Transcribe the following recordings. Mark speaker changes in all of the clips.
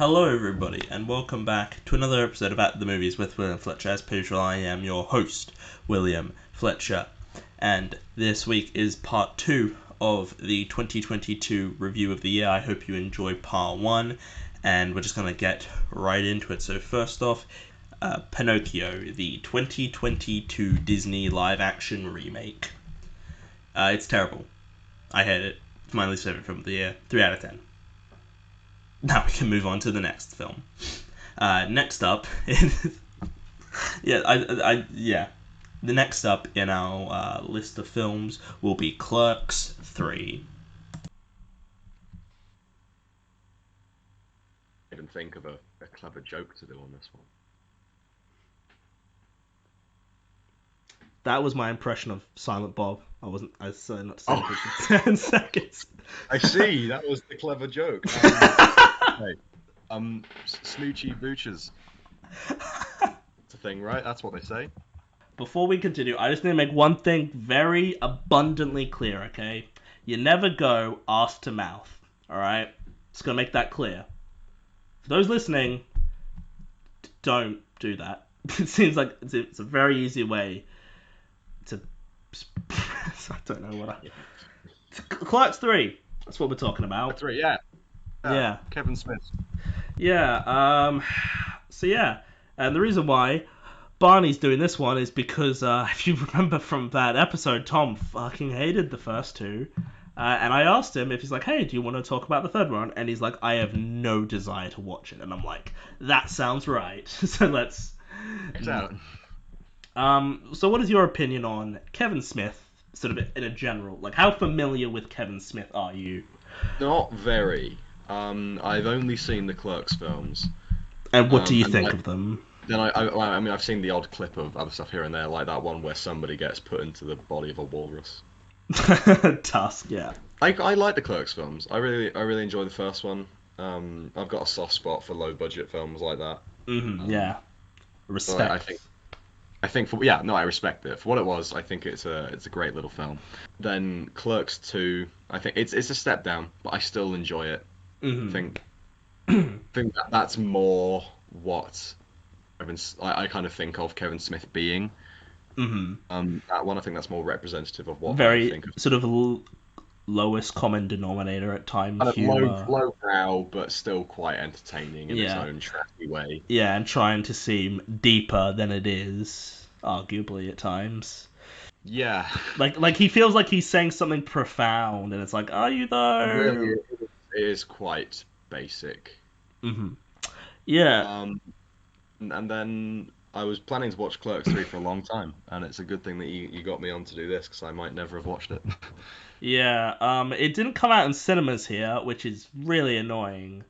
Speaker 1: Hello, everybody, and welcome back to another episode of At the Movies with William Fletcher. As per usual, I am your host, William Fletcher, and this week is part 2 of the 2022 review of the year. I hope you enjoyed part 1, and we're just going to get right into it. So first off, Pinocchio, the 2022 Disney live-action remake. It's terrible. I hate it. It's my least favorite film of the year. 3 out of 10. Now we can move on to the next film. Next up, yeah. The next up in our list of films will be Clerks 3.
Speaker 2: Even think of a clever joke to do on this one.
Speaker 1: That was my impression of Silent Bob. I said not to say
Speaker 2: Oh.
Speaker 1: it for 10 seconds.
Speaker 2: I see, that was the clever joke. Snoochie Booches. It's a thing, right? That's what they say.
Speaker 1: Before we continue, I just need to make one thing very abundantly clear, okay? You never go ass to mouth, alright? Just gonna make that clear. For those listening, don't do that. It seems like it's a very easy way to... I don't know what Clerks 3, that's what we're talking about.
Speaker 2: 3, yeah.
Speaker 1: Yeah.
Speaker 2: Kevin Smith.
Speaker 1: Yeah, so yeah, and the reason why Barney's doing this one is because, if you remember from that episode, Tom fucking hated the first two, and I asked him if he's like, hey, do you want to talk about the third one? And he's like, I have no desire to watch it, and I'm like, that sounds right, so let's...
Speaker 2: Check it out.
Speaker 1: So what is your opinion on Kevin Smith, sort of in a general, like, how familiar with Kevin Smith are you?
Speaker 2: Not very. I've only seen the Clerks films.
Speaker 1: And what do you think of them?
Speaker 2: Then I mean, I've seen the odd clip of other stuff here and there, like that one where somebody gets put into the body of a walrus.
Speaker 1: Tusk, yeah.
Speaker 2: I like the Clerks films. I really enjoy the first one. I've got a soft spot for low budget films like that.
Speaker 1: Yeah.
Speaker 2: So
Speaker 1: Respect.
Speaker 2: I think I respect it for what it was. I think it's a great little film. Then Clerks 2, I think it's a step down, but I still enjoy it. Think that's more what I kind of think of Kevin Smith being. That one, I think that's more representative of what I think of.
Speaker 1: Sort of lowest common denominator at times.
Speaker 2: Kind of
Speaker 1: Humor.
Speaker 2: low brow, but still quite entertaining in its own trashy way.
Speaker 1: Yeah, and trying to seem deeper than it is, arguably at times.
Speaker 2: Yeah.
Speaker 1: Like he feels like he's saying something profound, and it's like, are you though?
Speaker 2: Really, it is quite basic.
Speaker 1: Yeah.
Speaker 2: And then I was planning to watch Clerks 3 for a long time, and it's a good thing that you got me on to do this, because I might never have watched it.
Speaker 1: Yeah, it didn't come out in cinemas here, which is really annoying.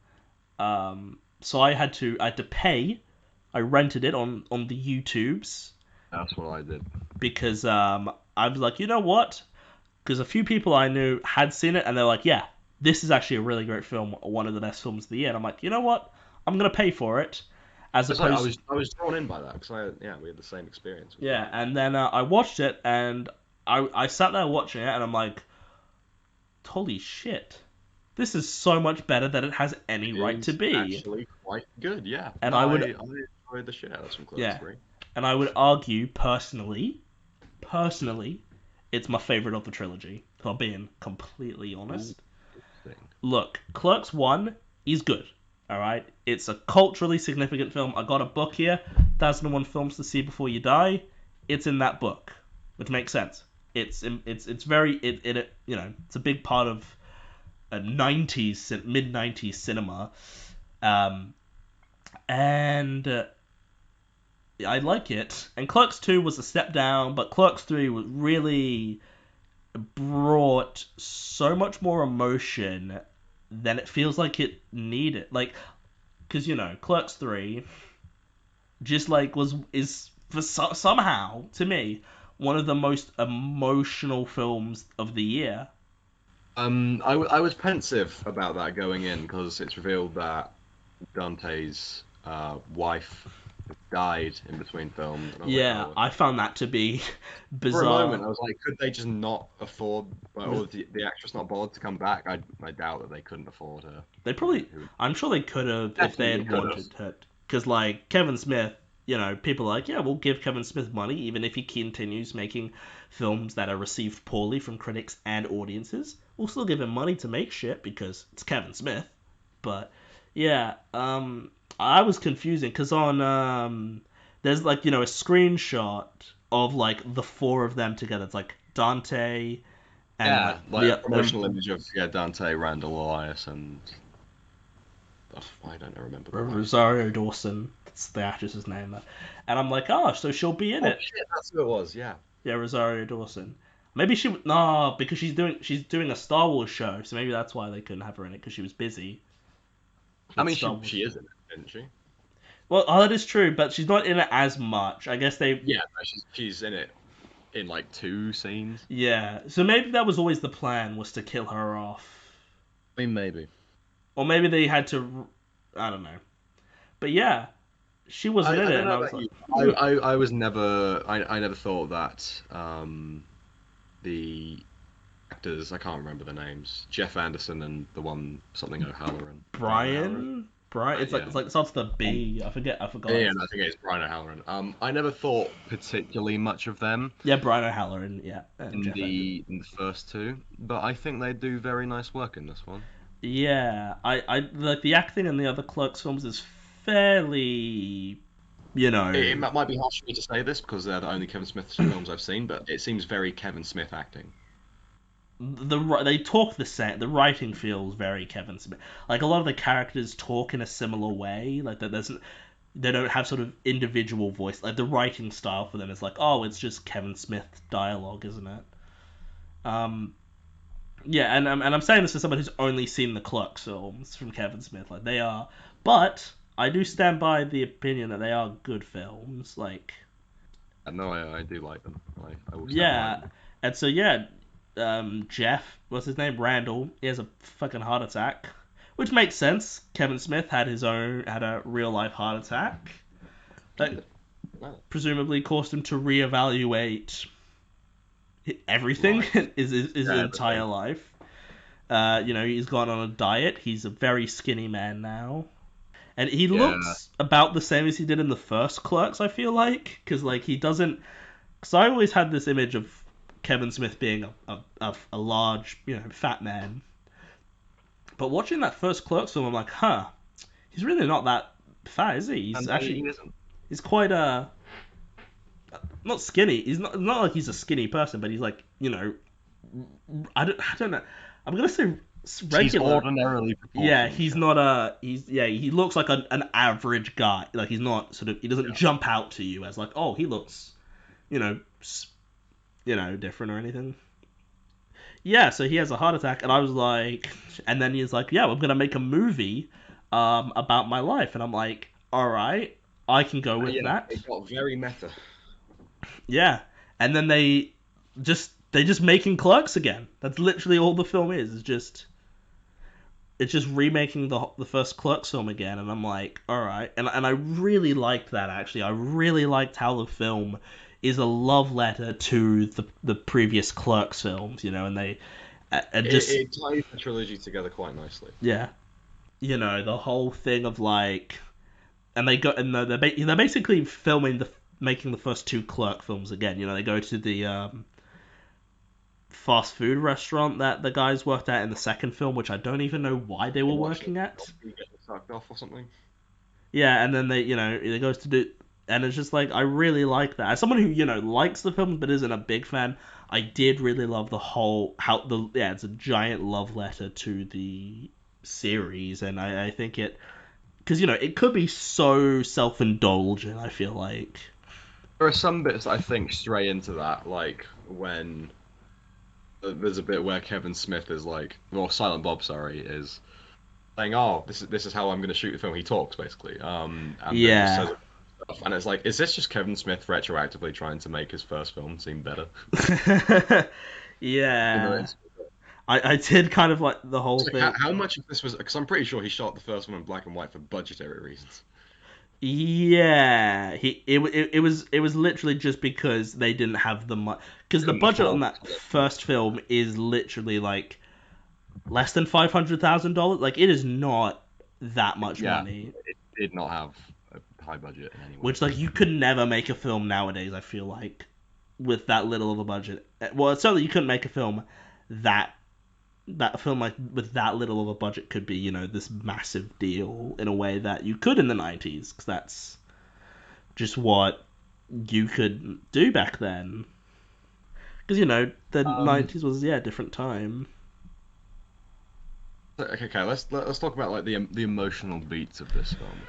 Speaker 1: So I had to pay. I rented it on the YouTubes.
Speaker 2: That's what I did.
Speaker 1: Because I was like, you know what? Because a few people I knew had seen it, and they're like, yeah, this is actually a really great film, one of the best films of the year. And I'm like, you know what? I'm gonna pay for it. As opposed,
Speaker 2: I was drawn in by that because we had the same experience.
Speaker 1: Yeah, and then I watched it, and I sat there watching it, and I'm like, holy shit, this is so much better than it has any right to be.
Speaker 2: Actually, quite good, yeah.
Speaker 1: And
Speaker 2: I enjoyed the shit out of some Clerks 3.
Speaker 1: And I would argue personally, it's my favorite of the trilogy. If I'm being completely honest. Look, Clerks 1 is good. Alright? It's a culturally significant film. I got a book here, 1001 Films to See Before You Die. It's in that book, which makes sense. It's very it's a big part of a mid 90s cinema. And I like it. And Clerks 2 was a step down, but Clerks 3 was really brought so much more emotion than it feels like it needed. Like, because Clerks 3 just like is somehow to me one of the most emotional films of the year.
Speaker 2: I was pensive about that going in because it's revealed that Dante's wife died in between films. And I was like,
Speaker 1: Yeah,
Speaker 2: oh.
Speaker 1: I found that to be
Speaker 2: For a
Speaker 1: bizarre.
Speaker 2: moment, I was like, could they just not afford, or the actress not bothered to come back? I doubt that they couldn't afford her.
Speaker 1: They probably, I'm sure they could have if they
Speaker 2: Definitely
Speaker 1: had
Speaker 2: could have.
Speaker 1: wanted it. Because, like, Kevin Smith, people are like, yeah, we'll give Kevin Smith money even if he continues making films that are received poorly from critics and audiences. We'll still give him money to make shit because it's Kevin Smith. But, yeah, I was confusing because there's, like, a screenshot of, like, the four of them together. It's, like, Dante and, like,
Speaker 2: Yeah, like a promotional image of Dante, Randall Elias, and I don't remember the last.
Speaker 1: Rosario Dawson. That's the actress's name. And I'm like, oh, so she'll be in
Speaker 2: Oh
Speaker 1: it.
Speaker 2: shit, that's who it was. Yeah.
Speaker 1: Yeah, Rosario Dawson. Maybe no, because she's doing a Star Wars show, so maybe that's why they couldn't have her in it because she was busy
Speaker 2: I
Speaker 1: with
Speaker 2: mean,
Speaker 1: Star Wars.
Speaker 2: she is in it, isn't she?
Speaker 1: Well, that is true, but she's not in it as much. I guess they.
Speaker 2: Yeah, no, she's in it in like 2 scenes.
Speaker 1: Yeah, so maybe that was always the plan, was to kill her off,
Speaker 2: I mean, maybe.
Speaker 1: or maybe they had to. I don't know, but yeah, she wasn't in
Speaker 2: I
Speaker 1: it,
Speaker 2: don't
Speaker 1: and
Speaker 2: know
Speaker 1: I was
Speaker 2: about
Speaker 1: like,
Speaker 2: you. I was never. I never thought that the actors, I can't remember the names, Jeff Anderson and the one something O'Halloran.
Speaker 1: Brian. It's like
Speaker 2: Yeah.
Speaker 1: it starts with a B. I forgot.
Speaker 2: Yeah, and I think it's Brian O'Halloran. I never thought particularly much of them
Speaker 1: Yeah, Brian O'Halloran. Yeah, and
Speaker 2: in
Speaker 1: Jeff Anderson.
Speaker 2: the first two, but I think they do very nice work in this one.
Speaker 1: Yeah, I like the acting in the other Clerks films is fairly, you
Speaker 2: It
Speaker 1: know,
Speaker 2: might be harsh for me to say this because they're the only Kevin Smith films I've seen, but it seems very Kevin Smith acting.
Speaker 1: they talk the same. The writing feels very Kevin Smith. Like a lot of the characters talk in a similar way. Like that there's they don't have sort of individual voice. Like the writing style for them is like, oh, it's just Kevin Smith dialogue, isn't it? Um, yeah, and I'm saying this as someone who's only seen the Clerks films from Kevin Smith. Like they are, but I do stand by the opinion that they are good films. Like
Speaker 2: No, I do like them. I will stand by
Speaker 1: yeah,
Speaker 2: them.
Speaker 1: and so yeah, Jeff, what's his name? Randall. He has a fucking heart attack, which makes sense. Kevin Smith had a real life heart attack that
Speaker 2: No,
Speaker 1: presumably caused him to reevaluate everything
Speaker 2: life.
Speaker 1: his
Speaker 2: Yeah,
Speaker 1: entire
Speaker 2: everything.
Speaker 1: life. He's gone on a diet. He's a very skinny man now, and he
Speaker 2: Yeah.
Speaker 1: looks about the same as he did in the first Clerks. I feel like because like he doesn't. Because I always had this image of Kevin Smith being a large fat man, but watching that first Clerks film, I'm like, huh, he's really not that fat, is he? He's
Speaker 2: And
Speaker 1: actually
Speaker 2: he isn't.
Speaker 1: he's quite not skinny. He's not like he's a skinny person, but he's like I don't know. I'm gonna say
Speaker 2: He's
Speaker 1: regular.
Speaker 2: ordinarily
Speaker 1: Yeah,
Speaker 2: proportioned,
Speaker 1: he's
Speaker 2: Sean.
Speaker 1: not he looks like an average guy. Like he's not he doesn't
Speaker 2: Yeah.
Speaker 1: jump out to you as like, oh, he looks, you know, different or anything. Yeah, so he has a heart attack, and I was like, and then he's like, yeah, I'm gonna make a movie, about my life, and I'm like, all right, I can go with
Speaker 2: Yeah,
Speaker 1: that.
Speaker 2: it got very meta.
Speaker 1: Yeah, and then they just making Clerks again. That's literally all the film is. It's just remaking the first Clerks film again, and I'm like, all right, and I really liked that actually. I really liked how the film is a love letter to the previous Clerks films, and they just
Speaker 2: It ties the trilogy together quite nicely.
Speaker 1: yeah, the whole thing of like, and they're basically filming making the first two Clerk films again. They go to the fast food restaurant that the guys worked at in the second film, which I don't even know why they were
Speaker 2: You watch
Speaker 1: working at.
Speaker 2: you get sucked off or something.
Speaker 1: Yeah, and then it goes to do, and it's just like I really like that. As someone who likes the film but isn't a big fan, I did really love the whole it's a giant love letter to the series, and I think it because it could be so self indulgent. I feel like
Speaker 2: There are some bits that I think stray into that, like when there's a bit where Kevin Smith is like, well, Silent Bob, sorry, is saying, "Oh, this is how I'm going to shoot the film." He talks basically, and then just says
Speaker 1: yeah.
Speaker 2: stuff, and it's like, is this just Kevin Smith retroactively trying to make his first film seem better? You know,
Speaker 1: Yeah, I did kind of like the whole
Speaker 2: it's like
Speaker 1: thing.
Speaker 2: how much of this was because I'm pretty sure he shot the first one in black and white for budgetary reasons.
Speaker 1: Yeah, it was literally just because they didn't have the money, because the
Speaker 2: Couldn't
Speaker 1: budget on
Speaker 2: afford
Speaker 1: that
Speaker 2: to.
Speaker 1: first film is literally like less than $500,000. Like it is not that much
Speaker 2: Yeah,
Speaker 1: money,
Speaker 2: it did not have a high budget in any way.
Speaker 1: which like you could never make a film nowadays. I feel like with that little of a budget. Well, certainly you couldn't make a film that that film like with that little of a budget could be this massive deal in a way that you could in the 90s, because that's just what you could do back then. Because the
Speaker 2: Um,
Speaker 1: 90s was a different time.
Speaker 2: okay, let's talk about like the emotional beats of this film.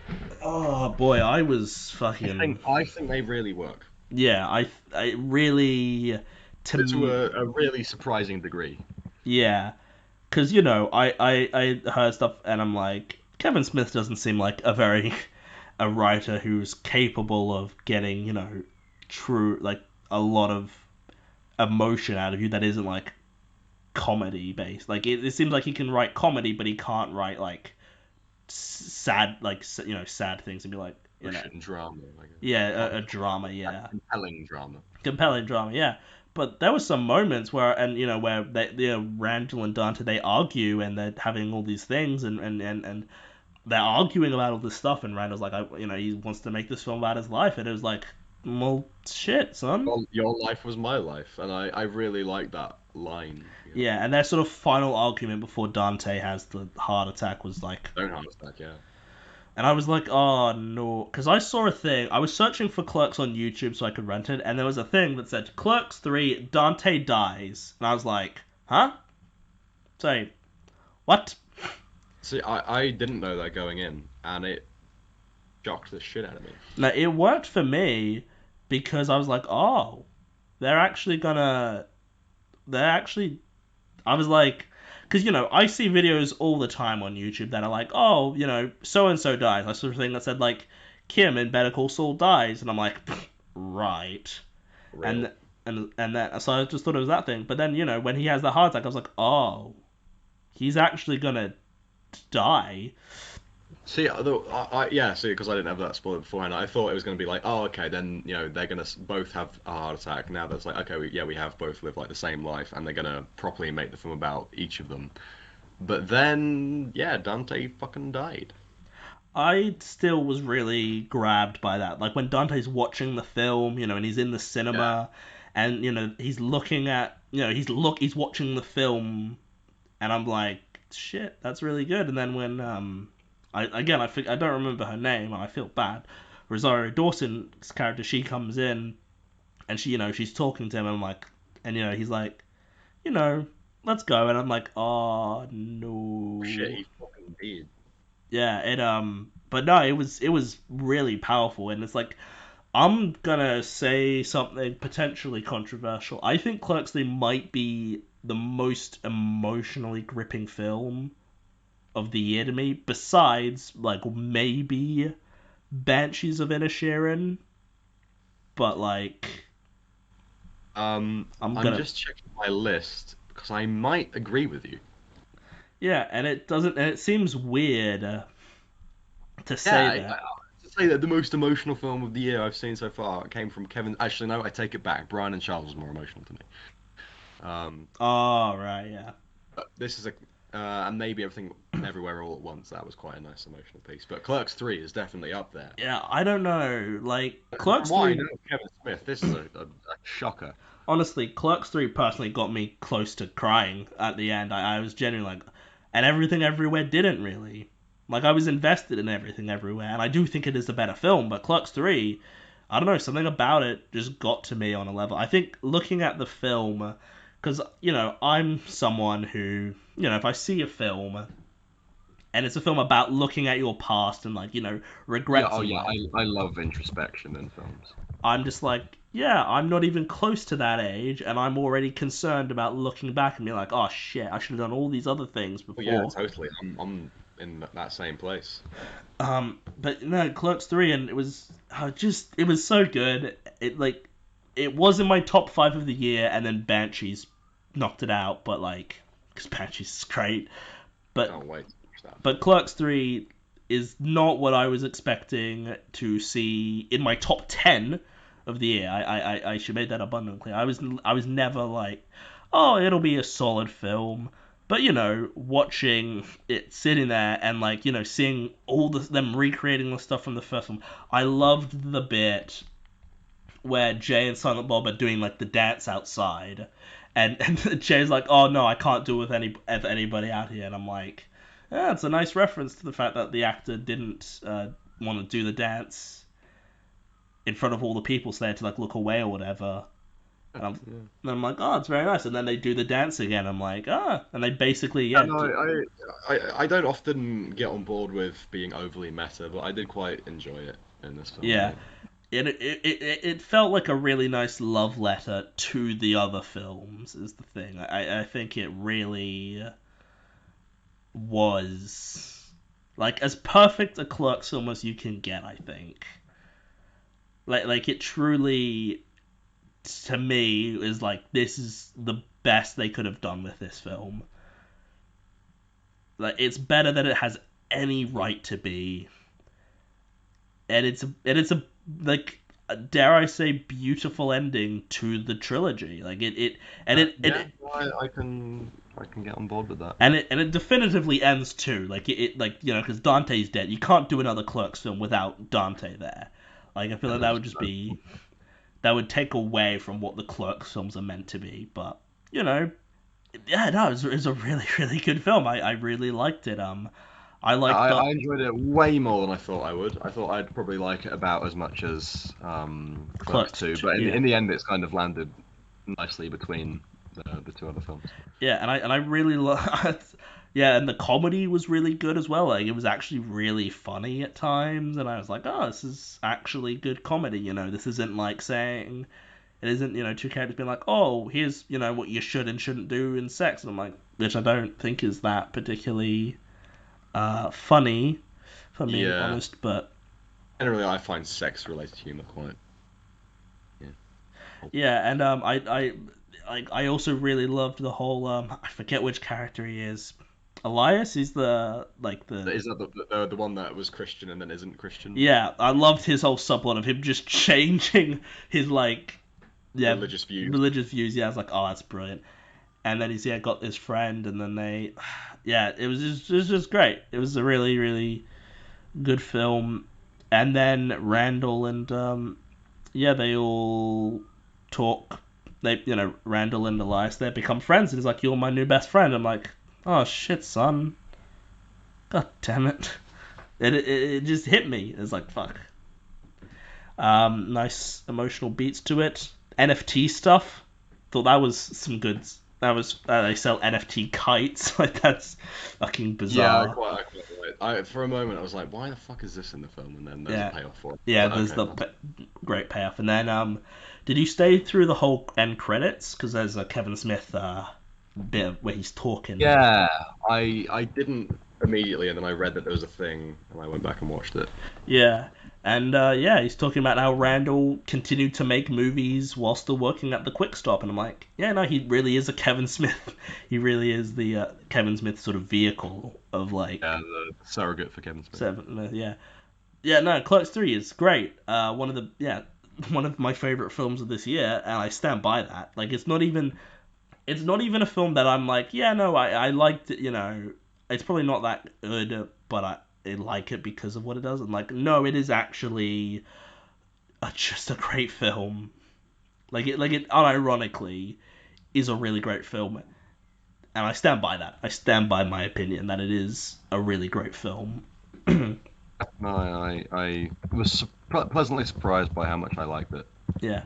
Speaker 1: Oh boy, I was fucking
Speaker 2: I think they really work
Speaker 1: yeah. I really
Speaker 2: to
Speaker 1: to
Speaker 2: a really surprising degree.
Speaker 1: yeah. Because I heard stuff and I'm like, Kevin Smith doesn't seem like a writer who's capable of getting true, like, a lot of emotion out of you that isn't like comedy based. Like it seems like he can write comedy, but he can't write like sad, like sad things and be like
Speaker 2: Emotion drama, like
Speaker 1: yeah,
Speaker 2: a
Speaker 1: a drama, yeah,
Speaker 2: compelling drama.
Speaker 1: compelling drama, yeah. But there was some moments where, and where Randall and Dante, they argue and they're having all these things, and they're arguing about all this stuff, and Randall's like, he wants to make this film about his life, and it was like, well, shit, son.
Speaker 2: Your life was my life, and I really like that line.
Speaker 1: Yeah, and their sort of final argument before Dante has the heart attack was like,
Speaker 2: Don't harm us back, yeah.
Speaker 1: and I was like, oh no, because I saw a thing. I was searching for Clerks on YouTube so I could rent it, and there was a thing that said Clerks 3, Dante dies, and I was like, huh? Say, what?
Speaker 2: See, I didn't know that going in, and it shocked the shit out of me.
Speaker 1: Now it worked for me because I was like, oh, they're actually gonna, they're actually. I was like, because I see videos all the time on YouTube that are like, oh, so and so dies. I saw a thing that said like, Kim in Better Call Saul dies, and I'm like, right,
Speaker 2: Real.
Speaker 1: and and that, so I just thought it was that thing. But then when he has the heart attack, I was like, oh, he's actually gonna die.
Speaker 2: See, although yeah, see, because I didn't have that spoiler beforehand, I thought it was going to be like, oh, okay, then they're going to both have a heart attack. Now that's like, okay, we have both lived like the same life, and they're going to properly make the film about each of them. But then, yeah, Dante fucking died.
Speaker 1: I still was really grabbed by that. Like when Dante's watching the film, and he's in the
Speaker 2: Yeah.
Speaker 1: cinema, and he's looking at, he's watching the film, and I'm like, shit, that's really good. And then when I don't remember her name, and I feel bad. Rosario Dawson's character, she comes in, and she's talking to him, and I'm like, and he's like, you know, let's go, and I'm like, oh
Speaker 2: Shit,
Speaker 1: no.
Speaker 2: he fucking did.
Speaker 1: Yeah, but no, it was really powerful, and it's like I'm gonna say something potentially controversial. I think Clerks 3 might be the most emotionally gripping film of the year to me, besides like maybe Banshees of Inisherin, but like I'm
Speaker 2: I'm
Speaker 1: gonna
Speaker 2: just checking my list because I might agree with you.
Speaker 1: yeah, and it seems weird to
Speaker 2: Yeah,
Speaker 1: say that.
Speaker 2: to say that the most emotional film of the year I've seen so far came from Kevin. Actually, no, I take it back. Brian and Charles was more emotional to me. Um,
Speaker 1: Oh right, yeah.
Speaker 2: but this is a and maybe everything everywhere all at once. That was quite a nice emotional piece. But Clerks 3 is definitely up there.
Speaker 1: Yeah, I don't know. Like
Speaker 2: From
Speaker 1: Clerks
Speaker 2: what I
Speaker 1: 3,
Speaker 2: know of Kevin Smith, this is a shocker.
Speaker 1: honestly, Clerks 3 personally got me close to crying at the end. I was genuinely like, and Everything Everywhere didn't really. Like, I was invested in Everything Everywhere, and I do think it is a better film, but Clerks 3, I don't know, something about it just got to me on a level. I think looking at the film, because, I'm someone who, if I see a film, and it's a film about looking at your past and, like,
Speaker 2: Yeah,
Speaker 1: regrets
Speaker 2: oh
Speaker 1: in
Speaker 2: yeah,
Speaker 1: life,
Speaker 2: I love introspection in films.
Speaker 1: I'm just like, yeah, I'm not even close to that age, and I'm already concerned about looking back and being like, oh shit, I should have done all these other things
Speaker 2: Oh yeah,
Speaker 1: before.
Speaker 2: totally. I'm in that same place.
Speaker 1: But no, Clerks 3, and it was it was so good. It was in my top 5 of the year, and then Banshees knocked it out, but like, because Banshees is great. But
Speaker 2: Can't wait to watch that
Speaker 1: but
Speaker 2: film.
Speaker 1: Clerks 3, is not what I was expecting to see in my top 10 of the year. I should make that abundantly clear. I was never like, oh, it'll be a solid film. But watching it sitting there and like seeing all them recreating the stuff from the first one, I loved the bit where Jay and Silent Bob are doing like the dance outside, and Jay's like, oh no, I can't do it with anybody out here, and I'm like, yeah, it's a nice reference to the fact that the actor didn't want to do the dance in front of all the people, so they had to like look away or whatever. And I'm like, oh, it's very nice. And then they do the dance again. I'm like, and they basically, yeah.
Speaker 2: No, I don't often get on board with being overly meta, but I did quite enjoy it in this film.
Speaker 1: Yeah. It felt like a really nice love letter to the other films, is the thing. I think it really was like as perfect a Clerks film as you can get, I think. Like it truly, to me, is like, this is the best they could have done with this film. Like, it's better than it has any right to be. And it's a like, dare I say, beautiful ending to the trilogy. Like
Speaker 2: I can get on board with that.
Speaker 1: And it definitively ends too. Like because Dante's dead. You can't do another Clerks film without Dante there. Like, I feel like that would just be, that would take away from what the Clerks films are meant to be. But yeah, no, it was a really, really good film. I really liked it.
Speaker 2: I enjoyed it way more than I thought I would. I thought I'd probably like it about as much as Clerks 2, but in the end, it's kind of landed nicely between the two other films.
Speaker 1: Yeah, and I really yeah, and the comedy was really good as well. Like, it was actually really funny at times, and I was like, oh, this is actually good comedy. This isn't like saying, it isn't two characters being like, oh, here's what you should and shouldn't do in sex, and I'm like, which I don't think is that particularly funny, for being honest, but
Speaker 2: generally I find sex-related humor quite.
Speaker 1: Yeah, and I also really loved the whole I forget which character he is. Elias is the.
Speaker 2: Is that the one that was Christian and then isn't Christian?
Speaker 1: Yeah, I loved his whole subplot of him just changing his
Speaker 2: religious
Speaker 1: views. Yeah, I was like, oh, that's brilliant. And then he's got this friend, and then it was just great. It was a really, really good film. And then Randall and they all talk. Randall and Elias, they become friends, and he's like, you're my new best friend. I'm like, oh shit, son. God damn it. It just hit me. It's like, fuck. Nice emotional beats to it. NFT stuff. Thought that was some good. That was they sell NFT kites. Like, that's fucking bizarre.
Speaker 2: Yeah, I quite like it. For a moment I was like, why the fuck is this in the film? And then there's a payoff for it.
Speaker 1: Yeah, there's great payoff. And then did you stay through the whole end credits? Because there's a Kevin Smith bit where he's talking.
Speaker 2: Yeah, I didn't immediately, and then I read that there was a thing, and I went back and watched it.
Speaker 1: Yeah, and he's talking about how Randall continued to make movies while still working at the Quick Stop, and I'm like, yeah, no, he really is a Kevin Smith. He really is the Kevin Smith sort of vehicle of like.
Speaker 2: Yeah, the surrogate for Kevin Smith.
Speaker 1: Yeah, no, Clerks 3 is great. One of my favorite films of this year, and I stand by that. Like, it's not even a film that I'm like, yeah, no, I liked it, it's probably not that good, but I like it because of what it does. And like, no, it is actually just a great film. Like it unironically is a really great film, and I stand by that. I stand by my opinion that it is a really great film.
Speaker 2: I was pleasantly surprised by how much I liked it.
Speaker 1: Yeah.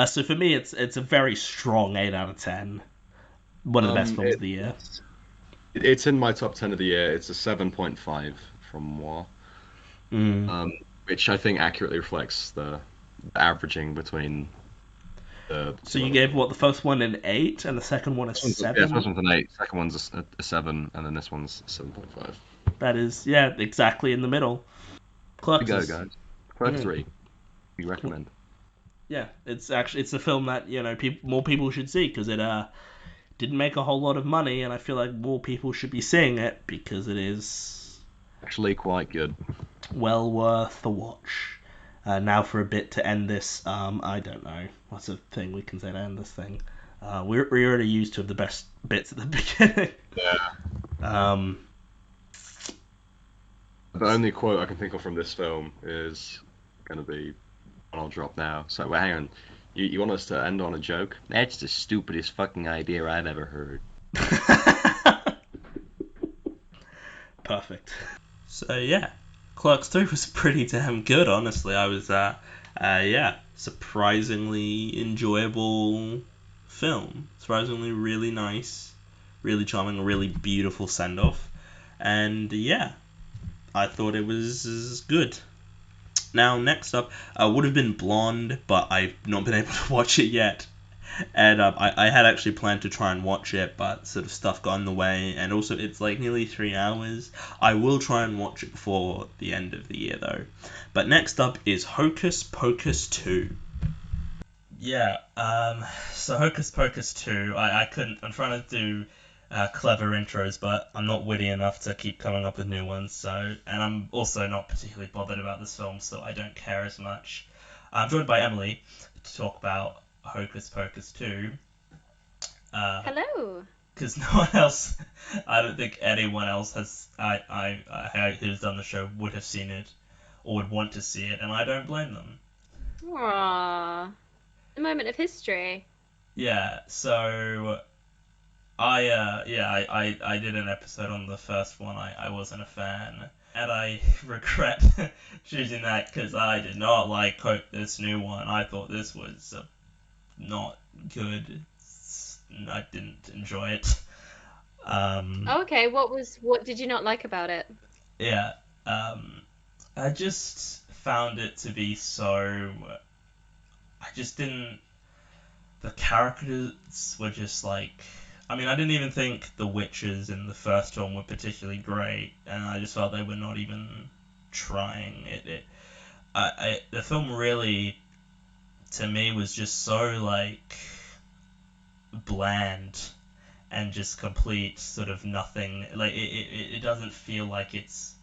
Speaker 1: So for me, it's a very strong 8 out of 10. One of the best films of the year.
Speaker 2: It's in my top 10 of the year. It's a 7.5 from moi. Which I think accurately reflects the averaging between the.
Speaker 1: So you gave the first one an 8 and the second one a 7?
Speaker 2: Yeah, the first one's an 8, second one's a 7, and then this one's 7.5.
Speaker 1: That is, exactly in the middle. Clerks.
Speaker 2: There you go, guys. Clerks 3. We recommend.
Speaker 1: Yeah, it's a film that more people should see, because it didn't make a whole lot of money, and I feel like more people should be seeing it because it is
Speaker 2: Actually, quite good.
Speaker 1: Well worth the watch. Now for a bit to end this. I don't know. What's a thing we can say to end this thing? We already used two of the best bits at the beginning.
Speaker 2: Yeah.
Speaker 1: Um,
Speaker 2: The only quote I can think of from this film is gonna be one I'll drop now. So, well, hang on. You want us to end on a joke? That's the stupidest fucking idea I've ever heard.
Speaker 1: Perfect. So yeah, Clerks 3 was pretty damn good, honestly. I was, yeah, surprisingly enjoyable film. Surprisingly really nice, really charming, a really beautiful send-off. And yeah, I thought it was good. Now, next up, would have been Blonde, but I've not been able to watch it yet. And I had actually planned to try and watch it, but sort of stuff got in the way. And also, it's like nearly 3 hours. I will try and watch it before the end of the year, though. But next up is Hocus Pocus 2. Yeah, so Hocus Pocus 2, I couldn't, I'm trying to do clever intros, but I'm not witty enough to keep coming up with new ones, so, and I'm also not particularly bothered about this film, so I don't care as much. I'm joined by Emily to talk about Hocus Pocus 2.
Speaker 3: Hello.
Speaker 1: Because no one else, I don't think anyone else who's done the show would have seen it, or would want to see it, and I don't blame them.
Speaker 3: Aww. A moment of history.
Speaker 1: Yeah, so I did an episode on the first one. I wasn't a fan, and I regret choosing that because I did not like this new one. I thought this was not good. I didn't enjoy it.
Speaker 3: Okay, what did you not like about it?
Speaker 1: Yeah, I just found it to be so. I just didn't. The characters were just like. I mean, I didn't even think the witches in the first film were particularly great, and I just felt they were not even trying. The film really, to me, was just so like bland and just complete sort of nothing. Like it doesn't feel like it's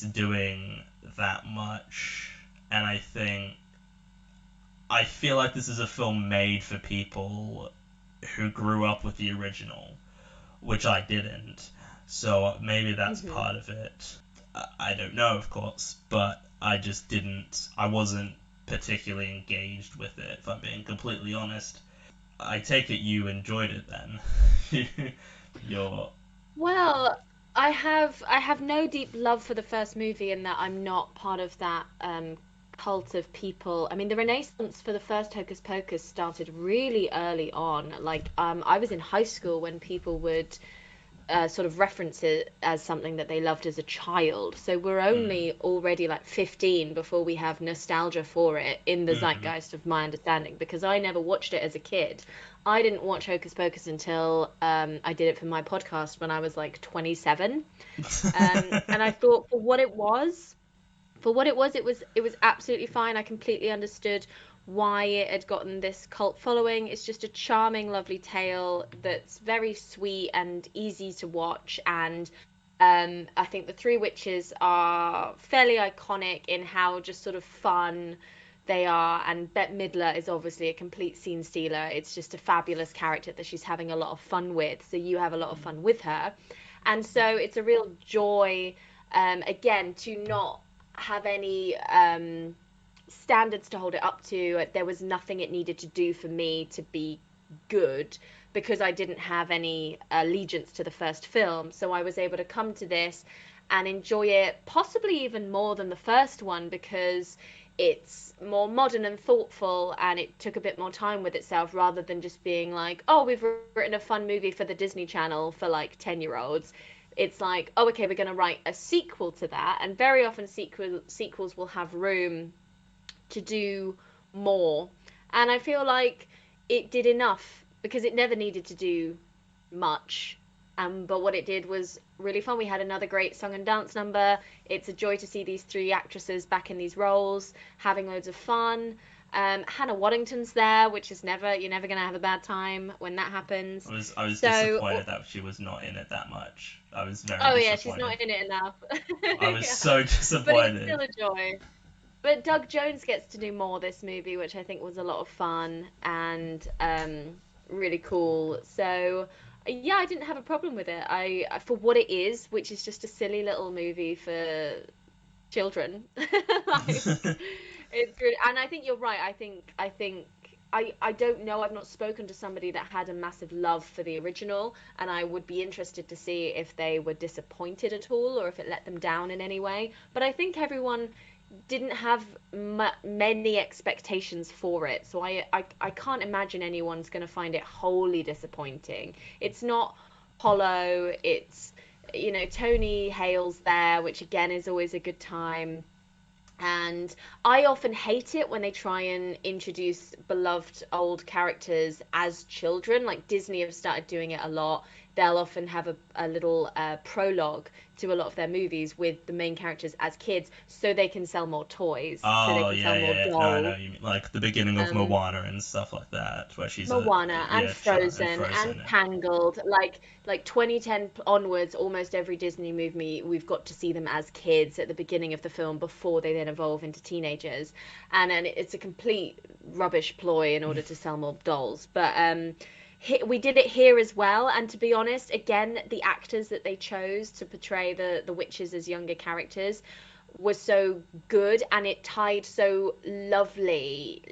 Speaker 1: doing that much, and I feel like this is a film made for people who grew up with the original, which I didn't. So maybe that's part of it. I don't know, of course, but I just didn't. I wasn't particularly engaged with it, if I'm being completely honest. I take it you enjoyed it then. You're.
Speaker 3: Well, I have no deep love for the first movie in that I'm not part of that cult of people. I mean, the Renaissance for the first Hocus Pocus started really early on. Like, I was in high school when people would sort of reference it as something that they loved as a child. So we're only already like 15 before we have nostalgia for it in the zeitgeist of my understanding, because I never watched it as a kid. I didn't watch Hocus Pocus until I did it for my podcast when I was like 27. And I thought it was absolutely fine. I completely understood why it had gotten this cult following. It's just a charming, lovely tale that's very sweet and easy to watch. And I think the Three Witches are fairly iconic in how just sort of fun they are. And Bette Midler is obviously a complete scene stealer. It's just a fabulous character that she's having a lot of fun with. So you have a lot of fun with her. And so it's a real joy, again, to not have any standards to hold it up to. There was nothing it needed to do for me to be good because I didn't have any allegiance to the first film. So I was able to come to this and enjoy it possibly even more than the first one because it's more modern and thoughtful, and it took a bit more time with itself rather than just being like, oh, we've written a fun movie for the Disney Channel for like 10-year-olds. It's like, oh, okay, we're going to write a sequel to that. And very often sequels will have room to do more. And I feel like it did enough because it never needed to do much. But what it did was really fun. We had another great song and dance number. It's a joy to see these three actresses back in these roles, having loads of fun. Hannah Waddington's there, which is you're never gonna have a bad time when that happens.
Speaker 1: I was
Speaker 3: So,
Speaker 1: disappointed that she was not in it that much. I was very
Speaker 3: oh yeah, she's
Speaker 1: disappointed.
Speaker 3: not in it enough.
Speaker 1: I was
Speaker 3: Yeah.
Speaker 1: so
Speaker 3: But it's
Speaker 1: disappointed.
Speaker 3: still a joy. But Doug Jones gets to do more this movie, which I think was a lot of fun and really cool. So yeah, I didn't have a problem with it. For what it is, which is just a silly little movie for children. Like, it's good, and I think you're right. I don't know. I've not spoken to somebody that had a massive love for the original, and I would be interested to see if they were disappointed at all or if it let them down in any way. But I think everyone didn't have many expectations for it, so I can't imagine anyone's going to find it wholly disappointing. It's not hollow. It's, Tony Hale's there, which again is always a good time. And I often hate it when they try and introduce beloved old characters as children. Like Disney have started doing it a lot. They'll often have a little prologue to a lot of their movies with the main characters as kids so they can sell more toys, so they
Speaker 1: Oh
Speaker 3: can
Speaker 1: yeah,
Speaker 3: sell more
Speaker 1: yeah, yeah. No, I know
Speaker 3: dolls.
Speaker 1: you mean like the beginning of
Speaker 3: Um,
Speaker 1: Moana and stuff like that, where she's a
Speaker 3: Moana and
Speaker 1: yeah, and
Speaker 3: Frozen and
Speaker 1: Frozen.
Speaker 3: Tangled, like 2010 onwards, almost every Disney movie we've got to see them as kids at the beginning of the film before they then evolve into teenagers, and it's a complete rubbish ploy in order to sell more dolls. But we did it here as well, and to be honest, again, the actors that they chose to portray the witches as younger characters was so good, and it tied so lovely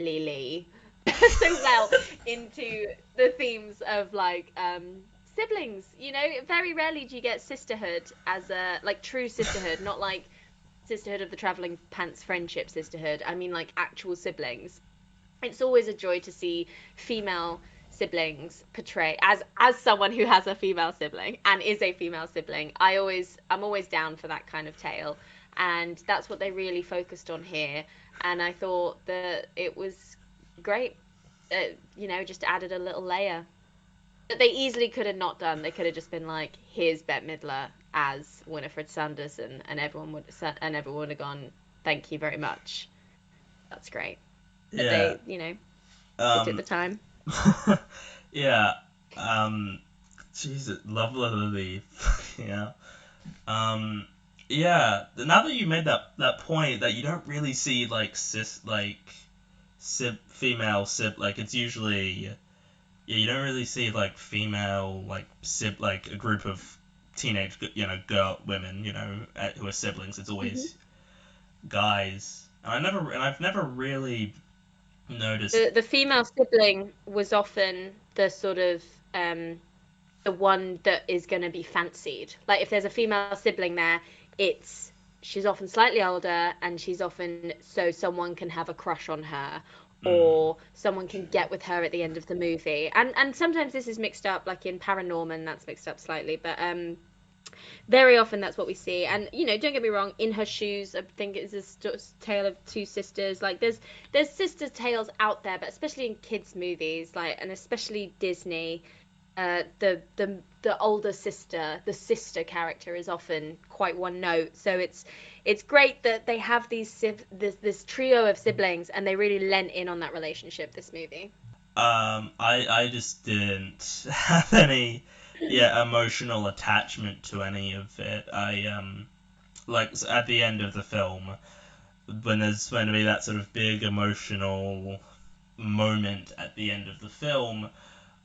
Speaker 3: so well into the themes of like siblings. Very rarely do you get sisterhood as a like true sisterhood, not like sisterhood of the traveling pants friendship sisterhood. I mean like actual siblings. It's always a joy to see female siblings portray as someone who has a female sibling and is a female sibling. I'm always down for that kind of tale, and that's what they really focused on here. And I thought that it was great. Just added a little layer that they easily could have not done. They could have just been like, here's Bette Midler as Winifred Sanderson, and everyone would have gone, thank you very much, that's great. But
Speaker 1: Yeah.
Speaker 3: they took the time.
Speaker 1: Yeah. Jesus, lovely. Yeah. Yeah. Now that you made that point, that you don't really see like female like it's usually, yeah, you don't really see like female like like a group of teenage girl women who are siblings. It's
Speaker 3: Hmm.
Speaker 1: always guys. I've never really noticed.
Speaker 3: The female sibling was often the sort of the one that is going to be fancied. Like if there's a female sibling there, it's she's often slightly older, and she's often so someone can have a crush on her,
Speaker 1: Mm,
Speaker 3: or someone can get with her at the end of the movie. And sometimes this is mixed up, like in Paranorman, that's mixed up slightly, but very often that's what we see. And don't get me wrong, In Her Shoes, I think it's a tale of two sisters. Like there's sister tales out there, but especially in kids movies, like, and especially Disney, the older sister, the sister character is often quite one note. So it's great that they have this trio of siblings, and they really lent in on that relationship this movie.
Speaker 1: I just didn't have any, yeah, emotional attachment to any of it. At the end of the film, when there's going to be that sort of big emotional moment at the end of the film,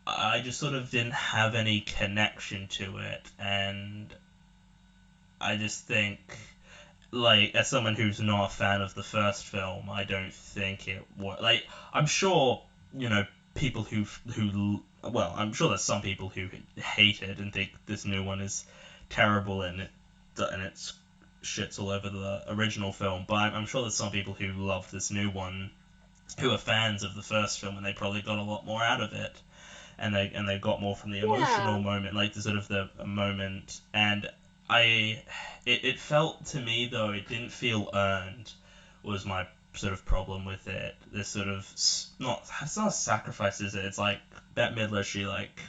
Speaker 1: I just sort of didn't have any connection to it, and I just think, like, as someone who's not a fan of the first film, I don't think it was like, I'm sure people well, I'm sure there's some people who hate it and think this new one is terrible, and it's shits all over the original film, but I'm sure there's some people who love this new one who are fans of the first film, and they probably got a lot more out of it, and they got more from the emotional
Speaker 3: Yeah.
Speaker 1: moment, like the sort of the moment. And it felt to me, though, it didn't feel earned, was my sort of problem with it. This sort of it's not a sacrifice, is it? It's like Bette Midler, she like,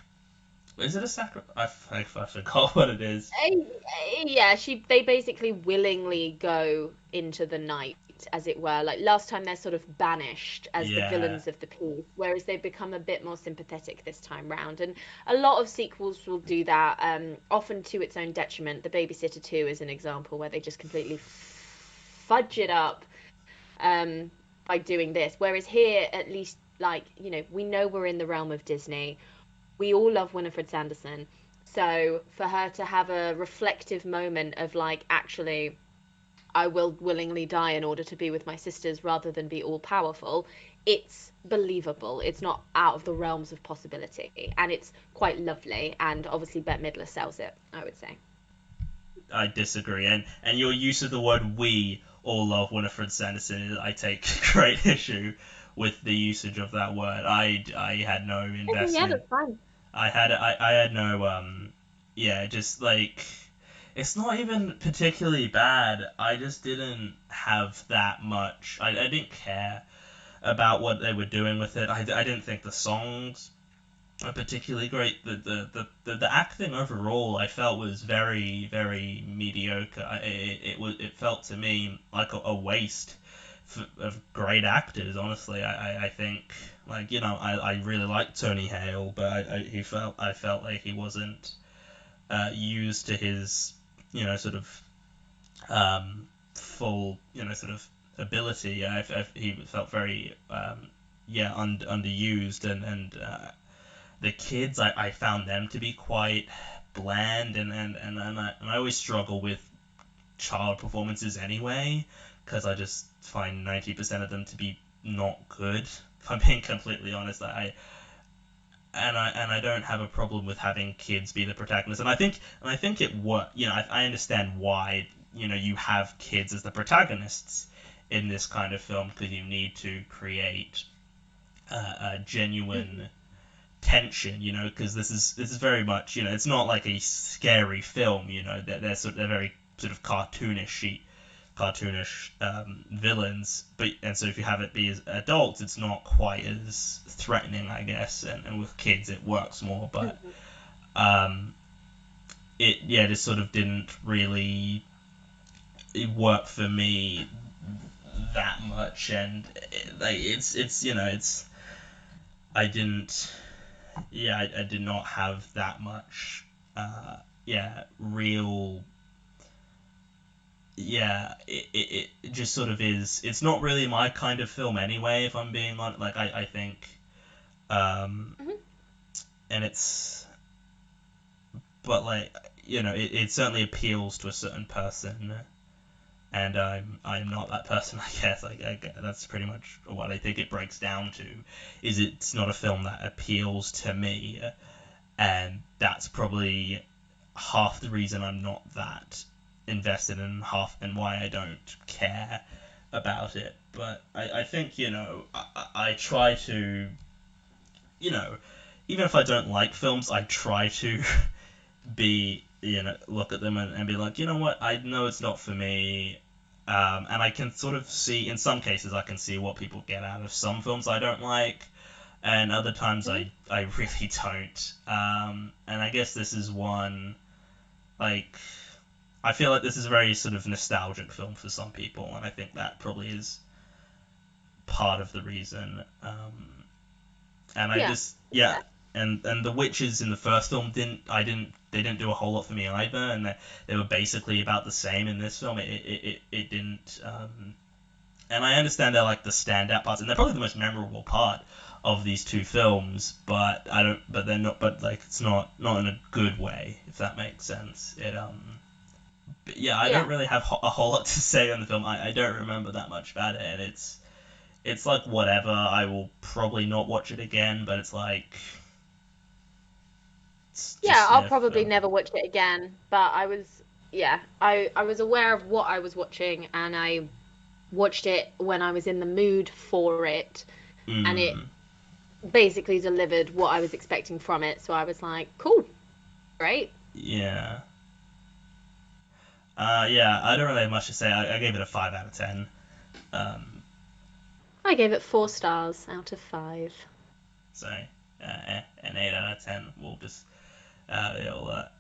Speaker 1: is it a sacrifice? I forgot what it is.
Speaker 3: Yeah, they basically willingly go into the night defeat, as it were. Like last time, they're sort of banished as the
Speaker 1: Yeah.
Speaker 3: villains of the piece, whereas they've become a bit more sympathetic this time round. And a lot of sequels will do that, often to its own detriment. The Babysitter 2 is an example where they just completely fudge it up by doing this. Whereas here, at least, like, you know, we know we're in the realm of Disney. We all love Winifred Sanderson. So for her to have a reflective moment of like, actually, I will willingly die in order to be with my sisters rather than be all powerful, it's believable. It's not out of the realms of possibility. And it's quite lovely. And obviously Bette Midler sells it, I would say.
Speaker 1: I disagree, and your use of the word "we" all love Winifred Sanderson, I take great issue with the usage of that word. I had no
Speaker 3: Yeah,
Speaker 1: investment.
Speaker 3: that's fine.
Speaker 1: I had no yeah, just like it's not even particularly bad. I just didn't have that much. I didn't care about what they were doing with it. I didn't think the songs were particularly great. The acting overall I felt was very, very mediocre. It felt to me like a waste of great actors. Honestly, I think, like, you know, I really liked Tony Hale, but I felt like he wasn't used to his, you know, sort of full, you know, sort of ability. He felt very yeah, underused, and the kids, I found them to be quite bland, and I always struggle with child performances anyway, because I just find 90% of them to be not good. If I'm being completely honest, I don't have a problem with having kids be the protagonists, and I think it works. You know, I understand why, you know, you have kids as the protagonists in this kind of film, because you need to create a genuine tension, you know, because this is very much, you know, it's not like a scary film, you know, they're very sort of cartoonish villains, but and so if you have it be as adults, it's not quite as threatening, I guess, and with kids it works more, but um, it just sort of didn't really work for me that much, and it's you know, it's I didn't yeah, I did not have that much, yeah, real, yeah, it just sort of is. It's not really my kind of film anyway, if I'm being honest. Like, I think, um,
Speaker 3: Mhm.
Speaker 1: and it's, but like, you know, it certainly appeals to a certain person, and I'm not that person, I guess. That's pretty much what I think it breaks down to, is it's not a film that appeals to me, and that's probably half the reason I'm not that invested, in half and why I don't care about it. But I think, you know, I try to, you know, even if I don't like films, I try to be, you know, look at them and be like, you know what, I know it's not for me. And I can sort of see, in some cases, I can see what people get out of some films I don't like, and other times I really don't. And I guess this is one, like, I feel like this is a very sort of nostalgic film for some people, and I think that probably is part of the reason. And I
Speaker 3: Yeah.
Speaker 1: just, yeah, and the witches in the first film they didn't do a whole lot for me either, and they were basically about the same in this film. It didn't, and I understand they're like the standout parts, and they're probably the most memorable part of these two films, but I don't, but they're not, but like it's not in a good way, if that makes sense. But yeah, I don't
Speaker 3: Yeah.
Speaker 1: really have a whole lot to say on the film. I don't remember that much about it, and it's like whatever. I will probably not watch it again, but it's like it's
Speaker 3: Yeah,
Speaker 1: just
Speaker 3: I'll
Speaker 1: if
Speaker 3: probably never watch it again, but I was aware of what I was watching, and I watched it when I was in the mood for it, and it
Speaker 1: mm,
Speaker 3: basically delivered what I was expecting from it. So I was like, cool, great.
Speaker 1: yeah. Yeah, I don't really have much to say. I gave it a 5 out of 10. Um,
Speaker 3: I gave it 4 stars out of 5.
Speaker 1: so an 8 out of 10. We'll just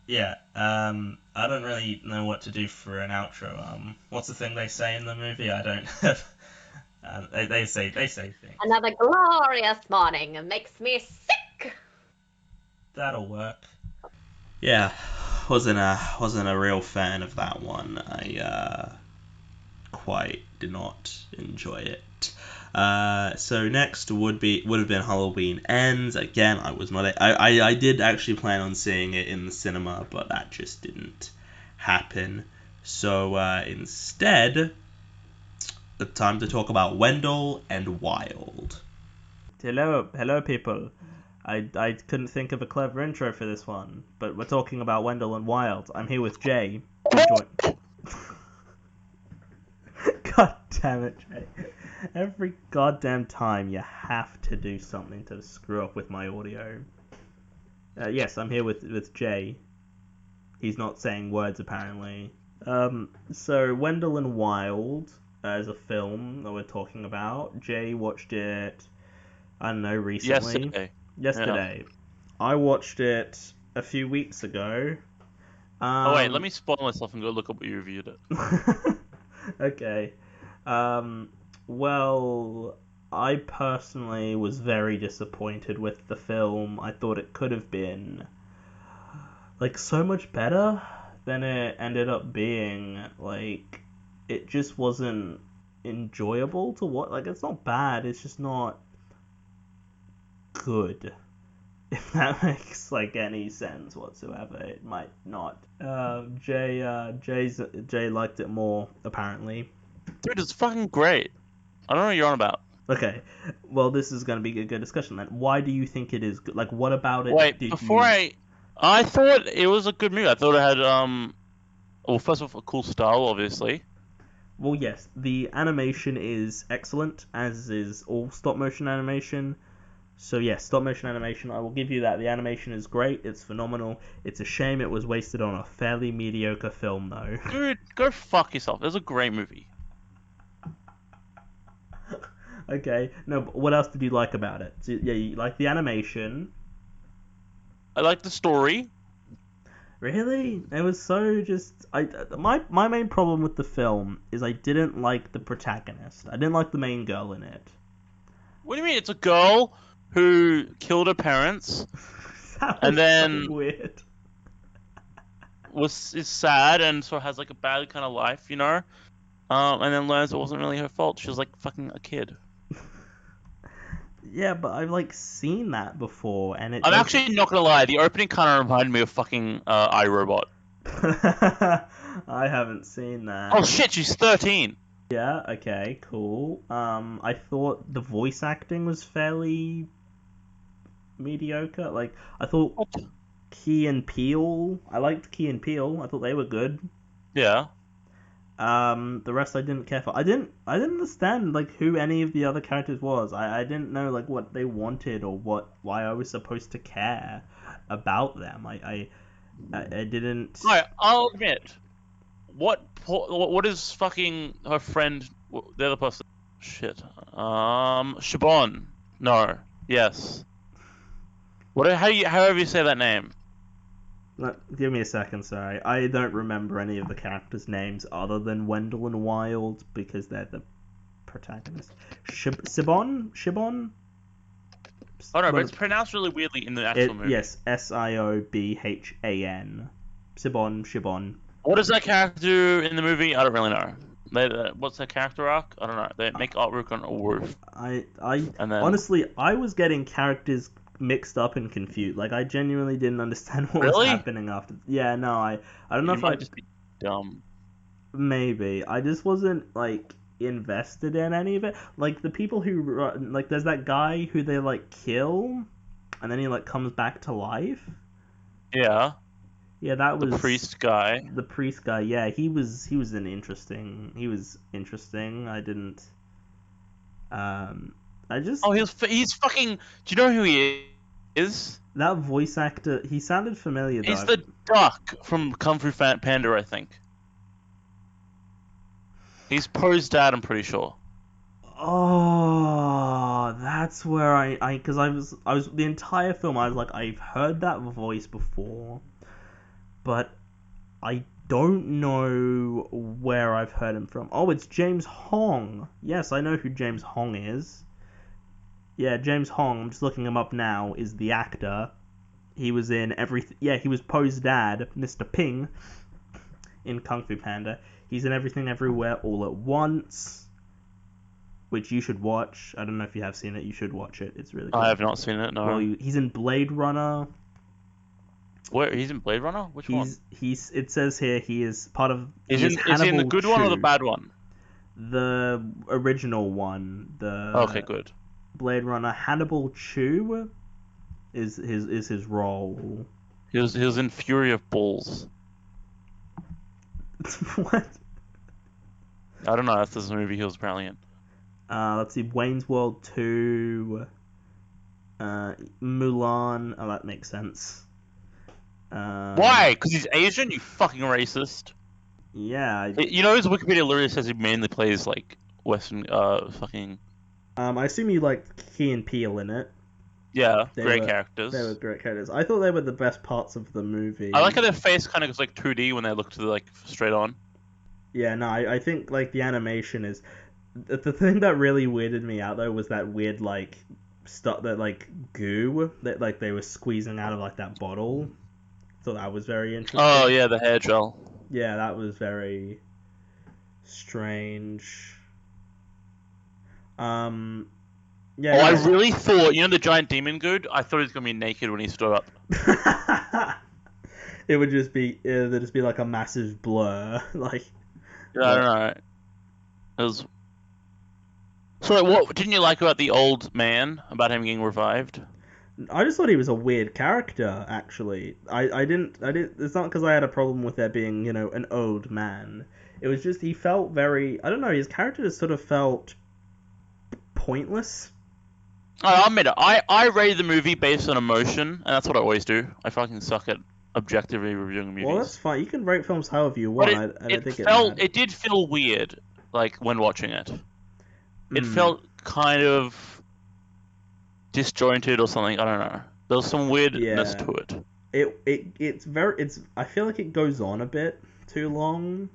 Speaker 1: yeah. I don't really know what to do for an outro. What's the thing they say in the movie? I don't have. They say things.
Speaker 3: Another glorious morning makes me sick.
Speaker 1: That'll work. Yeah, wasn't a real fan of that one. I quite did not enjoy it. So next would have been Halloween Ends. Again, I was not. I did actually plan on seeing it in the cinema, but that just didn't happen. So instead, it's time to talk about Wendell and Wild. Hello, people. I couldn't think of a clever intro for this one, but we're talking about Wendell and Wild. I'm here with Jay. God damn it, Jay. Every goddamn time you have to do something to screw up with my audio. Yes, I'm here with Jay. He's not saying words, apparently. So Wendell and Wild is a film that we're talking about. Jay watched it, I don't know, recently. Yesterday. Yeah. I watched it a few weeks ago.
Speaker 4: Oh wait, let me spoil myself and go look up what you reviewed it.
Speaker 1: Okay. Well, I personally was very disappointed with the film. I thought it could have been like so much better than it ended up being. Like, it just wasn't enjoyable to watch. Like, it's not bad, it's just not good. If that makes like any sense whatsoever. It might not. Jay liked it more, apparently.
Speaker 4: Dude, it's fucking great. I don't know what you're on about.
Speaker 1: Okay, well, this is going to be a good discussion then. Why do you think it is good? Like, what about it?
Speaker 4: Wait, I thought it was a good movie. I thought it had well, first of all, a cool style, obviously.
Speaker 1: Well, yes, the animation is excellent, as is all stop motion animation. So yes, stop motion animation, I will give you that. The animation is great, it's phenomenal. It's a shame it was wasted on a fairly mediocre film, though.
Speaker 4: Dude, go fuck yourself. It was a great movie.
Speaker 1: Okay, no, but what else did you like about it? So, yeah, you like the animation.
Speaker 4: I like the story.
Speaker 1: Really? It was so just... My main problem with the film is I didn't like the protagonist. I didn't like the main girl in it.
Speaker 4: What do you mean? It's a girl who killed her parents and then
Speaker 1: so weird.
Speaker 4: is sad and sort of has like a bad kind of life, you know? And then learns it wasn't really her fault. She was like fucking a kid.
Speaker 1: Yeah, but I've like seen that before, and
Speaker 4: I'm actually not gonna lie. The opening kind of reminded me of fucking iRobot.
Speaker 1: I haven't seen that.
Speaker 4: Oh shit, she's 13.
Speaker 1: Yeah. Okay. Cool. I thought the voice acting was fairly mediocre. Like, I thought Key and Peele. I liked Key and Peele. I thought they were good.
Speaker 4: Yeah.
Speaker 1: The rest I didn't care for. I didn't understand like who any of the other characters was. I didn't know like what they wanted or why I was supposed to care about them. I didn't.
Speaker 4: Alright, I'll admit. What is fucking her friend? The other person. Shit. Shabon. No. Yes. However you say that name.
Speaker 1: Give me a second, sorry. I don't remember any of the characters' names other than Wendell and Wild because they're the protagonists. Shibon?
Speaker 4: Oh no, but it's pronounced really weirdly in the actual movie.
Speaker 1: Yes, Siobhan. Shibon.
Speaker 4: What does that character do in the movie? I don't really know. What's their character arc? I don't know. They make artwork on a roof.
Speaker 1: Honestly, I was getting characters mixed up and confused. Like, I genuinely didn't understand what was happening after. Yeah, no, I don't know if I
Speaker 4: just be dumb.
Speaker 1: Maybe I just wasn't like invested in any of it. Like the people who like, there's that guy who they like kill, and then he like comes back to life.
Speaker 4: Yeah.
Speaker 1: Yeah, that was
Speaker 4: the priest guy.
Speaker 1: The priest guy. Yeah, he was interesting. I didn't.
Speaker 4: He's fucking. Do you know who he is?
Speaker 1: That voice actor. He sounded familiar.
Speaker 4: He's the duck from Kung Fu Panda, I think. He's Poe's dad, I'm pretty sure.
Speaker 1: Oh, that's where because I was the entire film I was like, I've heard that voice before, but I don't know where I've heard him from. Oh, it's James Hong. Yes, I know who James Hong is. Yeah, James Hong, I'm just looking him up now, is the actor. He was in everything. Yeah, he was Poe's dad, Mr. Ping, in Kung Fu Panda. He's in Everything Everywhere All at Once, which you should watch. I don't know if you have seen it. You should watch it. It's really good.
Speaker 4: I have not seen it. No.
Speaker 1: Well, he's in Blade Runner.
Speaker 4: Where he's in Blade Runner? Which one?
Speaker 1: It says here he is part of.
Speaker 4: Is he in the good one or the bad one?
Speaker 1: The original one.
Speaker 4: Okay, good.
Speaker 1: Blade Runner. Hannibal Chu is his role.
Speaker 4: He was in Fury of Balls.
Speaker 1: What?
Speaker 4: I don't know. That's the movie he was apparently in.
Speaker 1: Let's see. Wayne's World 2. Mulan. Oh, that makes sense.
Speaker 4: Why? Because he's Asian? You fucking racist.
Speaker 1: Yeah.
Speaker 4: You know his Wikipedia literally says he mainly plays like Western fucking.
Speaker 1: I assume you liked Key and Peele in it.
Speaker 4: Yeah, great characters.
Speaker 1: They were great characters. I thought they were the best parts of the movie.
Speaker 4: I like how their face kind of goes like 2D when they look to the, like straight on.
Speaker 1: Yeah, no, I think like the animation is the thing that really weirded me out though was that weird like stuff that like goo that like they were squeezing out of like that bottle. So that was very interesting.
Speaker 4: Oh yeah, the hair gel.
Speaker 1: Yeah, that was very strange. Yeah.
Speaker 4: Oh, I really thought, you know, the giant demon good. I thought he was gonna be naked when he stood up.
Speaker 1: It would just be there'd just be like a massive blur, like.
Speaker 4: Yeah, I don't know. It was. So, what didn't you like about the old man? About him getting revived?
Speaker 1: I just thought he was a weird character. Actually, I didn't. It's not because I had a problem with there being, you know, an old man. It was just he felt very. I don't know. His character just sort of felt pointless.
Speaker 4: I'll admit it. I rated the movie based on emotion, and that's what I always do. I fucking suck at objectively reviewing movies.
Speaker 1: Well, that's fine. You can rate films however you want.
Speaker 4: It did feel weird, like when watching it. It felt kind of disjointed or something. I don't know. There was some weirdness to it.
Speaker 1: It's I feel like it goes on a bit too long.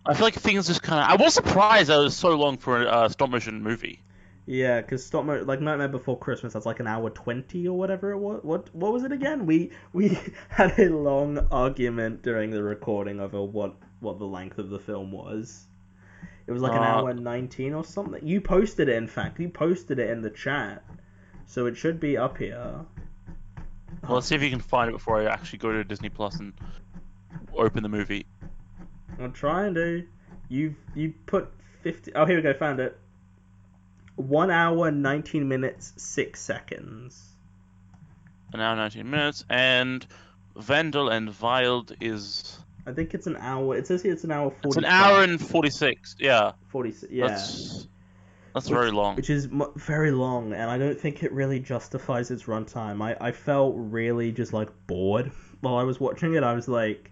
Speaker 4: I feel like things just kind of. I was surprised that it was so long for a stop motion movie.
Speaker 1: Yeah, because like Nightmare Before Christmas, that's like an hour 20 or whatever it was. What was it again? We had a long argument during the recording over what the length of the film was. It was like an hour 19 or something. You posted it, in fact. You posted it in the chat, so it should be up here.
Speaker 4: Well, let's see if you can find it before I actually go to Disney Plus and open the movie.
Speaker 1: I'm trying to. You put 50. Oh, here we go. Found it. 1 hour, 19 minutes, 6 seconds.
Speaker 4: An hour, 19 minutes, and Vendel and Wild is.
Speaker 1: I think it's an hour. It says here it's an hour 40.
Speaker 4: It's an hour and 46. Yeah.
Speaker 1: 46. Yeah.
Speaker 4: That's very long.
Speaker 1: Which is very long, and I don't think it really justifies its runtime. I felt really just like bored while I was watching it. I was like,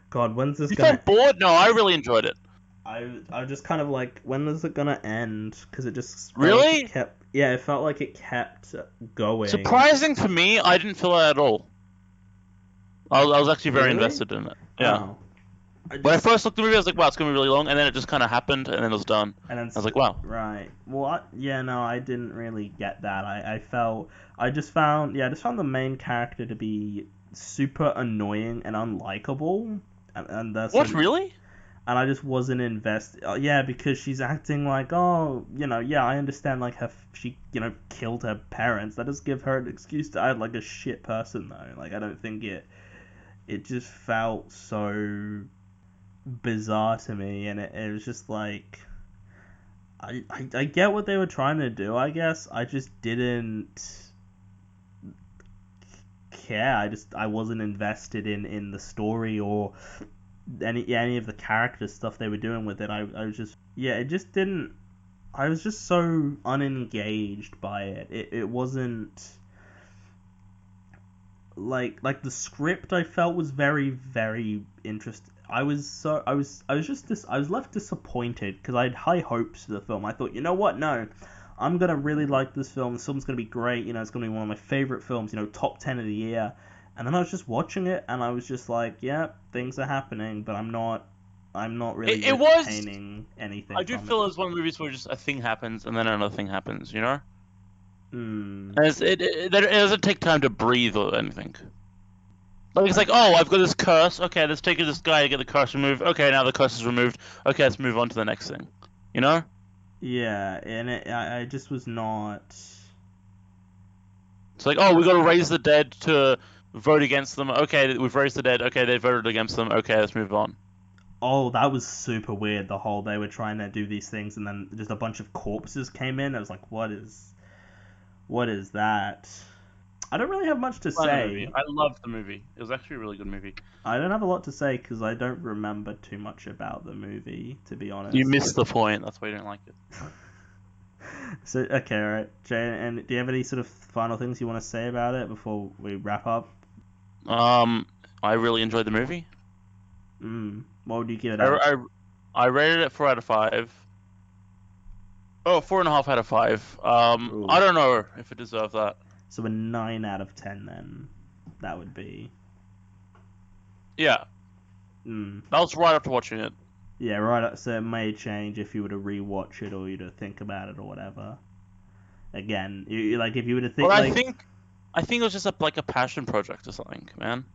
Speaker 1: God, when's this gonna?
Speaker 4: You felt bored? No, I really enjoyed it.
Speaker 1: I just kind of like, when is it gonna end? Because it just
Speaker 4: really
Speaker 1: kept. Yeah, it felt like it kept going.
Speaker 4: Surprising for me, I didn't feel that at all. I was actually very invested in it. Yeah.
Speaker 1: Oh.
Speaker 4: When I first looked at the movie, I was like, wow, it's going to be really long, and then it just kind of happened, and then it was done.
Speaker 1: And then
Speaker 4: I was like, wow.
Speaker 1: Right. Well, I didn't really get that. I just found the main character to be super annoying and unlikable. And that's
Speaker 4: what, really?
Speaker 1: And I just wasn't invested. Yeah, because she's acting like, oh, I understand, like, she killed her parents. That does give her an excuse to act like a shit person, though. Like, I don't think it just felt so bizarre to me, and it was just like, I get what they were trying to do, I guess. I just didn't care. I wasn't invested in the story or any of the character stuff they were doing with it. I was just, it just didn't. I was just so unengaged by it. It wasn't like the script I felt was very, very interesting. I was left disappointed because I had high hopes for the film. I thought, you know what? No, I'm gonna really like this film. This film's gonna be great. It's gonna be one of my favorite films. Top 10 of the year. And then I was just watching it, and I was just like, yeah, things are happening, but I'm not really retaining anything.
Speaker 4: I do feel it's one of the movies where just a thing happens and then another thing happens, you know? It doesn't take time to breathe or anything. Like, it's like, oh, I've got this curse. Okay, let's take this guy to get the curse removed. Okay, now the curse is removed. Okay, let's move on to the next thing. You know?
Speaker 1: Yeah, and I just was not...
Speaker 4: It's like, oh, we got to raise the dead to vote against them. Okay, we've raised the dead. Okay, they voted against them. Okay, let's move on.
Speaker 1: Oh, that was super weird. The whole they were trying to do these things, and then just a bunch of corpses came in. I was like, what is that? I don't really have much to say.
Speaker 4: I loved the movie. It was actually a really good movie.
Speaker 1: I don't have a lot to say because I don't remember too much about the movie, to be honest.
Speaker 4: You missed the point. That's why you don't like it.
Speaker 1: So, okay, alright. Jay, and do you have any sort of final things you want to say about it before we wrap up?
Speaker 4: I really enjoyed the movie.
Speaker 1: What would you give it out?
Speaker 4: I rated it 4 out of 5. Oh, 4.5 out of 5. I don't know if it deserved that.
Speaker 1: So a 9 out of 10 then. That would be.
Speaker 4: Yeah. That was right after watching it.
Speaker 1: Yeah, right. So it may change if you were to rewatch it or you to think about it or whatever. Again, like if you were to think.
Speaker 4: Well,
Speaker 1: like,
Speaker 4: I think it was just a passion project or something, man.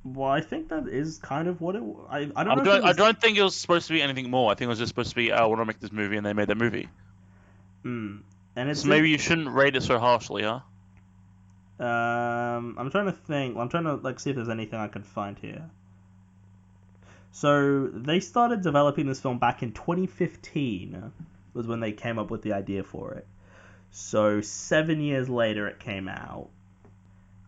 Speaker 1: Well, I think that is kind of what it. I
Speaker 4: don't think it was supposed to be anything more. I think it was just supposed to be, I want to make this movie, and they made that movie.
Speaker 1: And it's
Speaker 4: so maybe you shouldn't rate it so harshly, huh?
Speaker 1: I'm trying to think. I'm trying to see if there's anything I can find here. So they started developing this film back in 2015. Was when they came up with the idea for it. So 7 years later, it came out.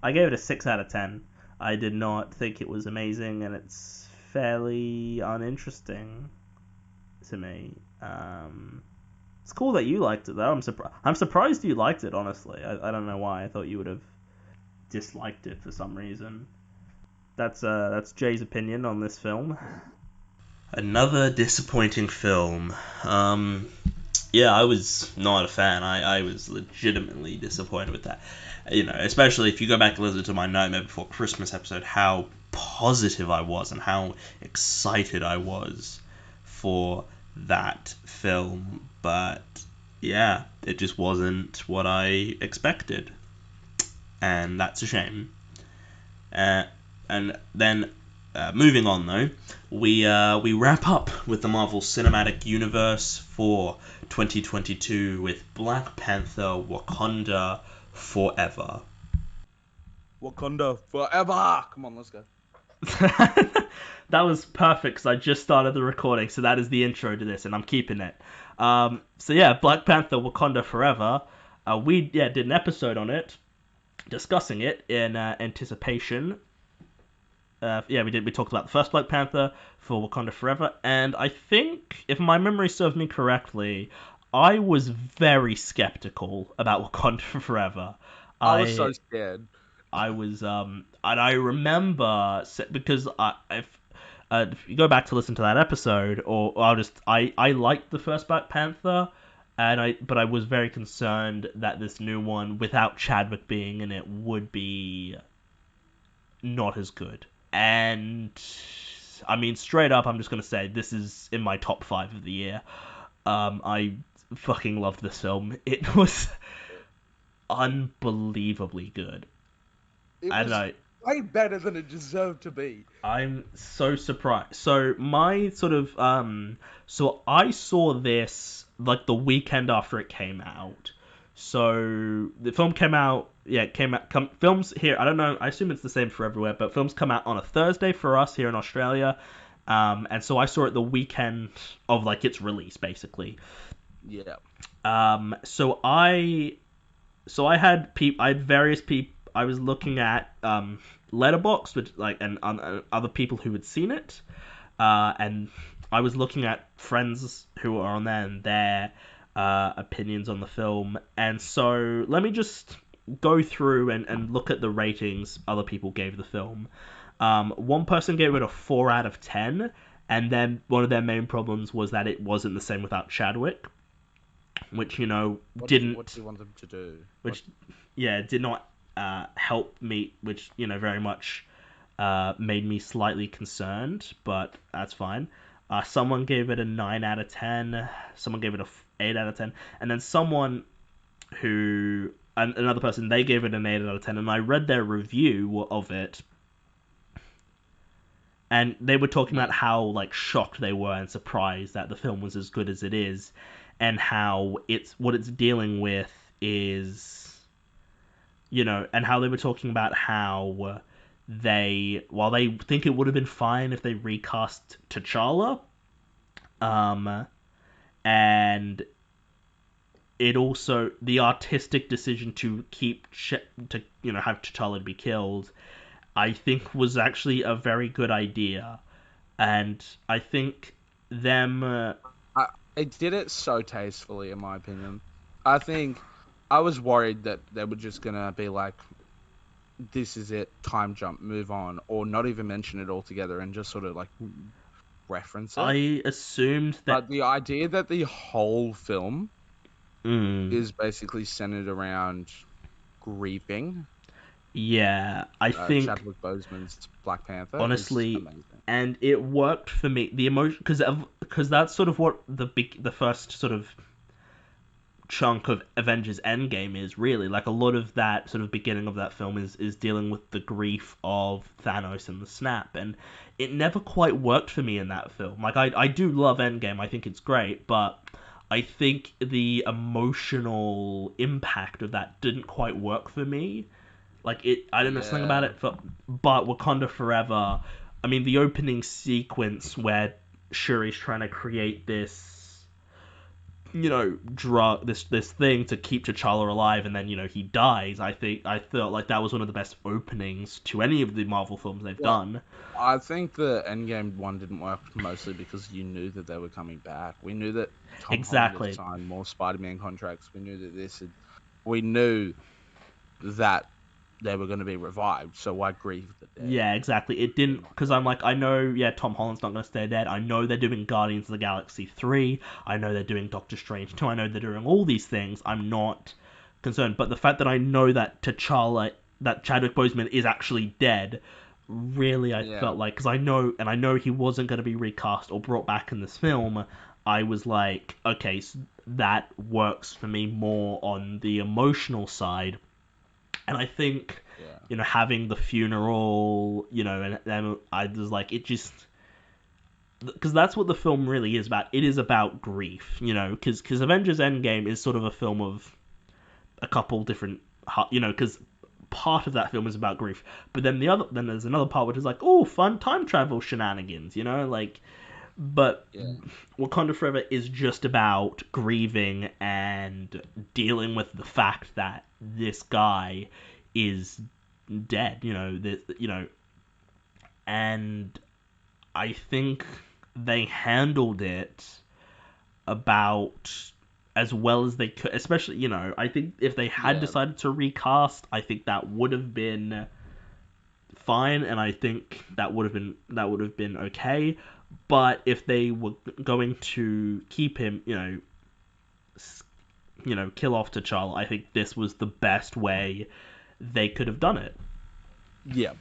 Speaker 1: I gave it a 6 out of 10. I did not think it was amazing, and it's fairly uninteresting to me. It's cool that you liked it, though. I'm surprised you liked it, honestly. I don't know why. I thought you would have disliked it for some reason. That's Jay's opinion on this film. Another disappointing film. Yeah, I was not a fan. I was legitimately disappointed with that. You know, especially if you go back and listen to my Nightmare Before Christmas episode, how positive I was and how excited I was for that film. But yeah, it just wasn't what I expected, and that's a shame. And then moving on though, we wrap up with the Marvel Cinematic Universe for 2022 with Black Panther: Wakanda Forever.
Speaker 5: Wakanda Forever! Come on, let's go.
Speaker 1: That was perfect because I just started the recording, so that is the intro to this, and I'm keeping it. So yeah, Black Panther: Wakanda Forever. We did an episode on it, discussing it in anticipation. We talked about the first Black Panther for Wakanda Forever, and I think, if my memory serves me correctly, I was very skeptical about Wakanda Forever.
Speaker 5: I was so scared.
Speaker 1: I was, and I remember, because if you go back to listen to that episode, or I liked the first Black Panther, but I was very concerned that this new one, without Chadwick being in it, would be not as good. And I mean, straight up, I'm just gonna say this is in my top 5 of the year. I fucking loved this film. It was unbelievably good.
Speaker 5: It was way better than it deserved to be.
Speaker 1: I'm so surprised. So my sort of so I saw this like the weekend after it came out. So the film came out. Yeah, films here. I don't know. I assume it's the same for everywhere, but films come out on a Thursday for us here in Australia. And so I saw it the weekend of like its release, basically.
Speaker 5: Yeah.
Speaker 1: So I had various people. I was looking at Letterboxd, which and other people who had seen it, and I was looking at friends who are on there and their opinions on the film. And so let me just go through and look at the ratings other people gave the film. One person gave it a 4 out of 10, and then one of their main problems was that it wasn't the same without Chadwick, which
Speaker 5: what do you want them to do?
Speaker 1: Which did not help me, which very much made me slightly concerned, but that's fine. Someone gave it a 9 out of 10. Someone gave it a 8 out of 10. And then another person, they gave it an 8 out of 10. And I read their review of it. And they were talking about how, like, shocked they were and surprised that the film was as good as it is. And how what it's dealing with is, and how they were talking about how while they think it would have been fine if they recast T'Challa, and it also, the artistic decision to have T'Challa be killed, I think was actually a very good idea, and I think
Speaker 5: it did it so tastefully, in my opinion. I think I was worried that they were just gonna be like, this is it, time jump, move on, or not even mention it altogether and just sort of like reference it.
Speaker 1: I assumed that.
Speaker 5: But the idea that the whole film is basically centered around grieving.
Speaker 1: Yeah, I think
Speaker 5: Chadwick Boseman's Black Panther.
Speaker 1: Honestly, and it worked for me. The emotion, because that's sort of what the first sort of chunk of Avengers Endgame is, really. Like, a lot of that sort of beginning of that film is dealing with the grief of Thanos and the snap, and it never quite worked for me in that film. Like, I do love Endgame, I think it's great, but I think the emotional impact of that didn't quite work for me. Like, I don't know something about it, but Wakanda Forever, I mean, the opening sequence where Shuri's trying to create this, drug, this thing to keep T'Challa alive, and then, he dies. I felt like that was one of the best openings to any of the Marvel films they've done.
Speaker 5: I think the Endgame one didn't work mostly because you knew that they were coming back. We knew that Tom Holland had signed more Spider-Man contracts. We knew that we knew that they were going to be revived, so why grieve the dead?
Speaker 1: Yeah, exactly. It didn't, because I'm like, I know, Tom Holland's not going to stay dead. I know they're doing Guardians of the Galaxy 3. I know they're doing Doctor Strange 2. I know they're doing all these things. I'm not concerned. But the fact that I know that T'Challa, that Chadwick Boseman is actually dead, really, I felt like, because I know he wasn't going to be recast or brought back in this film, I was like, okay, so that works for me more on the emotional side. And I think, having the funeral, and then I was like, it just, because that's what the film really is about. It is about grief, because Avengers Endgame is sort of a film of a couple different, because part of that film is about grief, but then there's another part which is like, oh, fun time travel shenanigans, but Wakanda Forever is just about grieving and dealing with the fact that this guy is dead, and I think they handled it about as well as they could, especially, I think if they had decided to recast, I think that would have been fine, and I think that would have been okay. But if they were going to keep him, kill off T'Challa, I think this was the best way they could have done it.
Speaker 5: Yeah,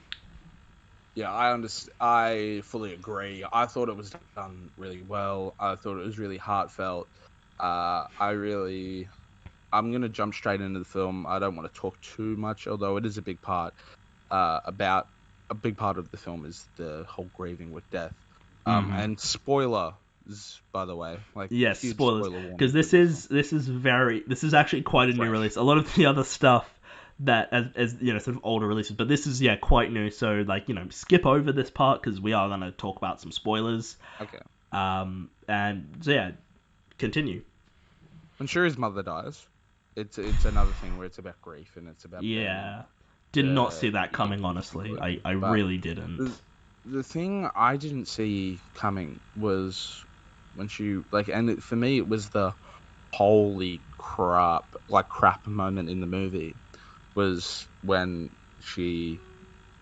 Speaker 5: I understand. I fully agree. I thought it was done really well. I thought it was really heartfelt. I'm gonna jump straight into the film. I don't want to talk too much, although it is a big part. A big part of the film is the whole grieving with death. And spoilers, by the way. Like,
Speaker 1: yes, spoilers, because this is actually quite a new release. A lot of the other stuff that as sort of older releases, but this is quite new. So skip over this part because we are gonna talk about some spoilers.
Speaker 5: Okay.
Speaker 1: And so continue.
Speaker 5: When Shuri's mother dies, it's another thing where it's about grief and it's about
Speaker 1: did not see that coming, honestly. I really didn't.
Speaker 5: The thing I didn't see coming was when she, and for me it was the holy crap moment in the movie was when she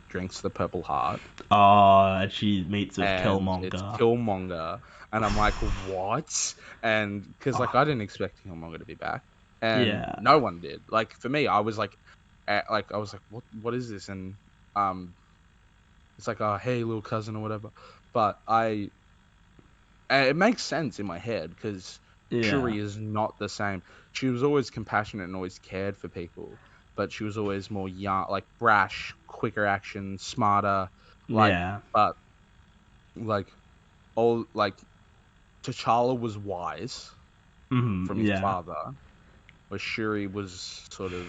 Speaker 5: drinks the purple heart.
Speaker 1: And she meets with Killmonger.
Speaker 5: It's Killmonger, and I'm like, what? And because I didn't expect Killmonger to be back, and no one did. Like, for me, I was like, what is this? And It's like, oh, hey, little cousin or whatever. But it makes sense in my head because Shuri is not the same. She was always compassionate and always cared for people, but she was always more young, like brash, quicker action, smarter. But like all like T'Challa was wise from his father, where Shuri was sort of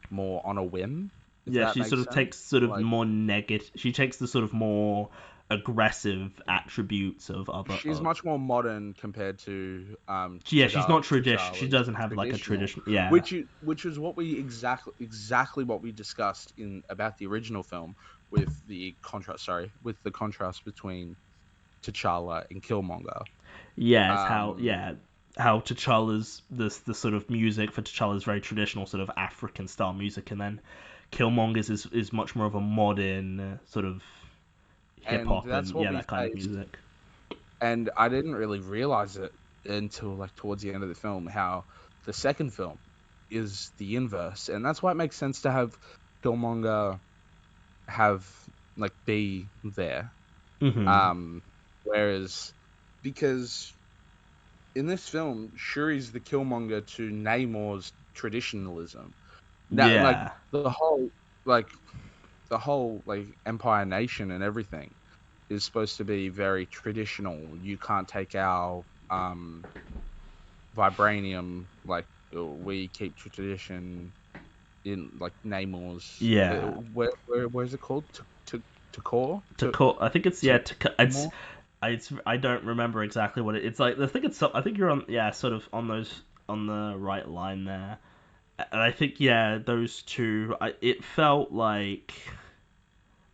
Speaker 5: more on a whim.
Speaker 1: She sort of takes sort of more negative. She takes the sort of more aggressive attributes of other.
Speaker 5: She's much more modern compared to.
Speaker 1: She's not traditional. She doesn't have like a tradition. Yeah.
Speaker 5: Which is what we exactly what we discussed about the original film with the contrast. Sorry, with the contrast between T'Challa and Killmonger.
Speaker 1: How T'Challa's the sort of music for T'Challa is very traditional, sort of African style music, and then Killmonger's is much more of a modern sort of hip hop and that kind of music.
Speaker 5: And I didn't really realize it until like towards the end of the film how the second film is the inverse, and that's why it makes sense to have Killmonger be there. Whereas because in this film, Shuri's the Killmonger to Namor's traditionalism. Now, the whole Empire Nation and everything is supposed to be very traditional. You can't take our vibranium. Like we keep tradition in like Namor's. Where is it called? T'Kor?
Speaker 1: I think it's I don't remember exactly what it's like. I think you're on sort of on the right line there. And I think those two. It felt like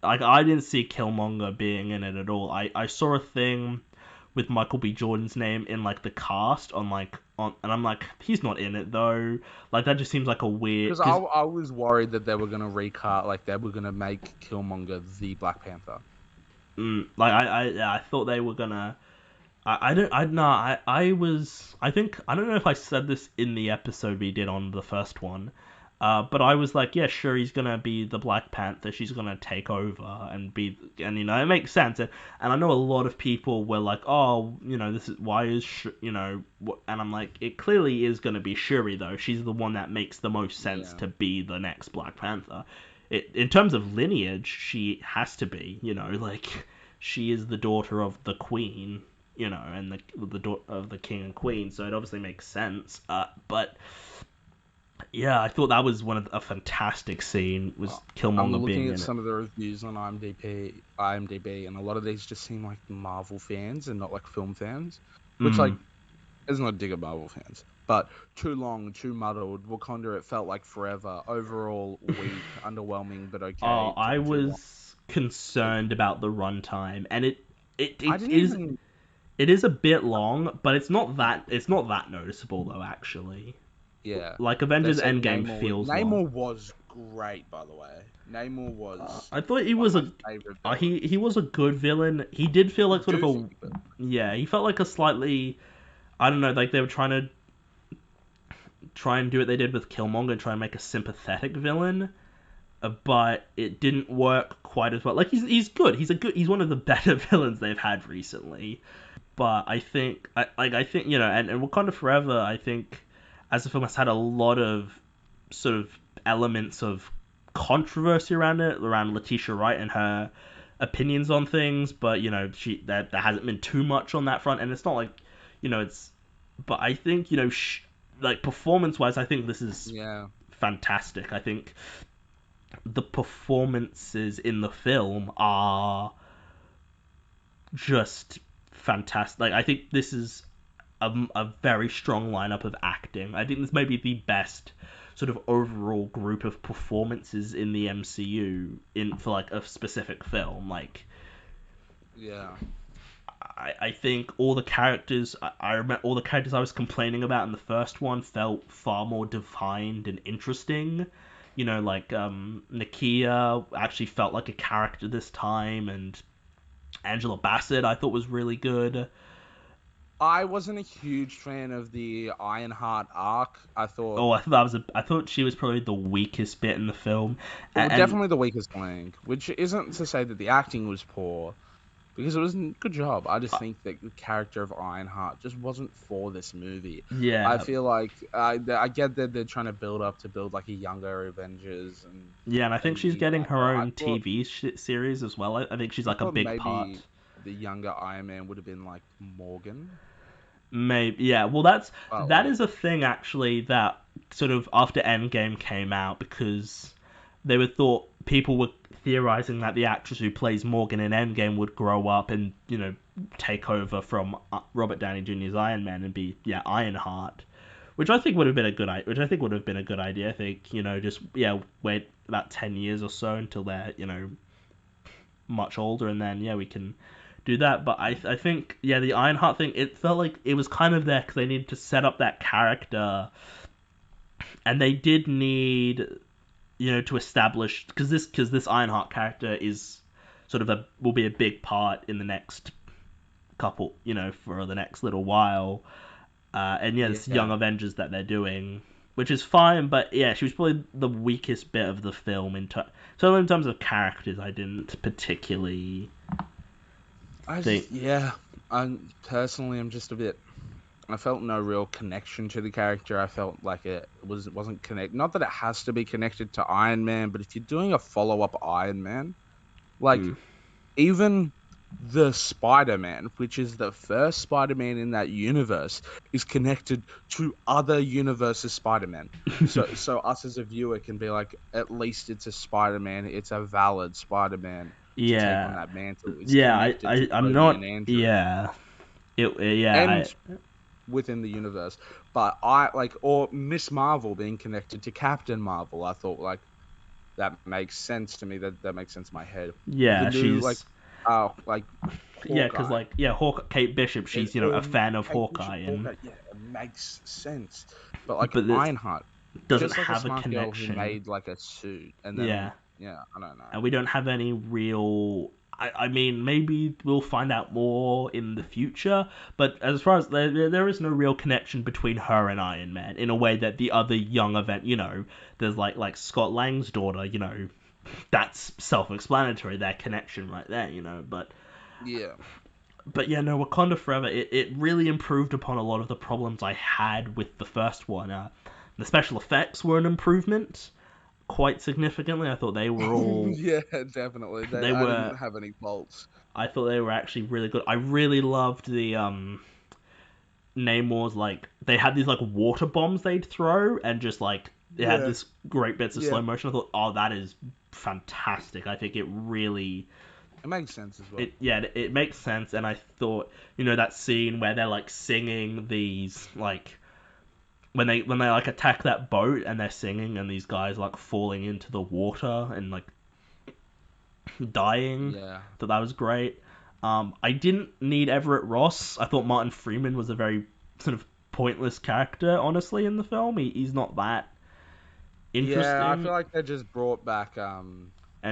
Speaker 1: I didn't see Killmonger being in it at all. I saw a thing with Michael B. Jordan's name in like the cast and I'm like, he's not in it though. Like that just seems like a weird.
Speaker 5: Because I was worried that they were gonna recast, like they were gonna make Killmonger the Black Panther.
Speaker 1: I thought they were gonna. I don't know if I said this in the episode we did on the first one, but I was like, yeah, sure, he's gonna be the Black Panther. She's gonna take over and it makes sense. And I know a lot of people were like, oh, this is why is and I'm like, it clearly is gonna be Shuri though. She's the one that makes the most sense to be the next Black Panther. In terms of lineage, she has to be, she is the daughter of the Queen. And the daughter of the king and queen, so it obviously makes sense. But yeah, I thought that was a fantastic scene. Was Killmonger being in it?
Speaker 5: I'm looking at some of the reviews on IMDb, and a lot of these just seem like Marvel fans and not like film fans, which like is not a dig at Marvel fans. But too long, too muddled. Wakanda, it felt like forever. Overall, weak, underwhelming, but okay.
Speaker 1: Oh, I was concerned about the runtime, and it is. It is a bit long, but it's not that noticeable though. Actually, like Avengers Endgame feels.
Speaker 5: Namor was great, by the way. Namor was.
Speaker 1: I thought he was he was a good villain. He did feel like sort of he felt like a slightly, I don't know, like they were trying to do what they did with Killmonger and try and make a sympathetic villain, but it didn't work quite as well. Like he's good. He's one of the better villains they've had recently. But I think, and Wakanda Forever, I think, as a film, has had a lot of sort of elements of controversy around it, around Letitia Wright and her opinions on things. But there hasn't been too much on that front, and it's not like, it's. But I think like performance-wise, I think this is fantastic. I think the performances in the film are just fantastic. Like I think this is a very strong lineup of acting. I think this may be the best sort of overall group of performances in the MCU for like a specific film. Like, I think all the characters I remember all the characters I was complaining about in the first one felt far more defined and interesting. Like Nakia actually felt like a character this time, and Angela Bassett I thought was really good.
Speaker 5: I wasn't a huge fan of the Ironheart arc. I thought,
Speaker 1: Oh, I thought she was probably the weakest bit in the film,
Speaker 5: well,
Speaker 1: and
Speaker 5: definitely the weakest link, which isn't to say that the acting was poor, because it was a good job. I just think that the character of Ironheart just wasn't for this movie.
Speaker 1: yeah,
Speaker 5: I feel like I get that they're trying to build like a younger Avengers,
Speaker 1: and I think she's
Speaker 5: need
Speaker 1: getting
Speaker 5: that,
Speaker 1: her
Speaker 5: but
Speaker 1: own TV series as well. I think she's like a
Speaker 5: thought
Speaker 1: big
Speaker 5: maybe
Speaker 1: part.
Speaker 5: the younger Iron Man would have been like Morgan.
Speaker 1: Maybe, yeah. Well, that is a thing actually that sort of after Endgame came out, because they were thought people were theorizing that the actress who plays Morgan in Endgame would grow up and take over from Robert Downey Jr.'s Iron Man and be Ironheart, which I think would have been a good idea. I think just wait about 10 years or so until they're much older, and then we can do that. But I think the Ironheart thing, it felt like it was kind of there because they needed to set up that character, and they did need to establish, because this Ironheart character is sort of will be a big part in the next couple, for the next little while, and this Young Avengers that they're doing, which is fine, but she was probably the weakest bit of the film in terms of characters. I didn't particularly think.
Speaker 5: I'm just a bit. I felt no real connection to the character. I felt like it wasn't connected. Not that it has to be connected to Iron Man, but if you're doing a follow-up Iron Man, like even the Spider-Man, which is the first Spider-Man in that universe, is connected to other universes Spider-Man. So us as a viewer can be like, at least it's a Spider-Man. It's a valid Spider-Man to take on that mantle. It's
Speaker 1: I'm not.
Speaker 5: And within the universe, but or Miss Marvel being connected to Captain Marvel, I thought like that makes sense to me. That makes sense in my head.
Speaker 1: She's
Speaker 5: because
Speaker 1: Kate Bishop, she's a fan of Hawkeye, and
Speaker 5: it makes sense. But Ironheart
Speaker 1: doesn't
Speaker 5: just like
Speaker 1: have
Speaker 5: a smart
Speaker 1: connection.
Speaker 5: Girl who made like a suit, and then I don't know.
Speaker 1: And we don't have any real. I mean, maybe we'll find out more in the future, but as far as there is no real connection between her and Iron Man in a way that the other young event, there's like Scott Lang's daughter, that's self-explanatory, their connection right there, but Wakanda Forever, it really improved upon a lot of the problems I had with the first one. The special effects were an improvement quite significantly. I thought they were all
Speaker 5: definitely. I didn't have any faults.
Speaker 1: I thought they were actually really good. I really loved the Namor's, like, they had these like water bombs they'd throw, and just like they had this great bits of slow motion. I thought, oh, that is fantastic. I think it
Speaker 5: makes sense as well.
Speaker 1: It makes sense. And I thought, that scene where they're like singing these, like, when they like attack that boat and they're singing, and these guys like falling into the water and like dying. That was great. I didn't need Everett Ross. I thought Martin Freeman was a very sort of pointless character, honestly, in the film. He's not that interesting.
Speaker 5: Yeah, I feel like they just brought back
Speaker 1: and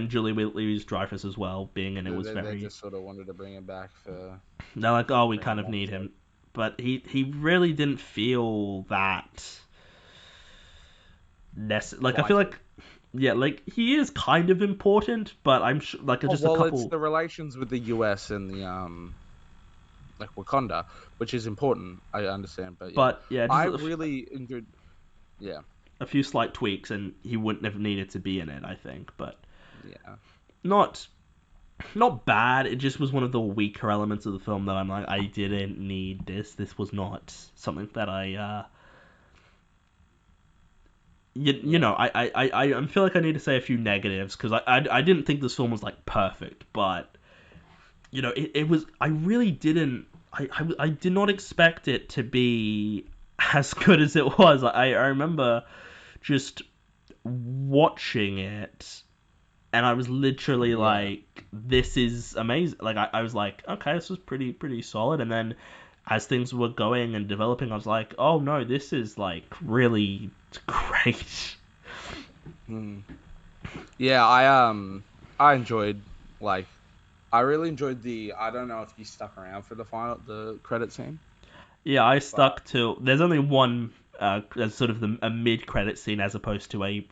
Speaker 1: Julie Louis-Dreyfus as well, being in it was very.
Speaker 5: They just sort of wanted to bring him back for.
Speaker 1: They're like, oh, we kind of need him. But he really didn't feel that necessary. I feel like, he is kind of important, but I'm sure, a couple.
Speaker 5: It's the relations with the US and the Wakanda, which is important. I understand, but I really enjoyed. Yeah.
Speaker 1: A few slight tweaks, and he wouldn't have needed to be in it, I think, but not bad. It just was one of the weaker elements of the film that I'm like, I didn't need this. This was not something that I I feel like I need to say a few negatives, because I didn't think this film was like perfect, but it was. I really didn't. I did not expect it to be as good as it was. I remember just watching it, and I was literally like, this is amazing. Like, I was like, okay, this was pretty solid. And then as things were going and developing, I was like, oh no, this is like really great.
Speaker 5: Yeah, I enjoyed, like, I really enjoyed I don't know if you stuck around for the credit scene.
Speaker 1: Yeah, I stuck to. There's only one as sort of a mid-credit scene as opposed to a.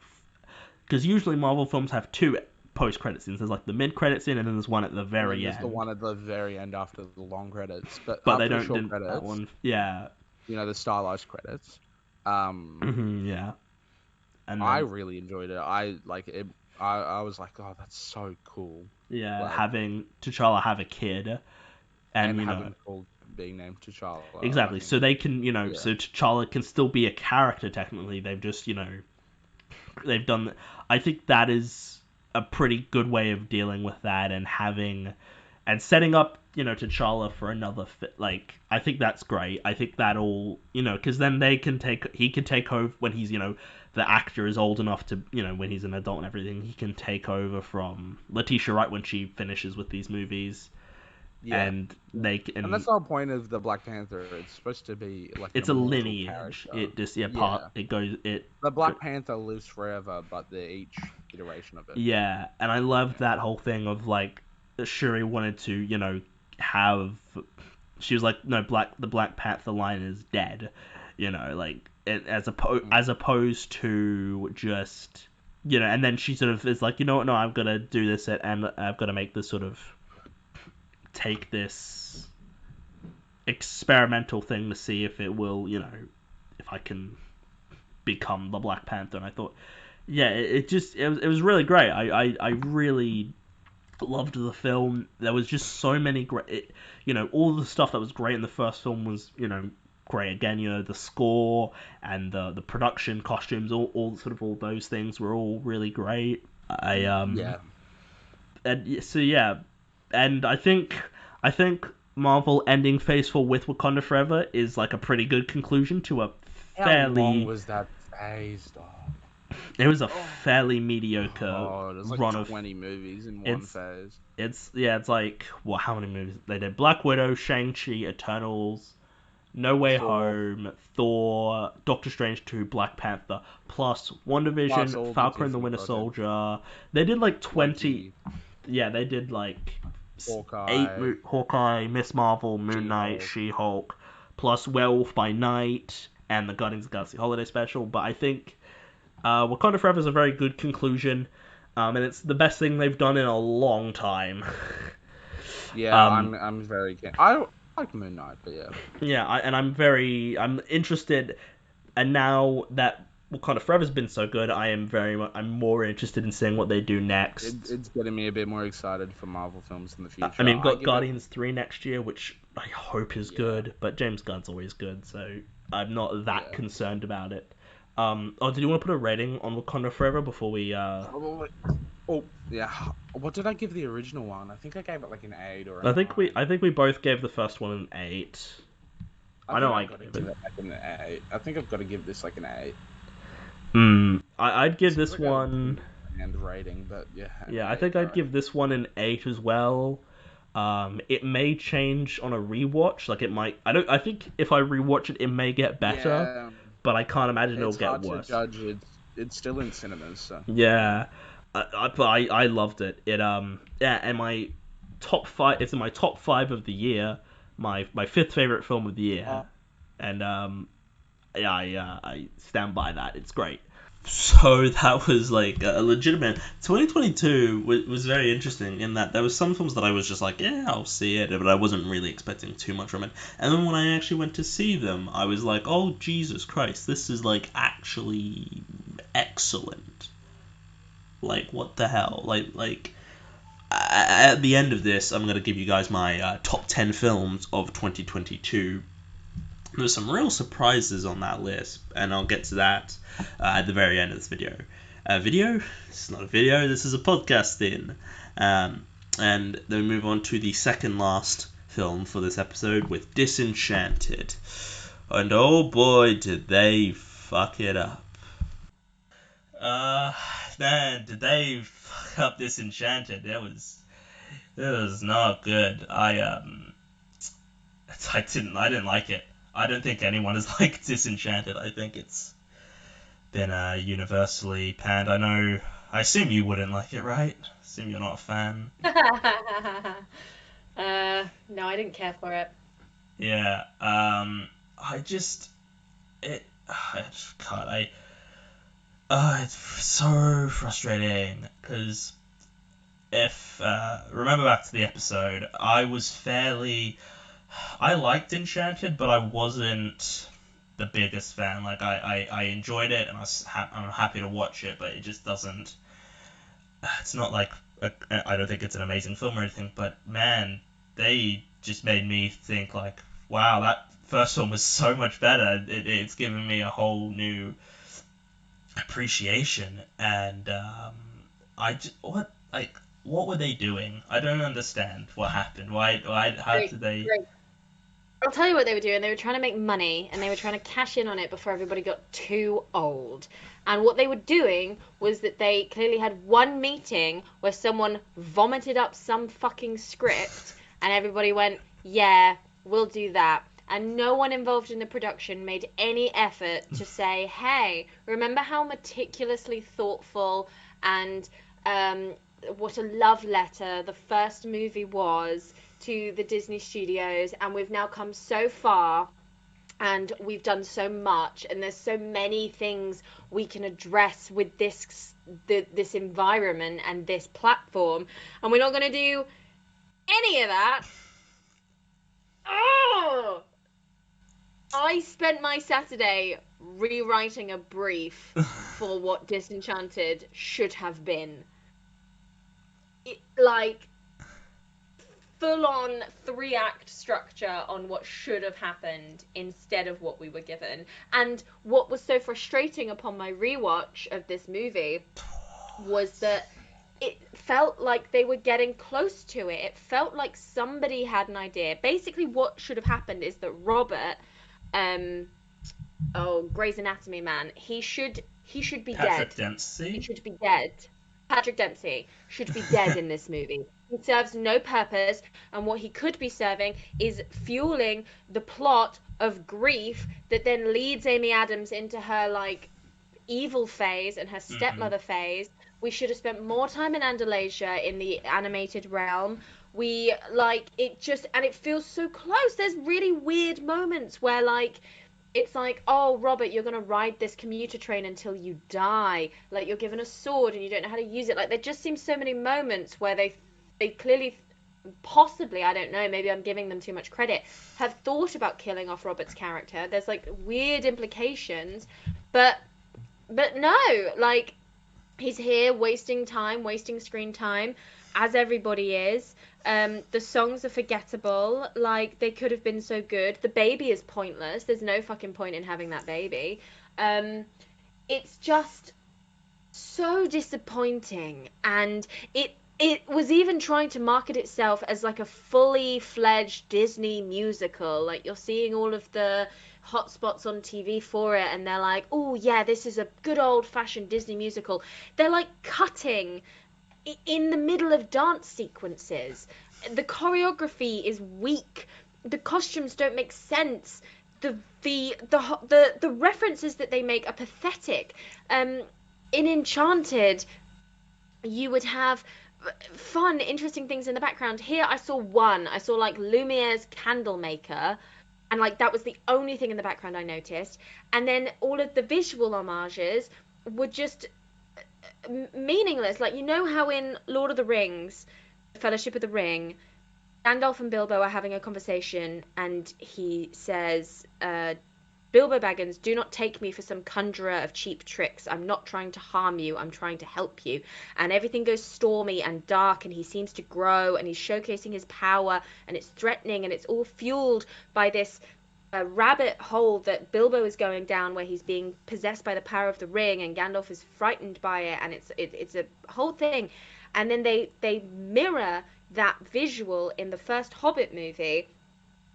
Speaker 1: Because usually Marvel films have two post-credit scenes. There's like the mid-credit scene and then there's one at the very
Speaker 5: There's
Speaker 1: end.
Speaker 5: the one at the very end after the long credits, but
Speaker 1: But
Speaker 5: after
Speaker 1: they don't
Speaker 5: the short
Speaker 1: do
Speaker 5: credits,
Speaker 1: that one. Yeah.
Speaker 5: you know, the stylized credits.
Speaker 1: Yeah. And then,
Speaker 5: I really enjoyed it. I like it. I was like, oh, that's so cool.
Speaker 1: yeah,
Speaker 5: Like,
Speaker 1: having T'Challa have a kid, and you
Speaker 5: having
Speaker 1: know.
Speaker 5: called being named T'Challa.
Speaker 1: Exactly. So they can,
Speaker 5: yeah.
Speaker 1: so T'Challa can still be a character technically. They've just, they've done. I think that is a pretty good way of dealing with that and having, and setting up, T'Challa for another fit. Like, I think that's great. I think that'll, because then he can take over when he's, the actor is old enough to, when he's an adult and everything, he can take over from Letitia Wright when she finishes with these movies.
Speaker 5: Yeah.
Speaker 1: And they can.
Speaker 5: And that's the whole point of the Black Panther. It's supposed to be like
Speaker 1: it's a lineage.
Speaker 5: Character.
Speaker 1: It just it goes it.
Speaker 5: The Black Panther lives forever, but each iteration of it.
Speaker 1: Yeah, and I loved that whole thing of like Shuri wanted to have. She was like, no, the Black Panther line is dead, like as opposed to just and then she sort of is like, you know what, no, I'm gonna do this and I've got to make this sort of take this experimental thing to see if it will, if I can become the Black Panther. And I thought, yeah, it was really great. I really loved the film. There was just so many great, all the stuff that was great in the first film was, great again. The score and the production, costumes, all sort of all those things were all really great.
Speaker 5: Yeah.
Speaker 1: And so yeah, and I think Marvel ending Phase 4 with Wakanda Forever is like a pretty good conclusion to a fairly.
Speaker 5: How long was that phase, though?
Speaker 1: It was a fairly mediocre
Speaker 5: there's like
Speaker 1: run of
Speaker 5: 20 movies in one phase.
Speaker 1: It's like, well, how many movies they did? Black Widow, Shang-Chi, Eternals, No Way Home, Thor, Doctor Strange 2, Black Panther, plus WandaVision, Falcon and the Winter Soldier. They did like 20. Yeah, they did like Hawkeye, Miss Marvel, Moon Knight, She-Hulk, plus Werewolf by Night and the Guardians of the Galaxy Holiday Special. But I think Wakanda Forever is a very good conclusion, and it's the best thing they've done in a long time.
Speaker 5: Yeah, I'm very. I like Moon Knight, but yeah.
Speaker 1: Yeah, I'm interested, and now that Wakanda Forever's been so good, I'm more interested in seeing what they do next.
Speaker 5: It's getting me a bit more excited for Marvel films in the future.
Speaker 1: I mean, we've got Guardians 3 next year, which I hope is good, but James Gunn's always good, so I'm not that concerned about it. Did you want to put a rating on Wakanda Forever before we?
Speaker 5: Oh yeah. What did I give the original one? I think I gave it like an 8 or.
Speaker 1: I think we both gave the first one an 8. I know I gave it
Speaker 5: like an 8. I think I've got to give this like an 8.
Speaker 1: I'd give this one.
Speaker 5: And rating, but yeah.
Speaker 1: Yeah, I think I'd give this one an 8 as well. It may change on a rewatch. Like it might. I think if I rewatch it, it may get better. But I can't imagine it'll get worse.
Speaker 5: It's hard to judge. It's still in cinemas, so.
Speaker 1: Yeah, I loved it. And my top 5. It's in my top 5 of the year. My 5th favorite film of the year. And I stand by that. It's great. So that was like a legitimate 2022 was very interesting in that there was some films that I was just like, yeah, I'll see it, but I wasn't really expecting too much from it. And then when I actually went to see them, I was like, oh Jesus Christ, this is like actually excellent. Like what the hell? Like at the end of this, I'm gonna give you guys my top 10 films of 2022. There's some real surprises on that list, and I'll get to that at the very end of this video. This is not a video, this is a podcast then. And then we move on to the second last film for this episode with Disenchanted. And oh boy, did they fuck it up. Man, did they fuck up Disenchanted. It was not good. I didn't like it. I don't think anyone has liked Disenchanted. I think it's been universally panned. I assume you wouldn't like it, right? I assume you're not a fan.
Speaker 3: No, I didn't care for it.
Speaker 1: Yeah. it's so frustrating because if remember back to the episode, I liked Enchanted, but I wasn't the biggest fan. Like I enjoyed it, and I'm happy to watch it, but it just doesn't. It's not like I don't think it's an amazing film or anything, but man, they just made me think like, wow, that first one was so much better. It's given me a whole new appreciation, and what were they doing? I don't understand what happened. How did they?
Speaker 3: Great. I'll tell you what they were doing. They were trying to make money, and they were trying to cash in on it before everybody got too old. And what they were doing was that they clearly had one meeting where someone vomited up some fucking script, and everybody went, yeah, we'll do that. And no one involved in the production made any effort to say, hey, remember how meticulously thoughtful and what a love letter the first movie was to the Disney studios, and we've now come so far and we've done so much, and there's so many things we can address with this environment and this platform, and we're not going to do any of that. Oh! I spent my Saturday rewriting a brief for what Disenchanted should have been. Full-on 3-act structure on what should have happened instead of what we were given. And what was so frustrating upon my rewatch of this movie was that it felt like they were getting close to it. It felt like somebody had an idea. Basically, what should have happened is that Robert, Grey's Anatomy man, he should be
Speaker 1: Patrick
Speaker 3: dead.
Speaker 1: Dempsey?
Speaker 3: He should be dead. Patrick Dempsey should be dead in this movie. He serves no purpose, and what he could be serving is fueling the plot of grief that then leads Amy Adams into her like evil phase and her stepmother phase. We should have spent more time in Andalasia in the animated realm. We like it just, and it feels so close. There's really weird moments where like it's like, oh, Robert, you're going to ride this commuter train until you die. Like, you're given a sword and you don't know how to use it. Like, there just seems so many moments where they clearly, possibly, I don't know, maybe I'm giving them too much credit, have thought about killing off Robert's character. There's, like, weird implications. But no, like, he's here wasting time, wasting screen time, as everybody is. The songs are forgettable. Like, they could have been so good. The baby is pointless. There's no fucking point in having that baby. It's just so disappointing. And it was even trying to market itself as like a fully fledged Disney musical. Like, you're seeing all of the hotspots on TV for it, and they're like, oh yeah, this is a good old fashioned Disney musical. They're like cutting in the middle of dance sequences. The choreography is weak. The costumes don't make sense. The references that they make are pathetic. In Enchanted, you would have fun, interesting things in the background. Here, I saw like Lumiere's candle maker, and like that was the only thing in the background I noticed. And then all of the visual homages were just meaningless. Like, you know how in Lord of the Rings, Fellowship of the Ring, Gandalf and Bilbo are having a conversation, and he says, Bilbo Baggins, do not take me for some conjurer of cheap tricks. I'm not trying to harm you. I'm trying to help you. And everything goes stormy and dark, and he seems to grow, and he's showcasing his power, and it's threatening, and it's all fueled by this rabbit hole that Bilbo is going down, where he's being possessed by the power of the ring, and Gandalf is frightened by it, and it's a whole thing. And then they mirror that visual in the first Hobbit movie,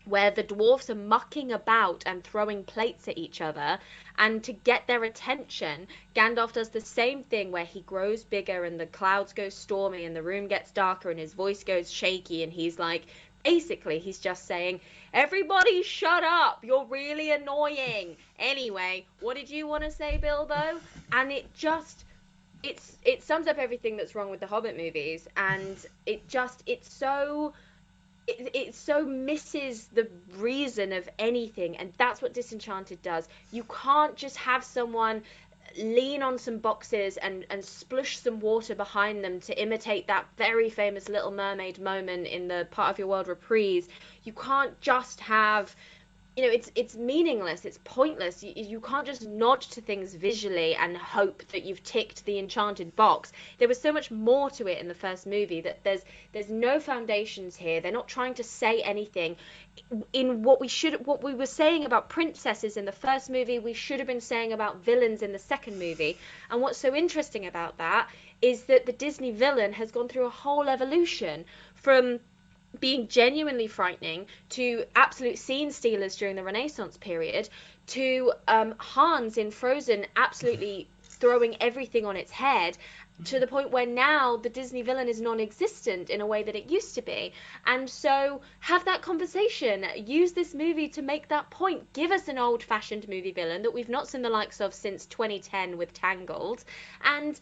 Speaker 3: where the dwarves are mucking about and throwing plates at each other, and to get their attention, Gandalf does the same thing, where he grows bigger and the clouds go stormy and the room gets darker and his voice goes shaky, and he's like, basically he's just saying, everybody shut up, you're really annoying. Anyway, what did you want to say, Bilbo? And it sums up everything that's wrong with the Hobbit movies, and it's so it so misses the reason of anything, and that's what Disenchanted does. You can't just have someone lean on some boxes and splush some water behind them to imitate that very famous Little Mermaid moment in the Part of Your World reprise. You can't just have, it's meaningless, it's pointless. You can't just nod to things visually and hope that you've ticked the enchanted box. There was so much more to it in the first movie that there's no foundations here. They're not trying to say anything. In what we were saying about princesses in the first movie, we should have been saying about villains in the second movie. And what's so interesting about that is that the Disney villain has gone through a whole evolution from being genuinely frightening to absolute scene stealers during the Renaissance period to Hans in Frozen absolutely throwing everything on its head, to the point where now the Disney villain is non-existent in a way that it used to be. And so have that conversation, use this movie to make that point. Give us an old-fashioned movie villain that we've not seen the likes of since 2010 with Tangled, and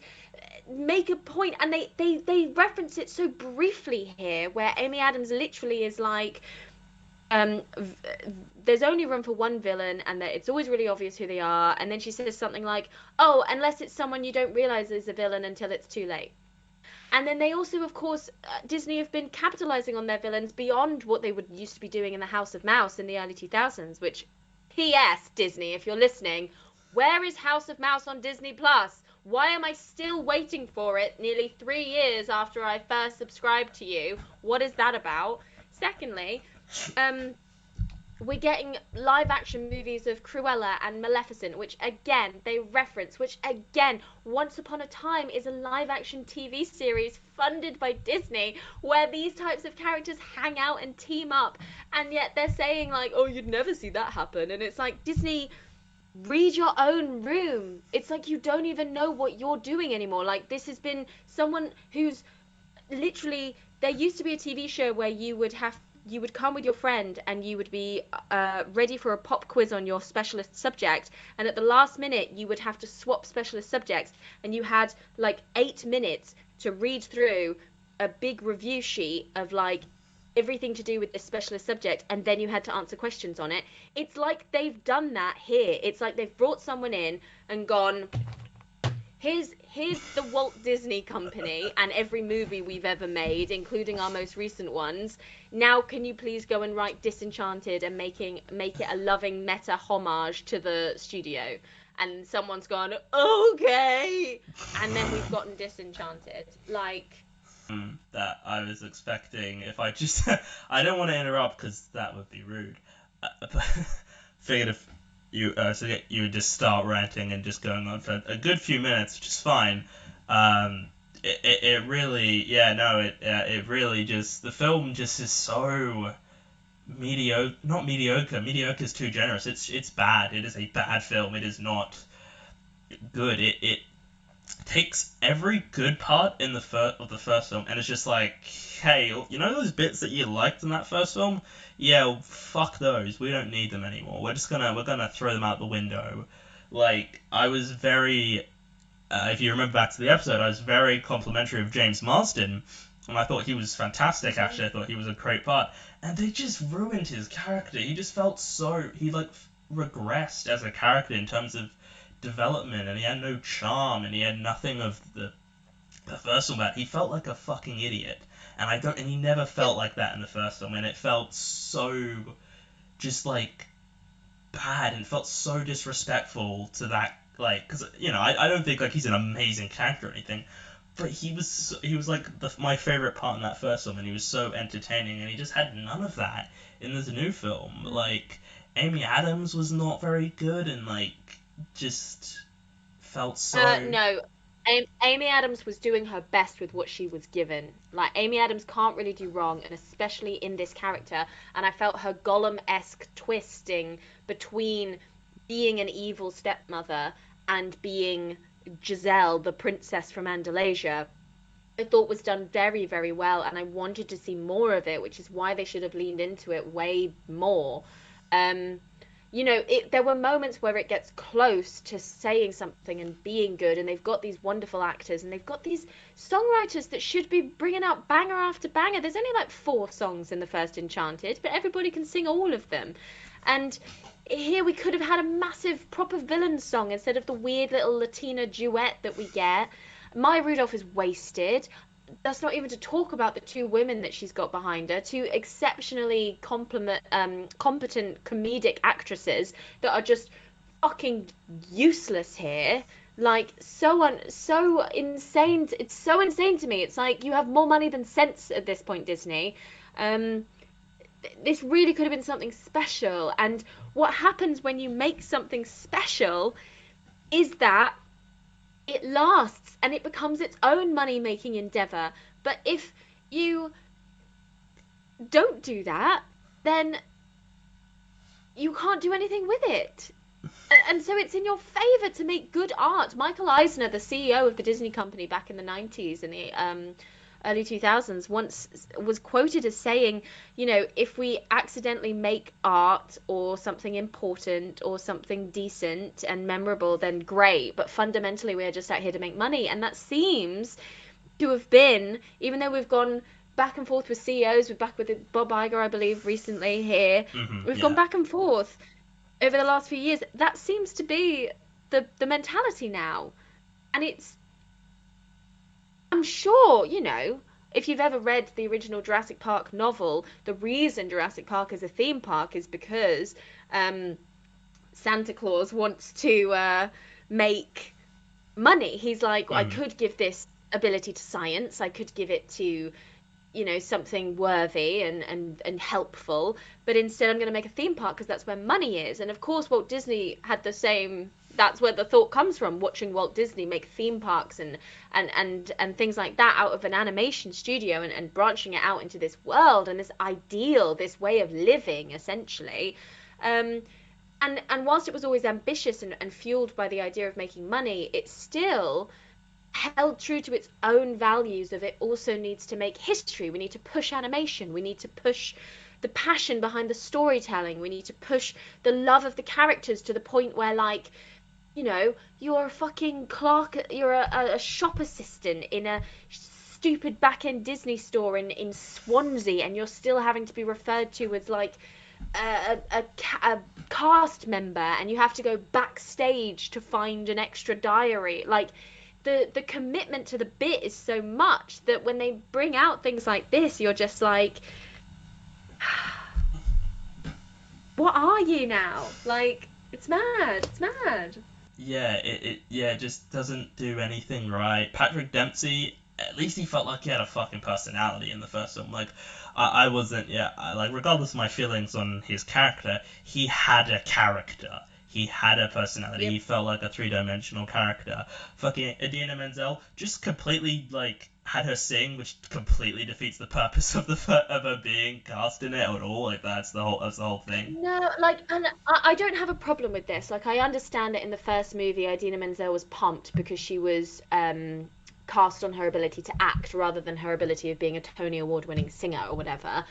Speaker 3: make a point. And they reference it so briefly here, where Amy Adams literally is like, there's only room for one villain, and that it's always really obvious who they are. And then she says something like, oh, unless it's someone you don't realize is a villain until it's too late. And then they also, of course, Disney have been capitalizing on their villains beyond what they would used to be doing in the House of Mouse in the early 2000s, which, P.S. Disney, if you're listening, where is House of Mouse on Disney Plus? Why am I still waiting for it nearly 3 years after I first subscribed to you? What is that about? Secondly, we're getting live action movies of Cruella and Maleficent, which again they reference, which again Once Upon a Time is a live action TV series funded by Disney where these types of characters hang out and team up, and yet they're saying like, oh, you'd never see that happen. And it's like, Disney, read your own room. It's like you don't even know what you're doing anymore. Like, this has been someone who's literally, there used to be a TV show where you would come with your friend and you would be ready for a pop quiz on your specialist subject, and at the last minute you would have to swap specialist subjects, and you had like 8 minutes to read through a big review sheet of like everything to do with this specialist subject, and then you had to answer questions on it. It's like they've done that here. It's like they've brought someone in and gone, here's the Walt Disney Company and every movie we've ever made, including our most recent ones. Now can you please go and write Disenchanted and make it a loving meta homage to the studio? And someone's gone, okay, and then we've gotten Disenchanted. Like,
Speaker 1: that I was expecting. If I just I don't want to interrupt because that would be rude. Figured if you you would just start ranting and just going on for a good few minutes, which is fine. It really, it really just, the film just is so mediocre. Not mediocre. Mediocre is too generous. It's bad. It is a bad film. It is not good. It takes every good part in the first film, and it's just like, hey, you know those bits that you liked in that first film? Yeah, well, fuck those. We don't need them anymore. We're gonna throw them out the window. Like, I was very, if you remember back to the episode, I was very complimentary of James Marsden, and I thought he was fantastic. Actually, I thought he was a great part, and they just ruined his character. He just felt he regressed as a character in terms of development, and he had no charm, and he had nothing of the first one. He felt like a fucking idiot, and he never felt like that in the first one, and it felt so just like bad, and felt so disrespectful to that, like, because I don't think like he's an amazing character or anything, but he was like my favorite part in that first one, and he was so entertaining, and he just had none of that in this new film. Like, Amy Adams was not very good, and like just felt so
Speaker 3: no, Amy Adams was doing her best with what she was given. Like, Amy Adams can't really do wrong, and especially in this character. And I felt her Gollum-esque twisting between being an evil stepmother and being Giselle, the princess from Andalasia, I thought was done very, very well, and I wanted to see more of it, which is why they should have leaned into it way more. you know, there were moments where it gets close to saying something and being good, and they've got these wonderful actors, and they've got these songwriters that should be bringing out banger after banger. There's only like 4 songs in the first Enchanted, but everybody can sing all of them. And here we could have had a massive proper villain song instead of the weird little Latina duet that we get. Maya Rudolph is wasted. That's not even to talk about the 2 women that she's got behind her, 2 exceptionally competent comedic actresses that are just fucking useless here. Like, so insane. It's so insane to me. It's like you have more money than sense at this point, Disney. This really could have been something special. And what happens when you make something special is that it lasts and it becomes its own money-making endeavor. But if you don't do that, then you can't do anything with it. And so it's in your favor to make good art. Michael Eisner, the CEO of the Disney company back in the 90s and the early 2000s, once was quoted as saying, you know, if we accidentally make art or something important or something decent and memorable, then great, but fundamentally we are just out here to make money. And that seems to have been, even though we've gone back and forth with CEOs, we're back with Bob Iger, I believe, recently here, we've gone back and forth over the last few years, that seems to be the mentality now. And I'm sure, you know, if you've ever read the original Jurassic Park novel, the reason Jurassic Park is a theme park is because Santa Claus wants to make money. He's like, I could give this ability to science, I could give it to, you know, something worthy and helpful, but instead I'm going to make a theme park because that's where money is. And of course Walt Disney had the same, that's where the thought comes from, watching Walt Disney make theme parks and things like that out of an animation studio and branching it out into this world and this ideal, this way of living essentially. And whilst it was always ambitious and fueled by the idea of making money, it still held true to its own values of it also needs to make history. We need to push animation. We need to push the passion behind the storytelling. We need to push the love of the characters to the point where, like, you know, you're a fucking clerk, you're a shop assistant in a stupid back-end Disney store in Swansea, and you're still having to be referred to as, like, a cast member, and you have to go backstage to find an extra diary. Like, the commitment to the bit is so much that when they bring out things like this, you're just like, what are you now? Like, it's mad.
Speaker 1: Yeah, it just doesn't do anything right. Patrick Dempsey, at least he felt like he had a fucking personality in the first film. Like, I wasn't, like, regardless of my feelings on his character, he had a character. He had a personality. Yep. He felt like a 3-dimensional character. Fucking Idina Menzel just completely, like, had her sing, which completely defeats the purpose of her being cast in it at all. Like, that's the whole thing.
Speaker 3: No, like, and I don't have a problem with this. Like, I understand that in the first movie, Idina Menzel was pumped because she was cast on her ability to act rather than her ability of being a Tony Award-winning singer or whatever.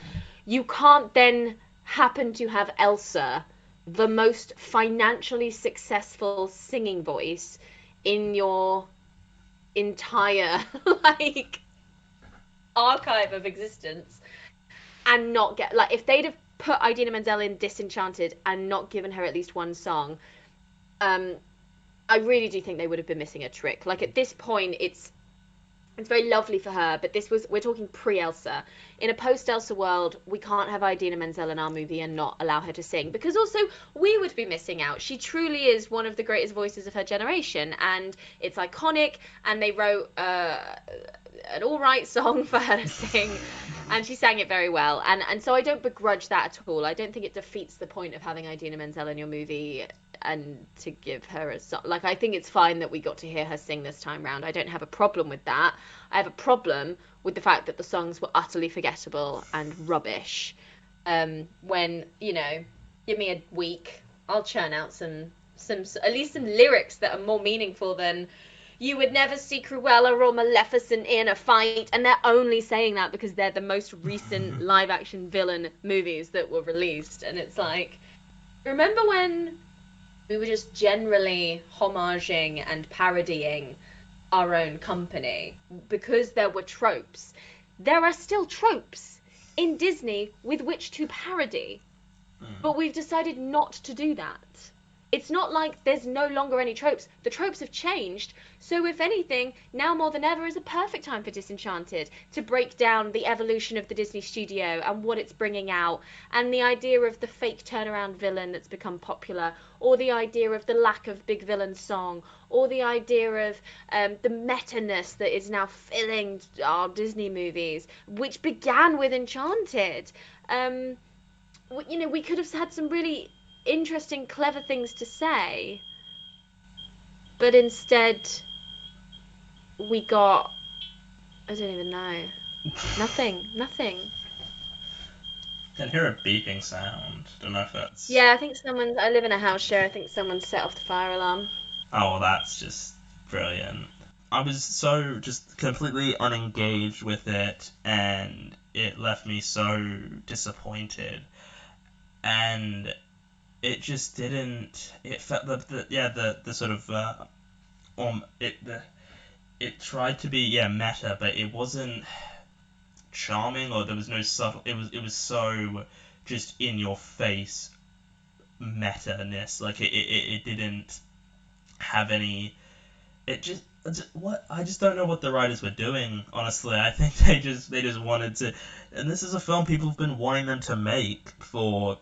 Speaker 3: You can't then happen to have Elsa, the most financially successful singing voice in your entire, like, archive of existence, and not get, like, if they'd have put Idina Menzel in Disenchanted and not given her at least one song, I really do think they would have been missing a trick. Like, at this point, it's very lovely for her, but we're talking pre-Elsa. In a post-Elsa world, we can't have Idina Menzel in our movie and not allow her to sing, because also we would be missing out. She truly is one of the greatest voices of her generation, and it's iconic, and they wrote an all-right song for her to sing, and she sang it very well. And so I don't begrudge that at all. I don't think it defeats the point of having Idina Menzel in your movie and to give her a song. Like, I think it's fine that we got to hear her sing this time round. I don't have a problem with that. I have a problem with the fact that the songs were utterly forgettable and rubbish. When, you know, give me a week, I'll churn out some at least some lyrics that are more meaningful than you would never see Cruella or Maleficent in a fight, and they're only saying that because they're the most recent live action villain movies that were released, and it's like, Remember when we were just generally homaging and parodying our own company because there were tropes? There are still tropes in Disney with which to parody, but we've decided not to do that. It's not like there's no longer any tropes. The tropes have changed. So if anything, now more than ever is a perfect time for Disenchanted to break down the evolution of the Disney studio and what it's bringing out, and the idea of the fake turnaround villain that's become popular, or the idea of the lack of big villain song, or the idea of the meta-ness that is now filling our Disney movies, which began with Enchanted. We could have had some really interesting, clever things to say, but instead we got, I don't even know, nothing.
Speaker 1: Can hear a beeping sound. Don't know if that's...
Speaker 3: Yeah, I think I live in a house share, I think someone set off the fire alarm.
Speaker 1: Oh, well, that's just brilliant. I was so just completely unengaged with it, and it left me so disappointed. And it just didn't. It felt the sort of it tried to be meta, but it wasn't charming, or there was no subtle. It was so just in your face meta-ness. Like it didn't have any. It just what I just don't know what the writers were doing. Honestly, I think they just wanted to. And this is a film people have been wanting them to make for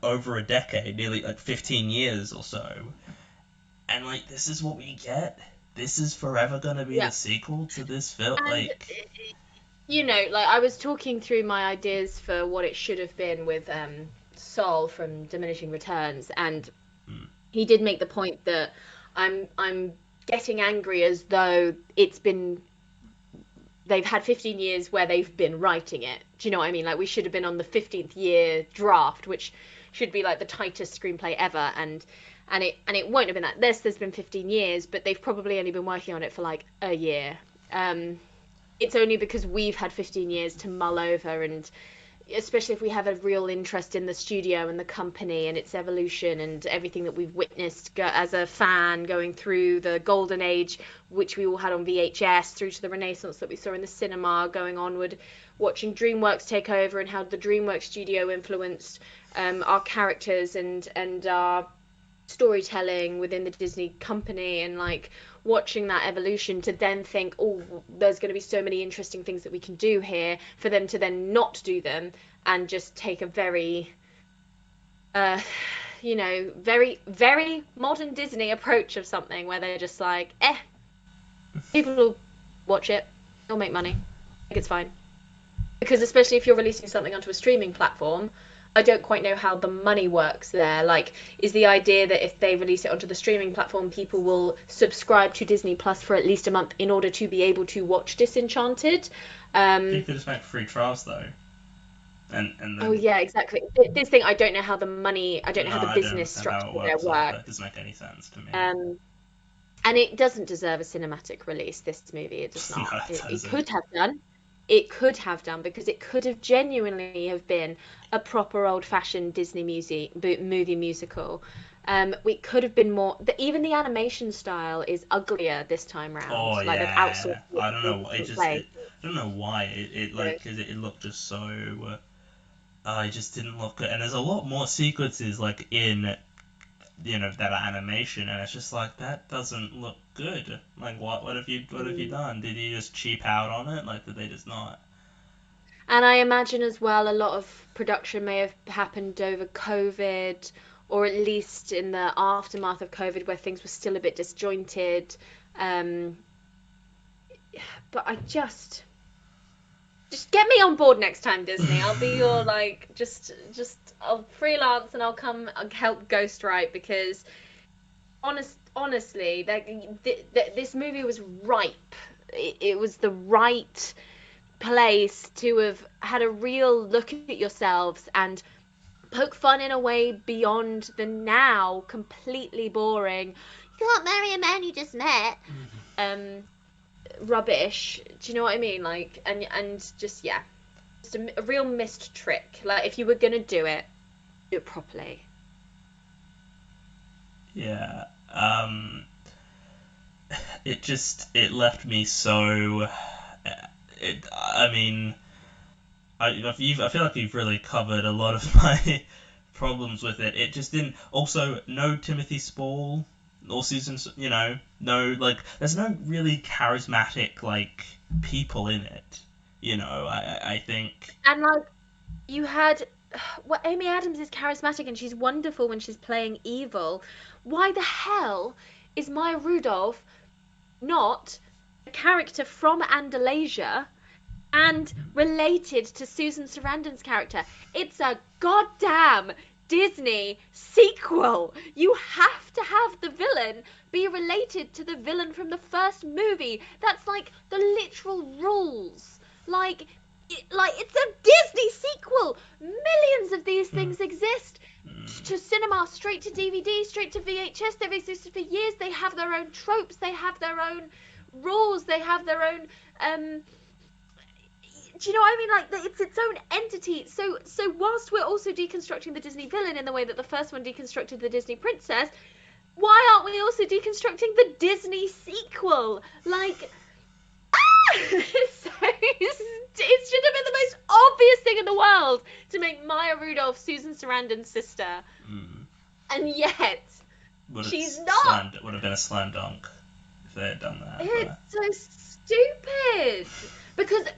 Speaker 1: over a decade, nearly like 15 years or so. And like this is what we get. This is forever gonna be the sequel to this film.
Speaker 3: And, I was talking through my ideas for what it should have been with Sol from Diminishing Returns, and he did make the point that I'm getting angry as though they've had 15 years where they've been writing it. Do you know what I mean? Like, we should have been on the 15th year draft, which should be like the tightest screenplay ever, and it won't have been that. There's been 15 years, but they've probably only been working on it for like a year. It's only because we've had 15 years to mull over, and especially if we have a real interest in the studio and the company and its evolution and everything that we've witnessed as a fan going through the golden age, which we all had on VHS, through to the Renaissance that we saw in the cinema, going onward, watching DreamWorks take over and how the DreamWorks studio influenced our characters and our storytelling within the Disney company, and like watching that evolution, to then think, oh, there's going to be so many interesting things that we can do here, for them to then not do them and just take a very very, very modern Disney approach of something where they're just like, people will watch it, they'll make money, I think it's fine. Because especially if you're releasing something onto a streaming platform, I don't quite know how the money works there. Like, is the idea that if they release it onto the streaming platform, people will subscribe to Disney Plus for at least a month in order to be able to watch Disenchanted?
Speaker 1: You could just make free trials though. And then...
Speaker 3: Oh yeah, exactly. This thing, I don't know how the money, I don't know how the business structure there works.
Speaker 1: That doesn't make any sense to me.
Speaker 3: And it doesn't deserve a cinematic release, this movie. It does not.
Speaker 1: No,
Speaker 3: it could have done. It could have done, because it could have genuinely have been a proper old-fashioned Disney movie musical. We could have been more. Even the animation style is uglier this time round.
Speaker 1: Oh
Speaker 3: like,
Speaker 1: yeah.
Speaker 3: Outsourced
Speaker 1: I don't know. I don't know why because it looked just so. It just didn't look good, and there's a lot more sequences like in that animation, and it's just like, that doesn't look good. Like, what have you done? Did you just cheap out on it? Like, did they just not?
Speaker 3: And I imagine as well, a lot of production may have happened over COVID, or at least in the aftermath of COVID, where things were still a bit disjointed. But I just get me on board next time, Disney. I'll be your I'll freelance and I'll come help ghostwrite, because honestly, this movie was ripe. It was the right place to have had a real look at yourselves and poke fun in a way beyond the now completely boring, you can't marry a man you just met, rubbish. Do you know what I mean? Like, and just just a real missed trick. Like, if you were gonna do it do it properly.
Speaker 1: Yeah. It left me so. I mean, I feel like you've really covered a lot of my problems with it. It just didn't. Also, no Timothy Spall or Susan. No, like, there's no really charismatic like people in it. I think.
Speaker 3: And like, you had, well, Amy Adams is charismatic and she's wonderful when she's playing evil. Why the hell is Maya Rudolph not a character from Andalasia and related to Susan Sarandon's character? It's a goddamn Disney sequel. You have to have the villain be related to the villain from the first movie. That's like the literal rules. Like it's a Disney sequel. Millions of these things exist. To cinema, straight to DVD, straight to VHS. They've existed for years. They have their own tropes. They have their own rules. They have their own. Do you know what I mean? Like, it's its own entity. So whilst we're also deconstructing the Disney villain in the way that the first one deconstructed the Disney princess, why aren't we also deconstructing the Disney sequel? Like, it should have been the most obvious thing in the world to make Maya Rudolph Susan Sarandon's sister, and yet she's not.
Speaker 1: It would have been a slam dunk if they had done that.
Speaker 3: It's so stupid because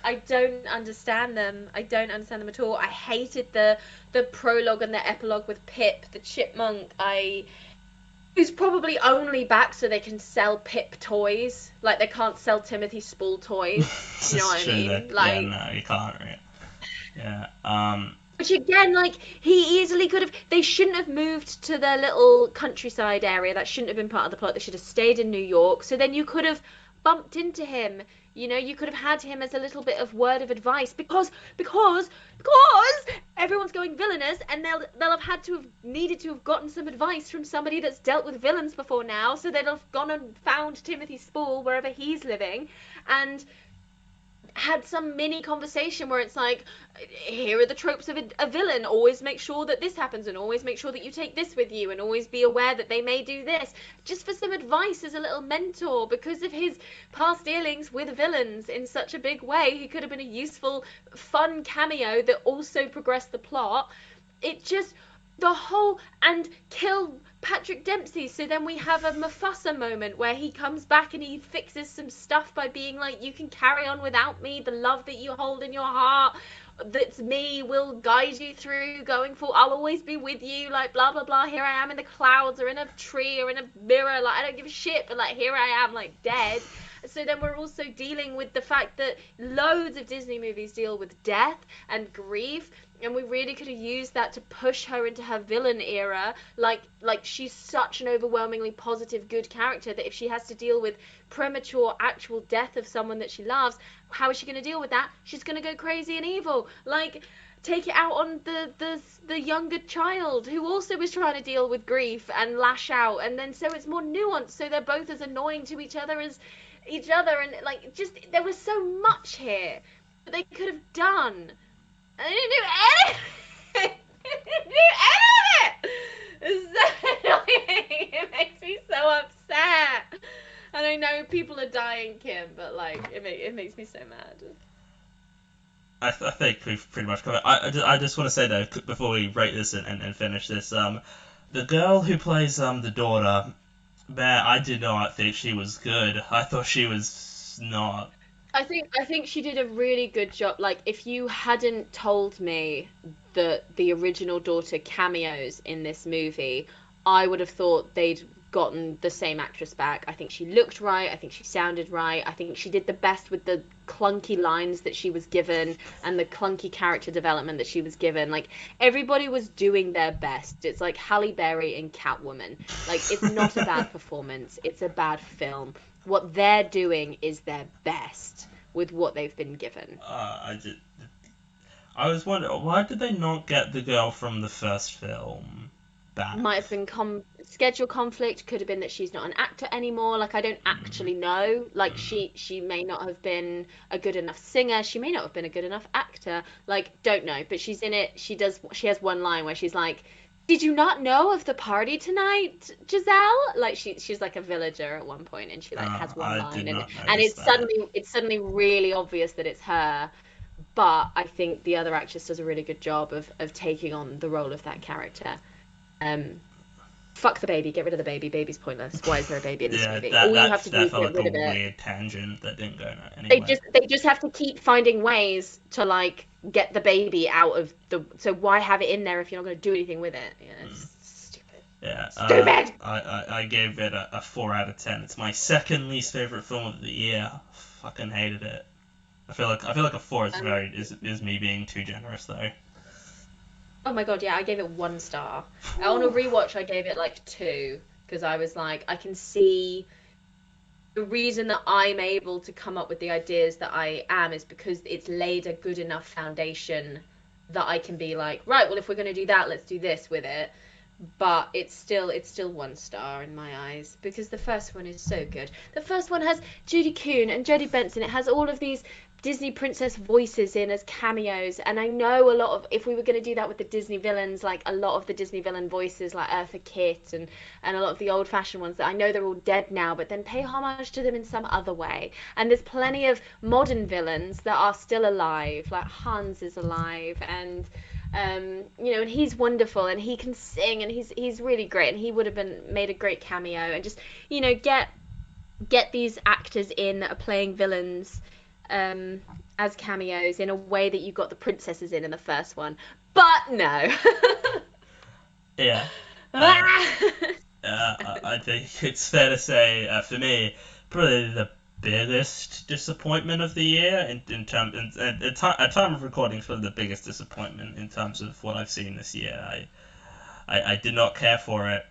Speaker 3: I don't understand them. I don't understand them at all. I hated the prologue and the epilogue with Pip the chipmunk. Who's probably only back so they can sell Pip toys. Like, they can't sell Timothy Spall toys. You know what I mean?
Speaker 1: Like, yeah, no, you can't. Right? Yeah.
Speaker 3: Which again, like, he easily could have. They shouldn't have moved to their little countryside area. That shouldn't have been part of the plot. They should have stayed in New York. So then you could have bumped into him. You know, you could have had him as a little bit of word of advice because everyone's going villainous, and they'll have needed to have gotten some advice from somebody that's dealt with villains before now. So they'll have gone and found Timothy Spall wherever he's living, and had some mini conversation where it's like, here are the tropes of a villain. Always make sure that this happens, and always make sure that you take this with you, and always be aware that they may do this. Just for some advice as a little mentor, because of his past dealings with villains in such a big way. He could have been a useful, fun cameo that also progressed the plot. It just, and kill Patrick Dempsey, so then we have a Mufasa moment where he comes back and he fixes some stuff by being like, you can carry on without me, the love that you hold in your heart, that's me, will guide you through going forward, I'll always be with you, like, blah blah blah, here I am in the clouds or in a tree or in a mirror, like, I don't give a shit, but like, here I am, like, dead. So then we're also dealing with the fact that loads of Disney movies deal with death and grief, and we really could have used that to push her into her villain era. Like she's such an overwhelmingly positive, good character that if she has to deal with premature actual death of someone that she loves, how is she going to deal with that? She's going to go crazy and evil. Like, take it out on the younger child who also was trying to deal with grief and lash out, and then so it's more nuanced, so they're both as annoying to each other as each other, and like, just, there was so much here that they could have done, and they didn't do anything. They didn't do any of it. It's so annoying. It makes me so upset. And I know people are dying, Kim, but like, it makes me so mad.
Speaker 1: I think we've pretty much covered. I just want to say though, before we rate this and finish this, the girl who plays the daughter, man, I did not think she was good. I thought she was not.
Speaker 3: I think she did a really good job. Like, if you hadn't told me that the original daughter cameos in this movie, I would have thought they'd gotten the same actress back. I think she looked right. I think she sounded right. I think she did the best with the clunky lines that she was given and the clunky character development that she was given. Like, everybody was doing their best. It's like Halle Berry in Catwoman. Like, it's not a bad performance. It's a bad film. What they're doing is their best with what they've been given.
Speaker 1: I was wondering, why did they not get the girl from the first film back?
Speaker 3: Might have been schedule conflict, could have been that she's not an actor anymore. Like, I don't actually know. Like, she may not have been a good enough singer, she may not have been a good enough actor, like, don't know. But she's in it. She has one line where she's like, did you not know of the party tonight, Giselle? Like, she's like a villager at one point, and she like has one line, and it's suddenly really obvious that it's her. But I think the other actress does a really good job of taking on the role of that character. Fuck the baby, get rid of the baby. Baby's pointless. Why is there a baby in this movie? All you have to do is get rid of it.
Speaker 1: Weird tangent that didn't go anywhere.
Speaker 3: They just have to keep finding ways to like get the baby out of the. So why have it in there if you're not going to do anything with it? Yeah, it's stupid.
Speaker 1: Yeah,
Speaker 3: stupid.
Speaker 1: I gave it a 4 out of 10. It's my second least favorite film of the year. Fucking hated it. I feel like a 4 is me being too generous though.
Speaker 3: Oh my god, yeah, I gave it 1 star. On a rewatch, I gave it like 2, because I was like, I can see the reason that I'm able to come up with the ideas that I am is because it's laid a good enough foundation that I can be like, right, well, if we're going to do that, let's do this with it. But it's still 1 star in my eyes, because the first one is so good. The first one has Judy Kuhn and Jodie Benson. It has all of these Disney princess voices in as cameos, and I know a lot of, if we were going to do that with the Disney villains, like a lot of the Disney villain voices like Eartha Kitt and a lot of the old-fashioned ones that I know they're all dead now, but then pay homage to them in some other way. And there's plenty of modern villains that are still alive, like Hans is alive, and and he's wonderful, and he can sing, and he's really great, and he would have made a great cameo. And just get these actors in that are playing villains as cameos in a way that you got the princesses in the first one, but no.
Speaker 1: Yeah. I think it's fair to say, for me, probably the biggest disappointment of the year at time of recording, for the biggest disappointment in terms of what I've seen this year. I did not care for it.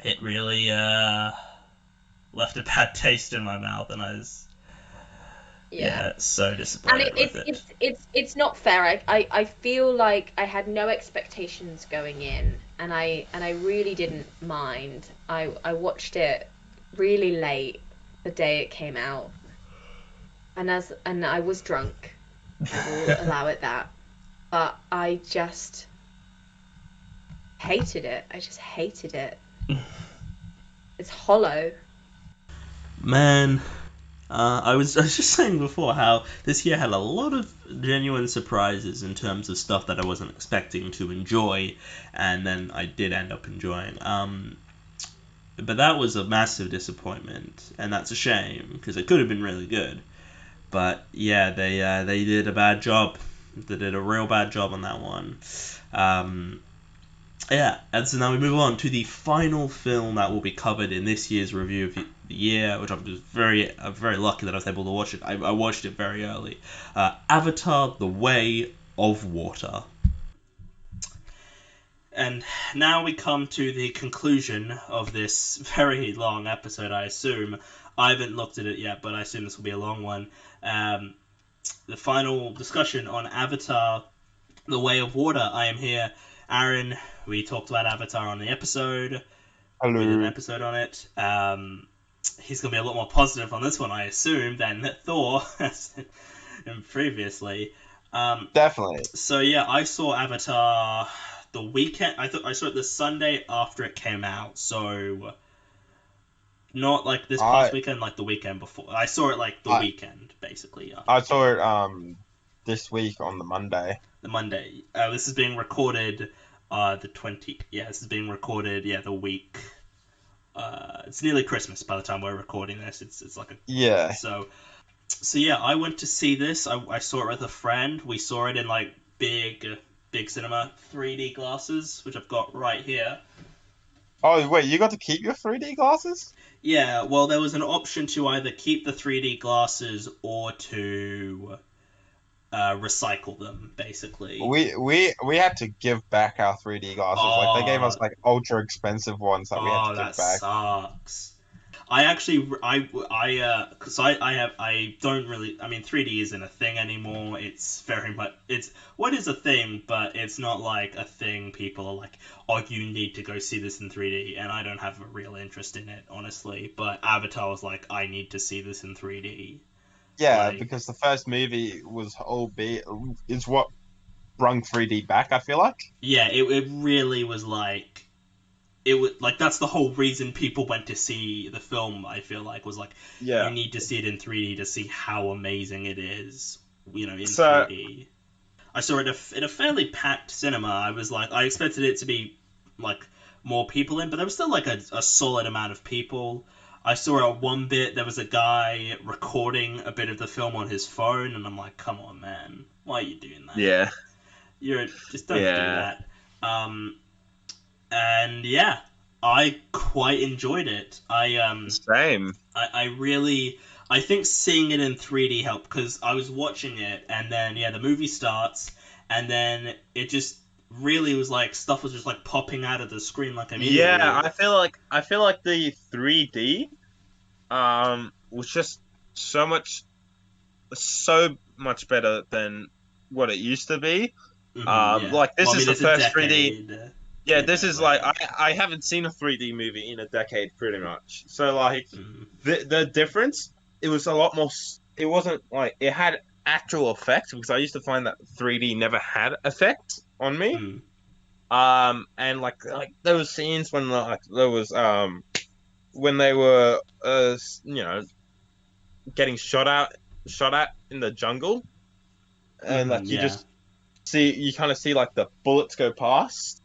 Speaker 1: It really left a bad taste in my mouth, and I was so disappointed with it.
Speaker 3: It's not fair. I feel like I had no expectations going in, and I really didn't mind. I watched it really late the day it came out, and I was drunk. I will allow it that, but I just hated it. I just hated it. It's hollow.
Speaker 1: Man, I was just saying before how this year had a lot of genuine surprises in terms of stuff that I wasn't expecting to enjoy, and then I did end up enjoying. But that was a massive disappointment, and that's a shame, because it could have been really good. But yeah, they did a bad job. They did a real bad job on that one. Yeah, and so now we move on to the final film that will be covered in this year's review of the year, which I'm just very lucky that I was able to watch it. I watched it very early. Avatar: The Way of Water. And now we come to the conclusion of this very long episode, I assume. I haven't looked at it yet, but I assume this will be a long one. The final discussion on Avatar: The Way of Water. I am here. Aaron, we talked about Avatar on the episode.
Speaker 6: Hello.
Speaker 1: We did an episode on it. He's going to be a lot more positive on this one, I assume, than Thor previously.
Speaker 6: Definitely.
Speaker 1: So yeah, I saw Avatar the weekend. I saw it the Sunday after it came out. So not like this past weekend, like the weekend before. I saw it like the weekend, basically.
Speaker 6: I saw it this week on the Monday.
Speaker 1: The Monday. This is being recorded the 20th. Yeah, this is being recorded. Yeah, the week. It's nearly Christmas by the time we're recording this. It's like a So yeah, I went to see this. I saw it with a friend. We saw it in like big cinema 3D glasses, which I've got right here.
Speaker 6: Oh wait, you got to keep your 3D glasses?
Speaker 1: Yeah, well, there was an option to either keep the 3D glasses or to recycle them, basically.
Speaker 6: We had to give back our 3D glasses. Like they gave us like ultra expensive ones that we had to give back.
Speaker 1: That sucks. I actually, cause I don't really, I mean, 3D isn't a thing anymore. It's very much, what is a thing, but it's not like a thing people are like, oh, you need to go see this in 3D, and I don't have a real interest in it, honestly. But Avatar was like, I need to see this in 3D.
Speaker 6: Yeah,
Speaker 1: Like,
Speaker 6: because the first movie is what brung 3D back, I feel like.
Speaker 1: yeah, it really was like, it was like that's the whole reason people went to see the film. I feel like was like you need to see it in 3D to see how amazing it is. In 3D. I saw it in a fairly packed cinema. I was like, I expected it to be like more people in, but there was still like a solid amount of people. I saw at one bit there was a guy recording a bit of the film on his phone, and I'm like, come on, man, why are you doing that?
Speaker 2: Yeah.
Speaker 1: You're just don't do that. And yeah, I quite enjoyed it.
Speaker 2: Same.
Speaker 1: I think seeing it in 3D helped because I was watching it and then the movie starts and then it just really was like stuff was just like popping out of the screen like immediately.
Speaker 2: Yeah, I feel like the 3D was just so much better than what it used to be. Like this is the first 3D. Yeah, this is like I haven't seen a 3D movie in a decade, pretty much. So like the difference, it was a lot more. It wasn't like it had actual effects because I used to find that 3D never had effects on me. And like those scenes when like there was when they were getting shot at in the jungle, and like you kind of see like the bullets go past.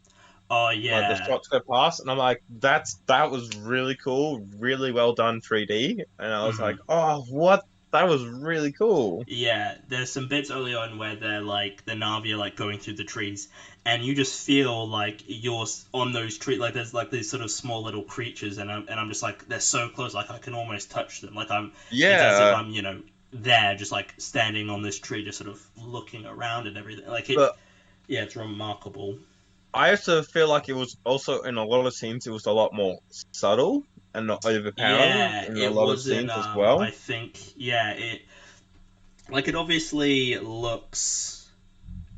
Speaker 1: Oh yeah,
Speaker 2: like the shots go past, and I'm like, that was really cool, really well done 3D, and I was like, oh, what? That was really cool.
Speaker 1: Yeah, there's some bits early on where they're like the Na'vi are like going through the trees, and you just feel like you're on those trees. Like there's like these sort of small little creatures, and I'm just like they're so close, like I can almost touch them. Like it's as if I'm there, just like standing on this tree, just sort of looking around and everything. Like it's remarkable.
Speaker 2: I also feel like it was also in a lot of scenes it was a lot more subtle and not overpowering in a lot of scenes as well.
Speaker 1: I think it obviously looks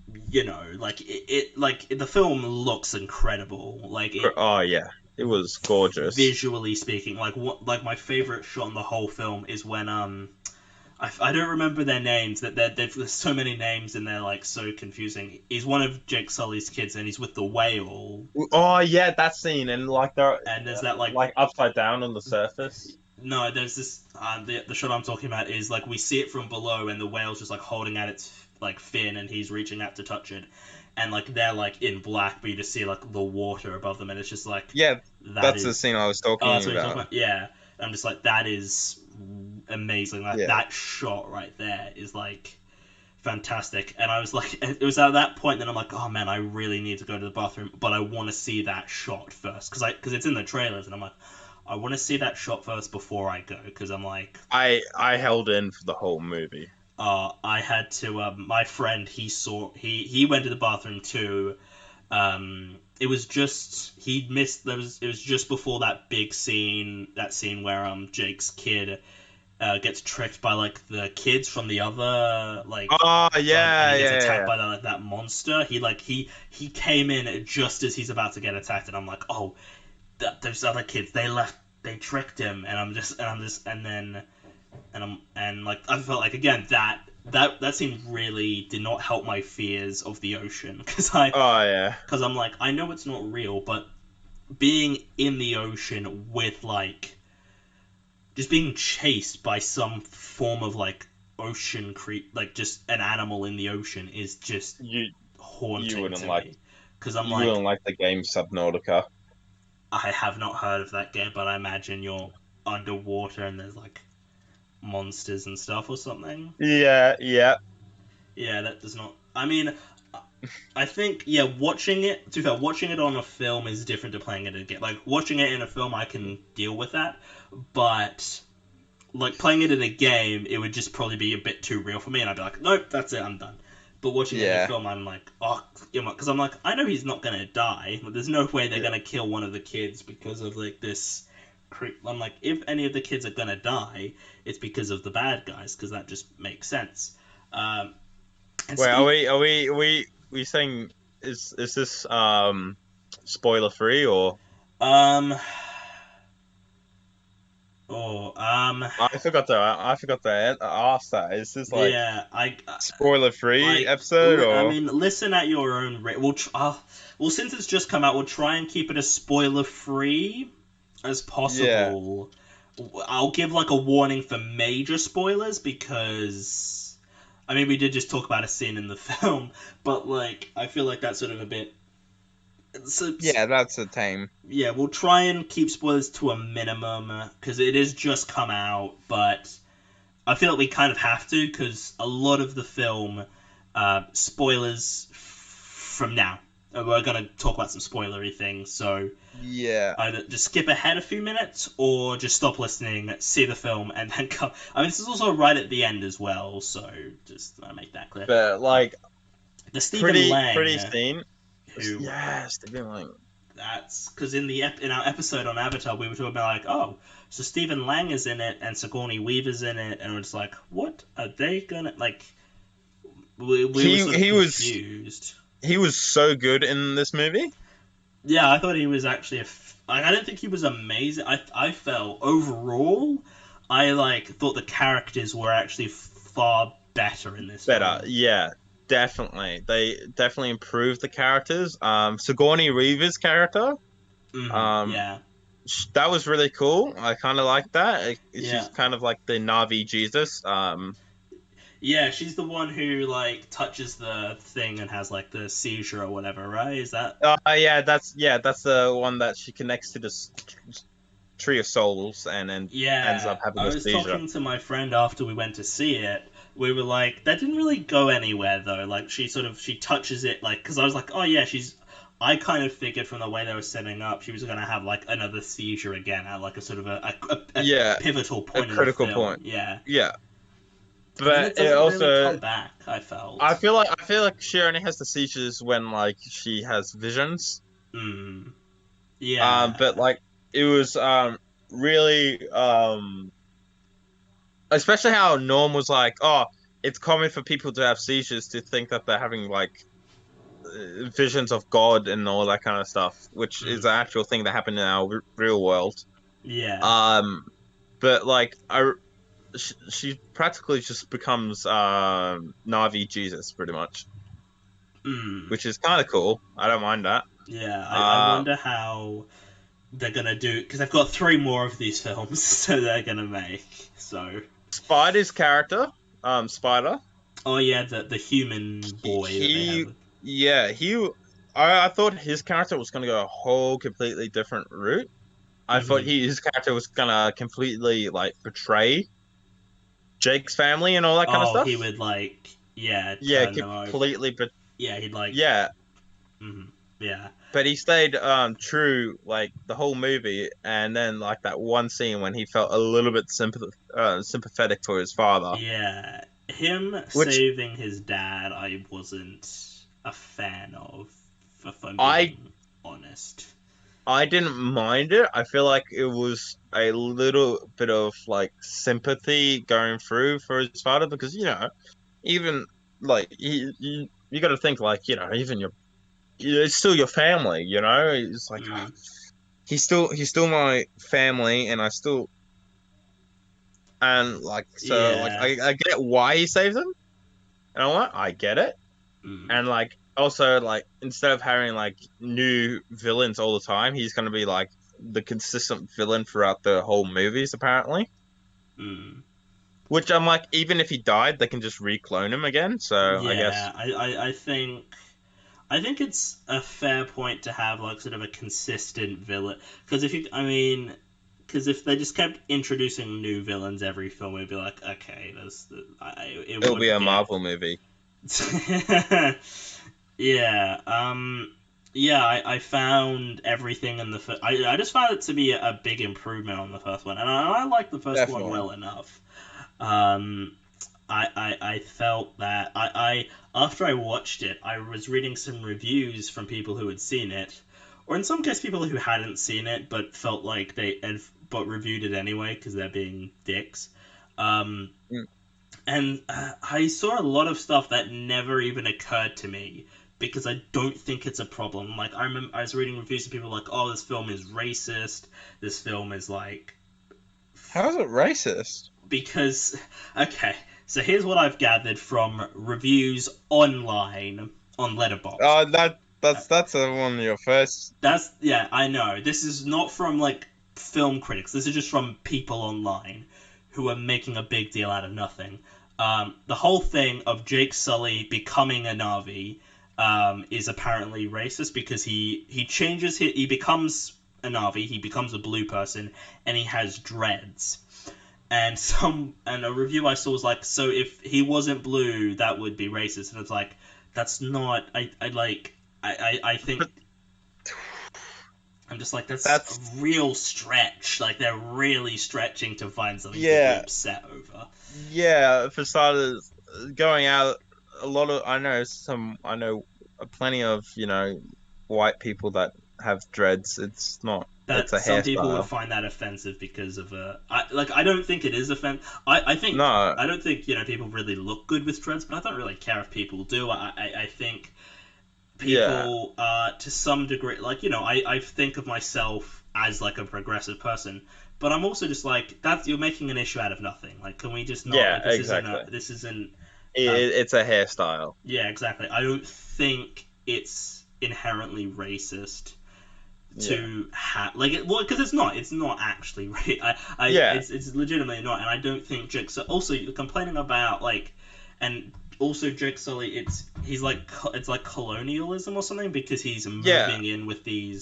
Speaker 1: like the film looks incredible. Like
Speaker 2: it was gorgeous.
Speaker 1: Visually speaking, like my favorite shot in the whole film is when I don't remember their names. There's so many names and they're like so confusing. He's one of Jake Sully's kids and he's with the whale.
Speaker 2: Oh yeah, that scene and like
Speaker 1: there's that like
Speaker 2: upside down on the surface.
Speaker 1: No, there's this. The shot I'm talking about is like we see it from below and the whale's just like holding out its like fin and he's reaching out to touch it, and like they're like in black, but you just see like the water above them and it's just like
Speaker 2: that's the scene I was talking about.
Speaker 1: What you're talking about. Yeah, I'm just like that is amazing. Like that shot right there is like fantastic. And I was like, it was at that point that I'm like, oh man, I really need to go to the bathroom, but I want to see that shot first because it's in the trailers, and I'm like, I want to see that shot first before I go, because I'm like,
Speaker 2: I held in for the whole movie.
Speaker 1: I had to. My friend, he went to the bathroom too. It was just he missed. It was just before that big scene. That scene where Jake's kid gets tricked by like the kids from the other like.
Speaker 2: Oh yeah,
Speaker 1: and he gets attacked by that monster. He came in just as he's about to get attacked, and I'm like, oh, those other kids, they tricked him, and I felt like again that scene really did not help my fears of the ocean because I'm like, I know it's not real, but being in the ocean with like just being chased by some form of like ocean like just an animal in the ocean is just haunting.
Speaker 2: You wouldn't
Speaker 1: to
Speaker 2: like
Speaker 1: me. Because I'm
Speaker 2: you wouldn't like the game Subnautica.
Speaker 1: I have not heard of that game, but I imagine you're underwater and there's like monsters and stuff or something.
Speaker 2: Yeah.
Speaker 1: Yeah, that does not. I mean, I think watching it. To be fair, watching it on a film is different to playing it again. Like watching it in a film, I can deal with that, but like playing it in a game, it would just probably be a bit too real for me, and I'd be like, nope, that's it, I'm done. But watching it in a film, I'm like, oh, because I'm like, I know he's not gonna die. There's no way they're gonna kill one of the kids because of like this I'm like, if any of the kids are gonna die, it's because of the bad guys, because that just makes sense. And
Speaker 6: Wait,
Speaker 1: Steve,
Speaker 6: are we saying is this spoiler free or?
Speaker 1: um,
Speaker 6: I forgot to ask that. Is this like
Speaker 1: yeah,
Speaker 6: spoiler free
Speaker 1: like,
Speaker 6: episode
Speaker 1: I
Speaker 6: or?
Speaker 1: mean, listen at your own rate. Well, since it's just come out, we'll try and keep it as spoiler free as possible. I'll give like a warning for major spoilers because, I mean, we did just talk about a scene in the film, but like, I feel like that's sort of a bit. So,
Speaker 6: Yeah, that's a tame.
Speaker 1: yeah, we'll try and keep spoilers to a minimum because it is just come out, but I feel like we kind of have to because a lot of the film, spoilers from now. We're going to talk about some spoilery things, so
Speaker 6: Yeah.
Speaker 1: either just skip ahead a few minutes or just stop listening, see the film, and then come. I mean, this is also right at the end as well, so just make that clear.
Speaker 6: But like
Speaker 1: The Stephen Lang,
Speaker 6: pretty scene.
Speaker 1: who
Speaker 6: Yeah, Stephen Lang.
Speaker 1: that's because in our episode on Avatar, we were talking about like, oh, so Stephen Lang is in it and Sigourney Weaver's in it, and we're just like, what are they gonna like? We were sort of confused.
Speaker 6: He was so good in this movie.
Speaker 1: Yeah, I thought he was actually I don't think he was amazing. I felt overall, I thought the characters were actually far better in this.
Speaker 6: Better,
Speaker 1: film.
Speaker 6: yeah, definitely. They definitely improved the characters. Sigourney Weaver's character,
Speaker 1: yeah.
Speaker 6: that was really cool. I kind of like that.
Speaker 1: Yeah.
Speaker 6: She's kind of like the Na'vi Jesus.
Speaker 1: Yeah, she's the one who like touches the thing and has like the seizure or whatever, right? Is that?
Speaker 6: Yeah, that's the one that she connects to the Tree of Souls and ends up having
Speaker 1: I
Speaker 6: a
Speaker 1: was
Speaker 6: seizure.
Speaker 1: talking to my friend after we went to see it. We were like, that didn't really go anywhere though. Like she touches it, like, because I was like, oh yeah, I kind of figured from the way they were setting up, she was gonna have like another seizure again at like a sort of a pivotal point,
Speaker 6: a critical
Speaker 1: in the film.
Speaker 6: point.
Speaker 1: Yeah.
Speaker 6: But
Speaker 1: it
Speaker 6: also
Speaker 1: really come back. I felt.
Speaker 6: I feel like she only has the seizures when like she has visions.
Speaker 1: Yeah.
Speaker 6: But like it was really especially how Norm was like, oh, it's common for people to have seizures to think that they're having like visions of God and all that kind of stuff, which is an actual thing that happened in our real world.
Speaker 1: Yeah.
Speaker 6: But like she practically just becomes Na'vi Jesus pretty much, which is kind of cool. I don't mind that.
Speaker 1: Yeah, I wonder how they're gonna do, because they've got 3 more of these films, so they're gonna make. So
Speaker 6: Spider's character, Spider.
Speaker 1: Oh yeah, the human boy.
Speaker 6: I thought his character was gonna go a whole completely different route. I thought his character was gonna completely like betray Jake's family and all that kind of stuff.
Speaker 1: He would like
Speaker 6: completely. But
Speaker 1: he'd like
Speaker 6: yeah.
Speaker 1: Yeah.
Speaker 6: But he stayed true like the whole movie, and then like that one scene when he felt a little bit sympathetic for his father.
Speaker 1: Yeah, him saving his dad, I wasn't a fan of. If I'm being honest.
Speaker 6: I didn't mind it. I feel like it was a little bit of like sympathy going through for his father because even like you got to think like even it's still your family, It's like he's still my family, and I still like I get why he saved him. You know what? I get it, and like. Also, like, instead of having, like, new villains all the time, he's going to be, like, the consistent villain throughout the whole movies, apparently. Which I'm like, even if he died, they can just reclone him again, so I guess...
Speaker 1: Yeah, I think it's a fair point to have, like, sort of a consistent villain. Because if they just kept introducing new villains every film, it'd be like, okay,
Speaker 6: it'll be a Marvel movie.
Speaker 1: Yeah, I found everything in the first... I just found it to be a big improvement on the first one, and I liked the first one well enough. I felt that... after I watched it, I was reading some reviews from people who had seen it, or in some cases people who hadn't seen it, but felt like but reviewed it anyway because they're being dicks.
Speaker 6: Mm.
Speaker 1: And I saw a lot of stuff that never even occurred to me because I don't think it's a problem. Like, I remember I was reading reviews and people were like, oh, this film is racist. This film is like...
Speaker 6: How is it racist?
Speaker 1: Because, okay, so here's what I've gathered from reviews online on Letterboxd.
Speaker 6: Oh, that's one of your first.
Speaker 1: Yeah, I know. This is not from, like, film critics. This is just from people online who are making a big deal out of nothing. The whole thing of Jake Sully becoming a Na'vi is apparently racist because he changes, he becomes a Na'vi, he becomes a blue person, and he has dreads. And a review I saw was like, so if he wasn't blue, that would be racist. And it's like, that's not. I think. I'm just like, that's a real stretch. Like, they're really stretching to find something to be upset over.
Speaker 6: Yeah, for starters, going out, I know plenty of, white people that have dreads. It's not. It's a
Speaker 1: some
Speaker 6: hairstyle.
Speaker 1: people would find that offensive because of I don't think it is offensive. I think
Speaker 6: No.
Speaker 1: I don't think people really look good with dreads, but I don't really care if people do. I think people to some degree, like, I think of myself as like a progressive person, but I'm also just like, you're making an issue out of nothing. Like, can we just not?
Speaker 6: Yeah,
Speaker 1: like,
Speaker 6: exactly.
Speaker 1: This isn't.
Speaker 6: It's a hairstyle.
Speaker 1: Yeah, exactly. I don't think it's inherently racist to have, like, because it's not actually it's legitimately not. And I don't think Jake Sully, also you're complaining about, like, and also Jake Sully, it's like colonialism or something because he's moving in with the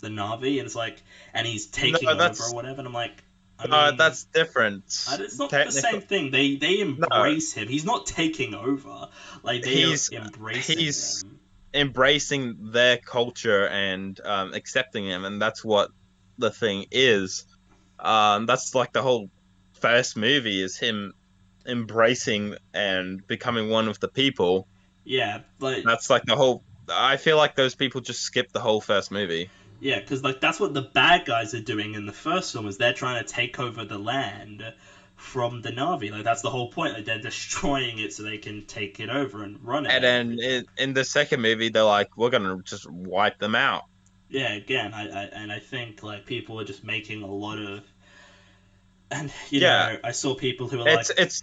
Speaker 1: Na'vi, and it's like, and he's taking over or whatever, and I'm like,
Speaker 6: that's different.
Speaker 1: It's not the same thing. They embrace him. He's not taking over. Like, he's
Speaker 6: embracing their culture and accepting him, and that's what the thing is. That's like the whole first movie is him embracing and becoming one with the people.
Speaker 1: Yeah, like,
Speaker 6: that's like the whole. I feel like those people just skipped the whole first movie.
Speaker 1: Yeah, because, like, that's what the bad guys are doing in the first film, is they're trying to take over the land from the Na'vi. Like, that's the whole point. Like, they're destroying it so they can take it over and run it.
Speaker 6: And then in the second movie, they're like, we're gonna just wipe them out.
Speaker 1: Yeah, again, I think, like, people are just making a lot of, and know, I saw people who were
Speaker 6: it's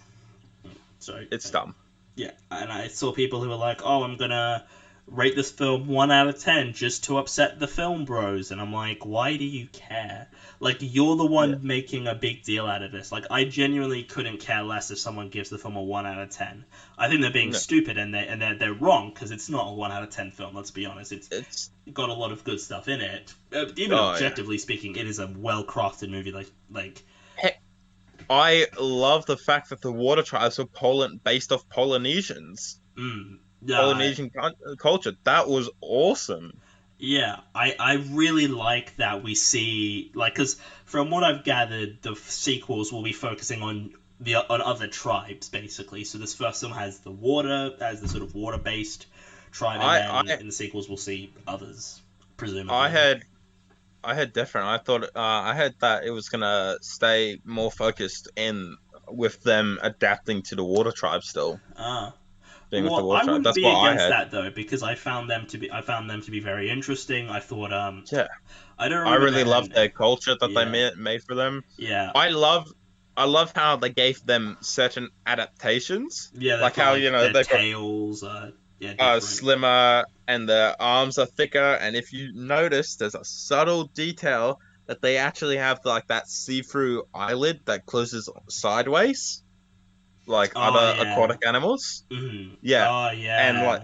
Speaker 6: dumb.
Speaker 1: Yeah, and I saw people who were like, oh, I'm gonna rate this film 1 out of 10 just to upset the film bros, and I'm like, why do you care? Like, you're the one making a big deal out of this. Like, I genuinely couldn't care less if someone gives the film a 1 out of 10. I think they're being stupid, and they're wrong, because it's not a 1 out of 10 film. Let's be honest. It's got a lot of good stuff in it. Even objectively speaking, it is a well crafted movie. Like.
Speaker 6: I love the fact that the water tribes were based off Polynesians. Polynesian culture. That was awesome.
Speaker 1: Yeah, I really like that we see, like, because from what I've gathered, the sequels will be focusing on other tribes, basically. So this first one has the sort of water-based tribe, and then in the sequels we'll see others, presumably.
Speaker 6: I heard different. I thought I heard that it was gonna stay more focused with them adapting to the water tribe still. Being with the water tribe.
Speaker 1: I wouldn't
Speaker 6: That's
Speaker 1: be
Speaker 6: what
Speaker 1: against
Speaker 6: I heard.
Speaker 1: that though, because I found them to be very interesting. I thought I don't.
Speaker 6: I really loved their culture that they made for them.
Speaker 1: Yeah.
Speaker 6: I love how they gave them certain adaptations.
Speaker 1: Yeah,
Speaker 6: like how
Speaker 1: their tails
Speaker 6: slimmer and their arms are thicker, and if you notice, there's a subtle detail that they actually have like that see-through eyelid that closes sideways, like other aquatic animals.
Speaker 1: Mm-hmm.
Speaker 6: Yeah.
Speaker 1: Oh yeah.
Speaker 6: And like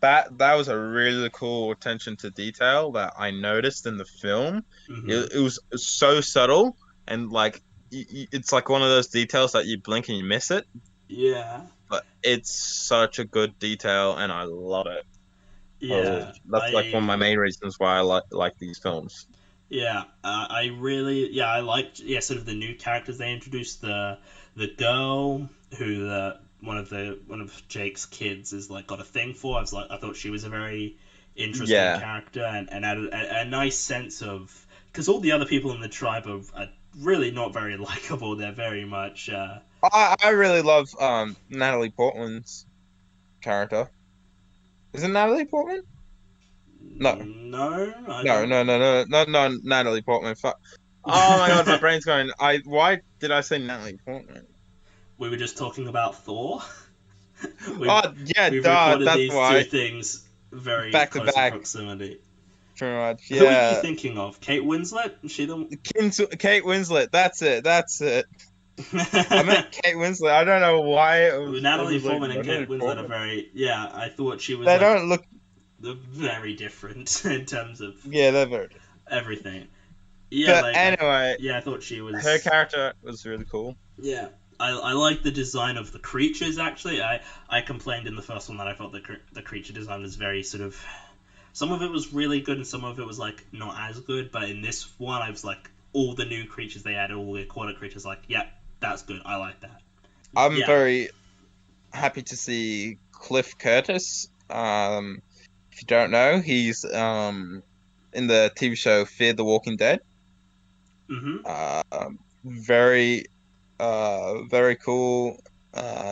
Speaker 6: that was a really cool attention to detail that I noticed in the film.
Speaker 1: Mm-hmm.
Speaker 6: It was so subtle, and like it's like one of those details that you blink and you miss it.
Speaker 1: Yeah.
Speaker 6: But it's such a good detail, and I love it.
Speaker 1: Yeah.
Speaker 6: That's like one of my main reasons why I like these films.
Speaker 1: Yeah. I liked sort of the new characters they introduced. The girl who one of Jake's kids is like got a thing for. I thought she was a very interesting character, and added a nice sense of because all the other people in the tribe are really not very likable. They're very much.
Speaker 6: I really love Natalie Portman's character. Is it Natalie Portman? No.
Speaker 1: No.
Speaker 6: No, Natalie Portman. Fuck. Oh my god, my brain's going. Why did I say Natalie Portman?
Speaker 1: We were just talking about Thor.
Speaker 6: We've recorded
Speaker 1: these
Speaker 6: why.
Speaker 1: two things very
Speaker 6: Back to
Speaker 1: close
Speaker 6: back.
Speaker 1: in proximity.
Speaker 6: Pretty much, yeah.
Speaker 1: Who are you thinking of? Kate Winslet? Is she the?
Speaker 6: Kate Winslet. That's it. I meant Kate Winslet. I don't know why.
Speaker 1: Natalie Portman and Kate Winslet are very. Yeah, I thought she was.
Speaker 6: They don't look.
Speaker 1: They're very different in terms of.
Speaker 6: Yeah, they're very different.
Speaker 1: Everything. Yeah.
Speaker 6: But anyway.
Speaker 1: I thought she was.
Speaker 6: Her character was really cool.
Speaker 1: Yeah. I like the design of the creatures, actually. I complained in the first one that I thought the creature design was very sort of... Some of it was really good and some of it was, like, not as good. But in this one, I was like, all the new creatures they added, all the aquatic creatures, like, yeah, that's good. I like that.
Speaker 6: I'm very happy to see Cliff Curtis. If you don't know, he's in the TV show Fear the Walking Dead.
Speaker 1: Mm-hmm.
Speaker 6: Very cool.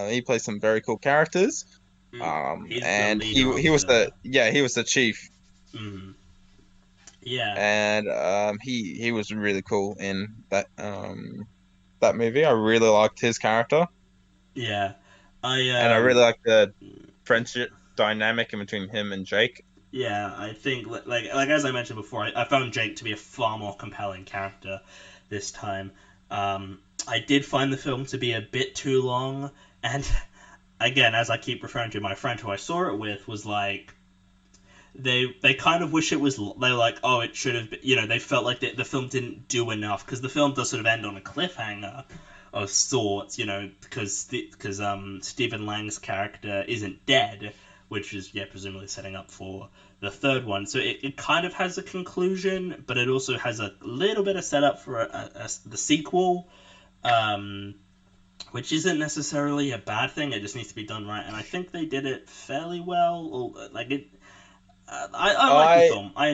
Speaker 6: He plays some very cool characters. And he was the chief.
Speaker 1: Mm-hmm. Yeah.
Speaker 6: And he was really cool in that movie. I really liked his character.
Speaker 1: Yeah.
Speaker 6: And I really liked the friendship dynamic in between him and Jake.
Speaker 1: Yeah, I think like as I mentioned before, I found Jake to be a far more compelling character this time. I did find the film to be a bit too long, and again, as I keep referring to, my friend who I saw it with was like, they kind of wish it was, they're like, oh, it should have been, they felt like the film didn't do enough, because the film does sort of end on a cliffhanger of sorts, because Stephen Lang's character isn't dead, which is, presumably setting up for the third one. So it kind of has a conclusion, but it also has a little bit of setup for the sequel, which isn't necessarily a bad thing. It just needs to be done right, and I think they did it fairly well. Like it, I like the film. I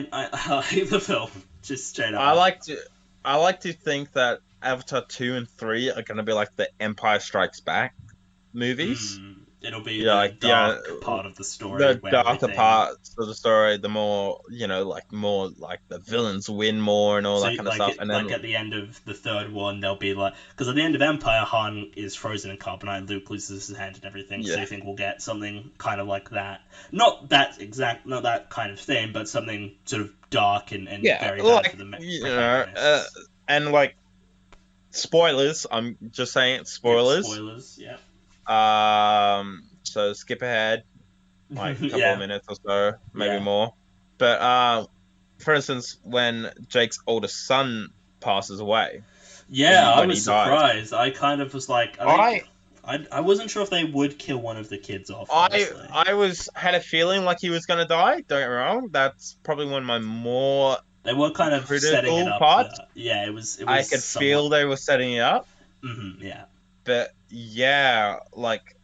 Speaker 1: like the film, just straight up.
Speaker 6: I like to think that Avatar 2 and 3 are going to be like the Empire Strikes Back movies.
Speaker 1: It'll be the dark part of the story.
Speaker 6: The darker parts of the story, the more, more like the villains win more and all that kind of stuff. And then,
Speaker 1: at the end of the third one, they'll be like... Because at the end of Empire, Han is frozen in carbonite, Luke loses his hand and everything, so I think we'll get something kind of like that. Not that kind of thing, but something sort of dark and very bad for the
Speaker 6: and like, spoilers, I'm just saying spoilers.
Speaker 1: Spoilers, yeah.
Speaker 6: So skip ahead, like a couple of minutes or so, maybe more. But for instance, when Jake's oldest son passes away.
Speaker 1: Yeah, I was surprised. I kind of was like, I wasn't sure if they would kill one of the kids off. Honestly.
Speaker 6: I had a feeling like he was gonna die. Don't get me wrong. That's probably one of my more.
Speaker 1: They were kind of setting it up.
Speaker 6: Parts.
Speaker 1: Yeah, it was.
Speaker 6: I could feel they were setting it up.
Speaker 1: Mm-hmm, yeah.
Speaker 6: But yeah, like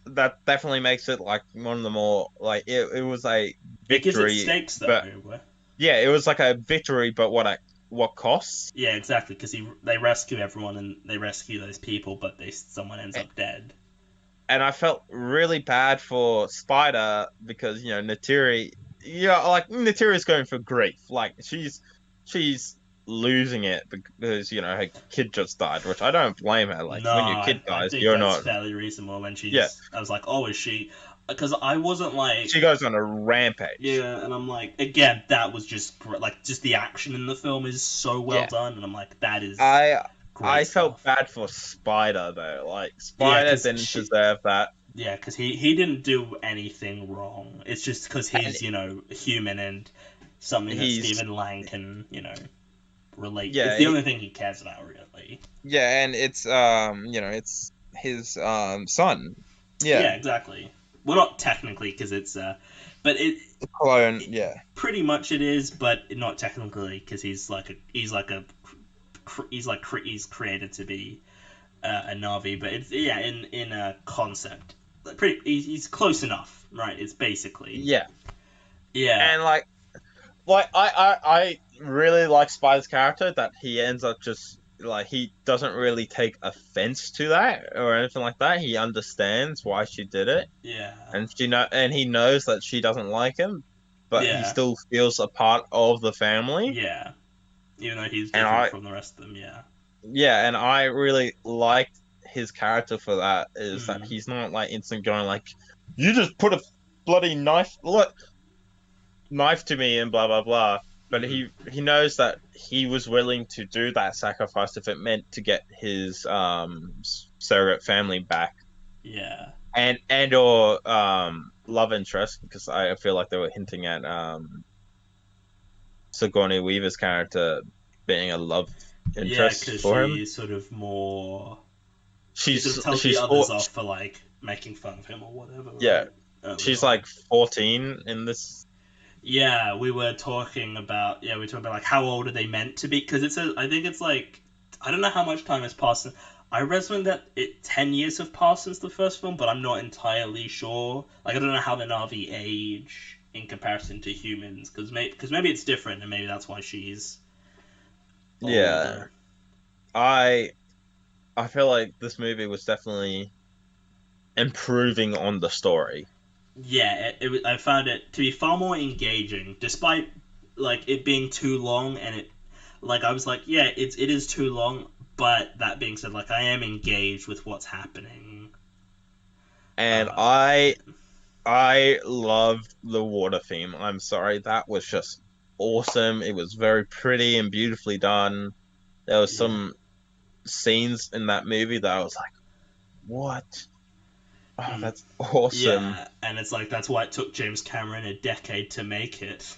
Speaker 6: that definitely makes it like one of the more like it was a victory.
Speaker 1: It gives it stakes though.
Speaker 6: But, yeah, it was like a victory, but what costs?
Speaker 1: Yeah, exactly. Because they rescue everyone and they rescue those people, but someone ends up dead.
Speaker 6: And I felt really bad for Spider because Neytiri, Neytiri's going for grief. Like she's losing it because her kid just died, which I don't blame her. Like when your kid dies, you're not
Speaker 1: fairly reasonable. When I was like, oh, is she? Because I wasn't like
Speaker 6: she goes on a rampage.
Speaker 1: Yeah, and I'm like, again, that was just just the action in the film is so well done, and I'm like, that is.
Speaker 6: I felt bad for Spider though. Like Spider didn't deserve that.
Speaker 1: Yeah, because he didn't do anything wrong. It's just because he's human and something that Stephen Lang can relate. Yeah, it's the only thing he cares about, really.
Speaker 6: Yeah, and it's it's his son. Yeah.
Speaker 1: Yeah, exactly. Well, not technically, because it's but it.
Speaker 6: Clone. Yeah.
Speaker 1: Pretty much it is, but not technically, because he's created to be a Na'vi, but it's in a concept. He's close enough, right? It's basically.
Speaker 6: Yeah.
Speaker 1: Yeah.
Speaker 6: And like I really like Spider's character that he ends up just like he doesn't really take offense to that or anything like that. He understands why she did it,
Speaker 1: Yeah.
Speaker 6: and he knows that she doesn't like him, but he
Speaker 1: Yeah.
Speaker 6: still feels a part of the family.
Speaker 1: Yeah. Even though he's
Speaker 6: And
Speaker 1: different from the rest of them, yeah.
Speaker 6: Yeah, and I really liked his character for that. Is that
Speaker 1: Mm.
Speaker 6: he's not like instant going like, you just put a bloody knife to me and blah blah blah. But he knows that he was willing to do that sacrifice if it meant to get his surrogate family back.
Speaker 1: Yeah.
Speaker 6: And or love interest, because I feel like they were hinting at Sigourney Weaver's character being a love interest for him.
Speaker 1: She's sort of more.
Speaker 6: She
Speaker 1: sort of tells the others off for like making fun of him or whatever.
Speaker 6: Yeah,
Speaker 1: right?
Speaker 6: She's like 14 in this.
Speaker 1: Yeah, we were talking about like how old are they meant to be, because I think it's like, I don't know how much time has passed. I read something that 10 years have passed since the first film, but I'm not entirely sure. Like, I don't know how the Na'vi age in comparison to humans, because maybe it's different, and maybe that's why she's older.
Speaker 6: Yeah, I feel like this movie was definitely improving on the story.
Speaker 1: Yeah, I found it to be far more engaging, despite like it being too long, and it like I was like, yeah, it is too long, but that being said, like I am engaged with what's happening.
Speaker 6: And I loved the water theme. I'm sorry, that was just awesome. It was very pretty and beautifully done. There was some scenes in that movie that I was like, what? Oh, that's awesome.
Speaker 1: Yeah, and it's like that's why it took James Cameron a decade to make it.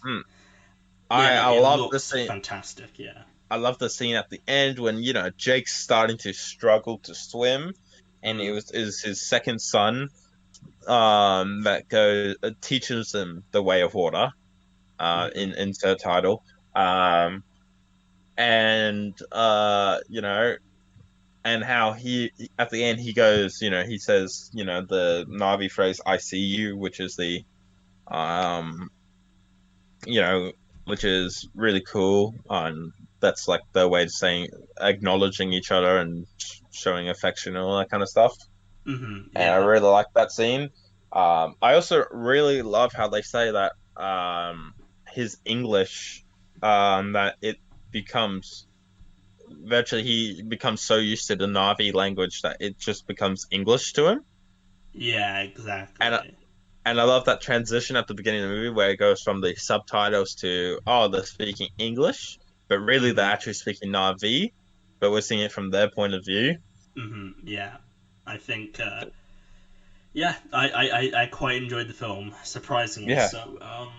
Speaker 6: I love the scene.
Speaker 1: Fantastic, yeah.
Speaker 6: I love the scene at the end when Jake's starting to struggle to swim, and is his second son that teaches him the way of water. In insert title. And how he at the end he goes, he says, the Na'vi phrase "I see you," which is which is really cool, and that's like the way of saying acknowledging each other and showing affection and all that kind of stuff.
Speaker 1: And
Speaker 6: I really like that scene. I also really love how they say that his English, that it becomes virtually he becomes so used to the Na'vi language that it just becomes English to him.
Speaker 1: Yeah, exactly.
Speaker 6: And I love that transition at the beginning of the movie where it goes from the subtitles to, they're speaking English, but really they're actually speaking Na'vi, but we're seeing it from their point of view.
Speaker 1: Yeah, I think. I quite enjoyed the film, surprisingly.
Speaker 6: Yeah.
Speaker 1: So,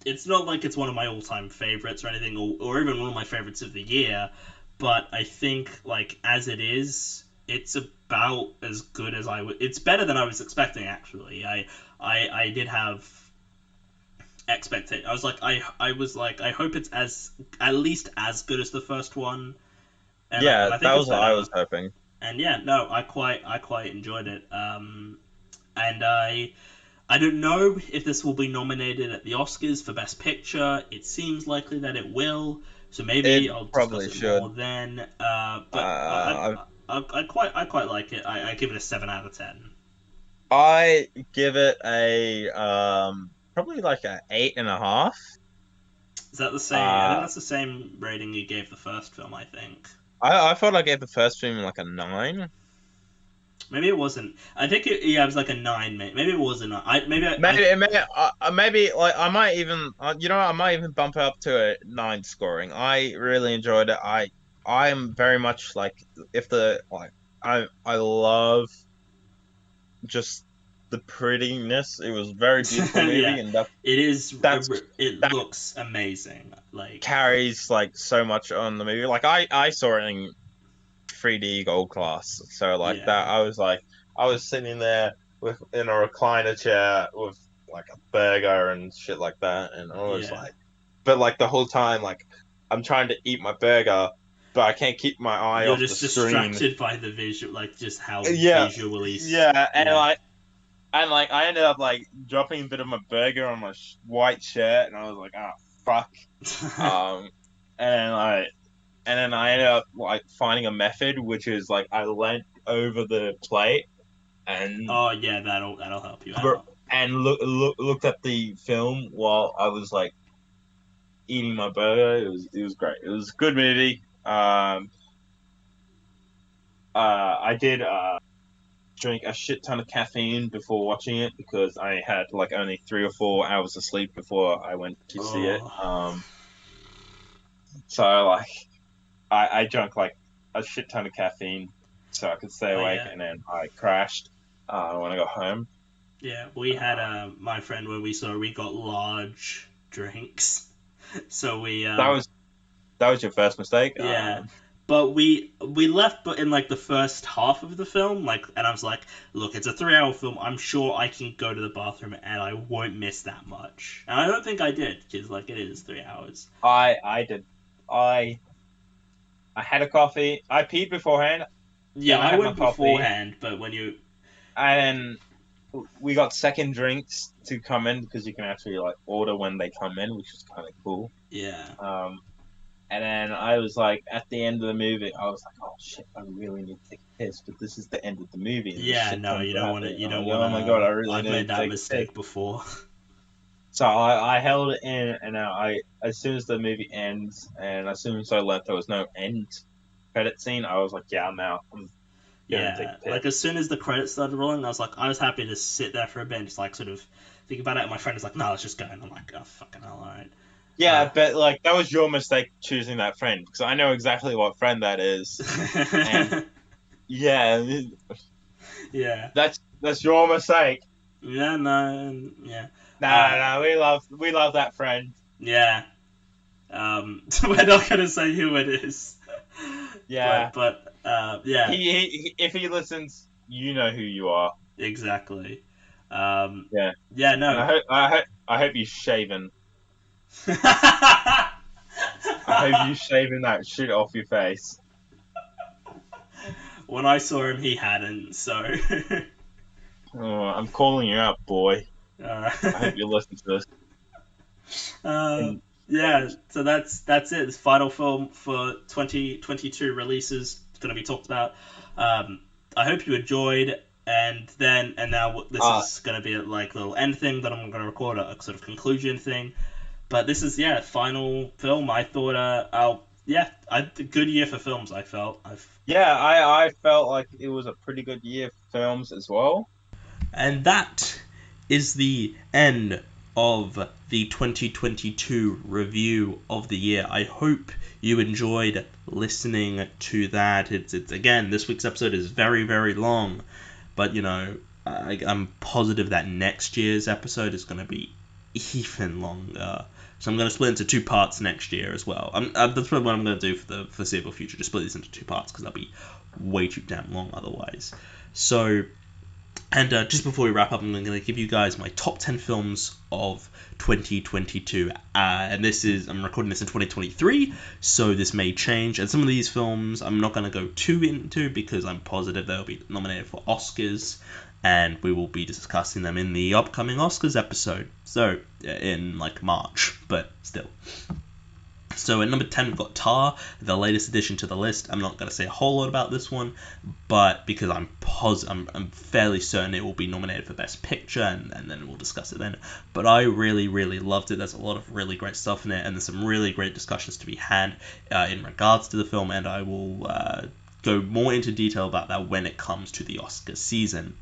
Speaker 1: it's not like it's one of my all-time favorites or anything, or even one of my favorites of the year. But I think, like, as it is, it's about as good as it's better than I was expecting, actually. I did have expectations. I was like, I hope it's at least as good as the first one. And
Speaker 6: yeah,
Speaker 1: I think
Speaker 6: that was what I was hoping.
Speaker 1: And yeah, no, I quite enjoyed it. And I don't know if this will be nominated at the Oscars for Best Picture. It seems likely that it will. So maybe I'll discuss it more then. But I quite like it. I give it a 7 out of 10.
Speaker 6: I give it a probably like a 8.5.
Speaker 1: Is that the same? I think that's the same rating you gave the first film. I think.
Speaker 6: I thought I gave the first film like a 9.
Speaker 1: Maybe it wasn't. I think it was like a 9. Maybe it was a 9. Maybe
Speaker 6: like I might even I might even bump it up to a 9 scoring. I really enjoyed it. I am very much like I love just the prettiness. It was very beautiful movie,
Speaker 1: yeah.
Speaker 6: and
Speaker 1: it looks amazing. Like
Speaker 6: carries like so much on the movie. Like I saw it in 3D gold class, so that I was sitting there in a recliner chair with like a burger and shit like that, and I was but like the whole time like I'm trying to eat my burger, but I can't keep my eye off the screen.
Speaker 1: You're just distracted by the visual, like just how visually.
Speaker 6: And I ended up like dropping a bit of my burger on my white shirt, and I was like, oh fuck. and then I ended up like finding a method, which is like I leant over the plate and
Speaker 1: Oh yeah, that'll help you out.
Speaker 6: and looked at the film while I was like eating my burger. It was great. It was a good movie. I did drink a shit ton of caffeine before watching it because I had like only 3 or 4 hours of sleep before I went to see it. So like I drank like a shit ton of caffeine so I could stay awake, and then I crashed when I got home.
Speaker 1: Yeah, we had my friend when we saw, we got large drinks, so we
Speaker 6: that was your first mistake.
Speaker 1: Yeah. But we left in like the first half of the film, like, and I was like, look, it's a 3-hour film. I'm sure I can go to the bathroom and I won't miss that much. And I don't think I did, because like it is 3 hours.
Speaker 6: I did. I had a coffee. I peed beforehand.
Speaker 1: Yeah, I went beforehand, but when you
Speaker 6: and we got second drinks to come in because you can actually like order when they come in, which is kind of cool.
Speaker 1: Yeah.
Speaker 6: And then I was like, at the end of the movie, I was like, oh shit, I really need to take a piss, but this is the end of the movie.
Speaker 1: Yeah, no, you don't want to. You don't want to.
Speaker 6: Oh my god, I really
Speaker 1: I've
Speaker 6: need
Speaker 1: made
Speaker 6: to
Speaker 1: that
Speaker 6: take
Speaker 1: mistake
Speaker 6: a piss.
Speaker 1: before.
Speaker 6: So I held it in, and as soon as the movie ends, and as soon as I left, there was no end credit scene. I was like, yeah, I'm out.
Speaker 1: Yeah, like as soon as the credits started rolling, I was happy to sit there for a bit and just like sort of think about it. And my friend was like, "No, let's just go," and I'm like, "Oh fucking hell, alright."
Speaker 6: Yeah, but like that was your mistake choosing that friend because I know exactly what friend that is. And yeah,
Speaker 1: yeah,
Speaker 6: that's your mistake.
Speaker 1: Yeah, no, yeah.
Speaker 6: No, we love that friend.
Speaker 1: Yeah. We're not gonna say who it is.
Speaker 6: Yeah,
Speaker 1: but yeah.
Speaker 6: He if he listens, you know who you are.
Speaker 1: Exactly.
Speaker 6: Yeah.
Speaker 1: Yeah. No.
Speaker 6: And I hope you're shaven. I hope you're shaving that shit off your face.
Speaker 1: When I saw him, he hadn't. So.
Speaker 6: Oh, I'm calling you out, boy. I hope you listen to this.
Speaker 1: Yeah, so that's it. This final film for 2022 releases is going to be talked about. I hope you enjoyed, and now this is going to be a like little end thing that I'm going to record, a sort of conclusion thing. But this is final film. I thought a good year for films. I felt.
Speaker 6: I felt like it was a pretty good year for films as well.
Speaker 1: And that is the end of the 2022 review of the year. I hope you enjoyed listening to that. It's again, this week's episode is very, very long, but I'm positive that next year's episode is going to be even longer. So I'm going to split into 2 parts next year as well. That's what I'm going to do for the foreseeable future. Just split these into 2 parts because they'll be way too damn long otherwise. So. And just before we wrap up, I'm going to give you guys my top 10 films of 2022. And I'm recording this in 2023, so this may change. And some of these films I'm not going to go too into because I'm positive they'll be nominated for Oscars. And we will be discussing them in the upcoming Oscars episode. So, in like March, but still. So at number 10 we've got Tar, the latest addition to the list. I'm not going to say a whole lot about this one, but because I'm fairly certain it will be nominated for Best Picture, and then we'll discuss it then. But I really, really loved it. There's a lot of really great stuff in it, and there's some really great discussions to be had in regards to the film, and I will go more into detail about that when it comes to the Oscar season.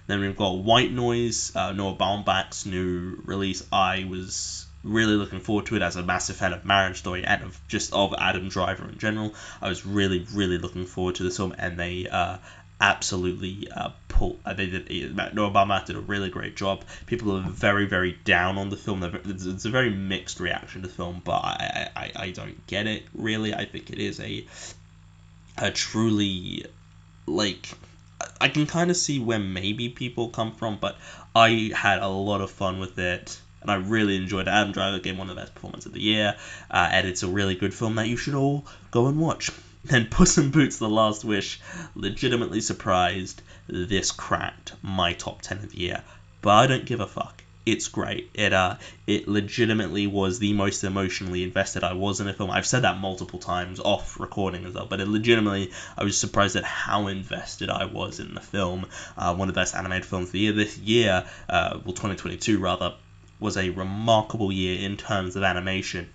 Speaker 1: Then we've got White Noise, Noah Baumbach's new release. I was really looking forward to it as a massive fan of Marriage Story and of Adam Driver in general. I was really, really looking forward to this film, and they absolutely Noah Baumbach did a really great job. People are very, very down on the film. It's a very mixed reaction to the film, but I don't get it, really. I think it is a truly, like, I can kind of see where maybe people come from, but I had a lot of fun with it. And I really enjoyed it. Adam Driver gave one of the best performances of the year. And it's a really good film that you should all go and watch. And Puss in Boots: The Last Wish legitimately surprised. This cracked my top 10 of the year. But I don't give a fuck. it's great. It legitimately was the most emotionally invested I was in a film. I've said that multiple times off recording as well, but I was surprised at how invested I was in the film. One of the best animated films of the year this year, 2022 rather, was a remarkable year in terms of animation,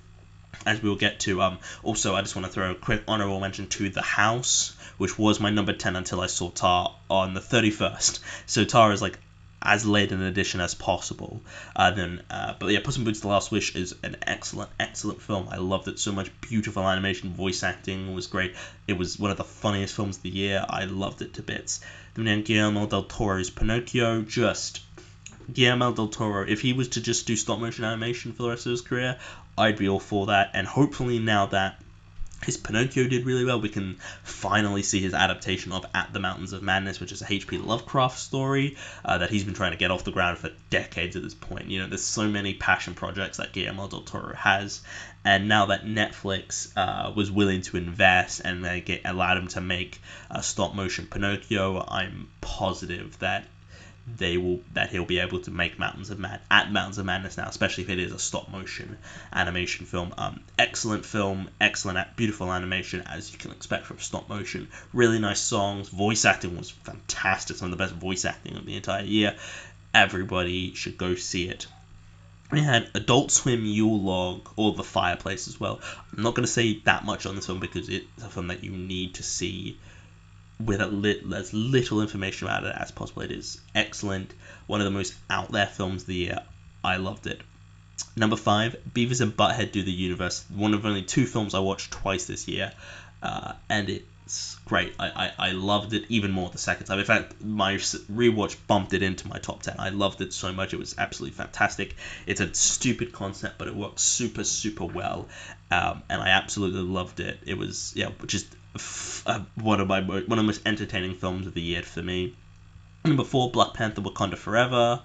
Speaker 1: as we'll get to. Also, I just want to throw a quick honorable mention to The House, which was my number 10 until I saw Tar on the 31st. So Tar is like as late an edition as possible. But yeah, Puss in Boots: The Last Wish is an excellent film. I loved it so much. Beautiful animation, voice acting was great. It was one of the funniest films of the year. I loved it to bits. Then Guillermo del Toro's Pinocchio, Guillermo del Toro, if he was to just do stop motion animation for the rest of his career, I'd be all for that. And hopefully now that his Pinocchio did really well, we can finally see his adaptation of At the Mountains of Madness, which is a H.P. Lovecraft story that he's been trying to get off the ground for decades at this point. You know, there's so many passion projects that Guillermo del Toro has, and now that Netflix was willing to invest and they allowed him to make a stop motion Pinocchio, I'm positive that he'll be able to make Mountains of Madness now, especially if it is a stop motion animation film. Excellent film, beautiful animation, as you can expect from stop motion. Really nice songs. Voice acting was fantastic. Some of the best voice acting of the entire year. Everybody should go see it. We had Adult Swim, Yule Log, or The Fireplace as well. I'm not going to say that much on this film because it's a film that you need to see with as little information about it as possible. It is excellent. One of the most out there films of the year. I loved it. Number 5, Beavis and Butthead Do the Universe. One of only 2 films I watched twice this year, and it's great. I loved it even more the second time. In fact, my rewatch bumped it into my top 10. I loved it so much. It was absolutely fantastic. It's a stupid concept, but it works super, super well, and I absolutely loved it. It was, just one of the most entertaining films of the year for me. Number 4, Black Panther: Wakanda Forever.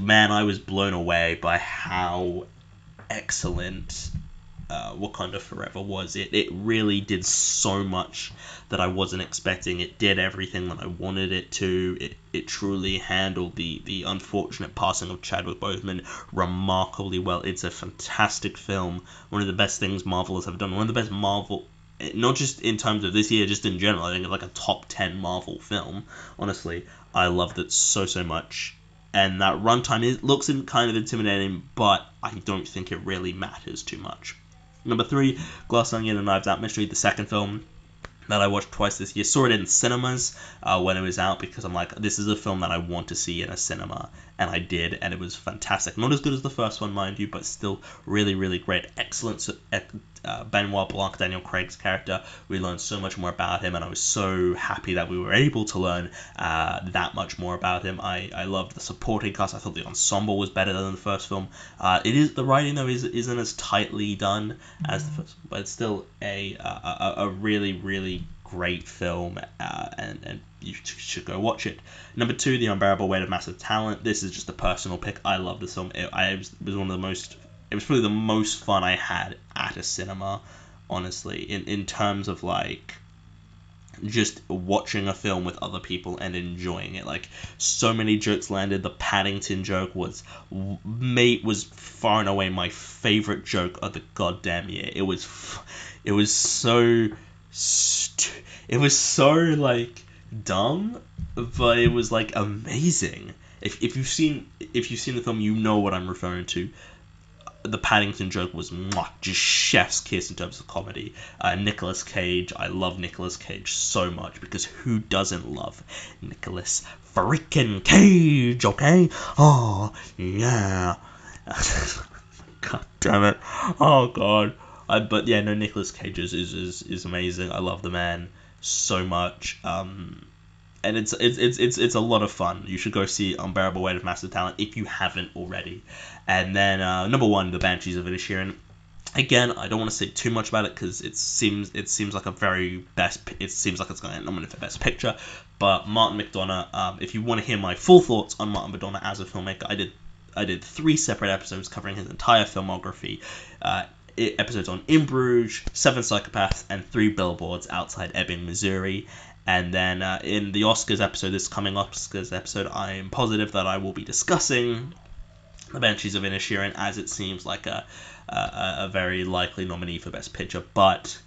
Speaker 1: Man, I was blown away by how excellent Wakanda Forever was. It really did so much that I wasn't expecting. It did everything that I wanted it to. It truly handled the unfortunate passing of Chadwick Boseman remarkably well. It's a fantastic film. One of the best things Marvel has ever done. One of the best Marvel, not just in terms of this year, just in general. I think it's like a top 10 Marvel film. Honestly, I loved it so much. And that runtime looks kind of intimidating, but I don't think it really matters too much. Number 3, Glass Onion and Knives Out Mystery, the second film that I watched twice this year. Saw it in cinemas when it was out because I'm like, this is a film that I want to see in a cinema, and I did, and it was fantastic. Not as good as the first one, mind you, but still really, really great. Excellent. Benoit Blanc, Daniel Craig's character, we learned so much more about him, and I was so happy that we were able to learn that much more about him. I loved the supporting cast. I thought the ensemble was better than the first film. The writing though isn't as tightly done as the first, but it's still a really, really great film, and you should go watch it. Number 2, The Unbearable Weight of Massive Talent. This is just a personal pick. I love this film. It was probably the most fun I had at a cinema, honestly, in terms of like just watching a film with other people and enjoying it. Like, so many jokes landed. The Paddington joke was far and away my favorite joke of the goddamn year. It was so like dumb, but it was like amazing. If you've seen the film, you know what I'm referring to. The Paddington joke was just chef's kiss in terms of comedy. Nicolas Cage, I love Nicolas Cage so much because who doesn't love Nicolas freaking Cage, okay? Oh, yeah. God damn it. Oh, God. But yeah, no, Nicolas Cage is amazing. I love the man so much. And it's a lot of fun. You should go see Unbearable Weight of Massive Talent if you haven't already. And then number 1, The Banshees of Inisherin. Again, I don't want to say too much about it because it seems like it's going to get nominated for Best Picture. But Martin McDonagh, if you want to hear my full thoughts on Martin McDonagh as a filmmaker, I did 3 separate episodes covering his entire filmography. Episodes on In Bruges, 7 Psychopaths, and 3 Billboards Outside Ebbing, Missouri. And then in the this coming Oscars episode, I am positive that I will be discussing The Banshees of Inisherin, as it seems like a very likely nominee for Best Picture, but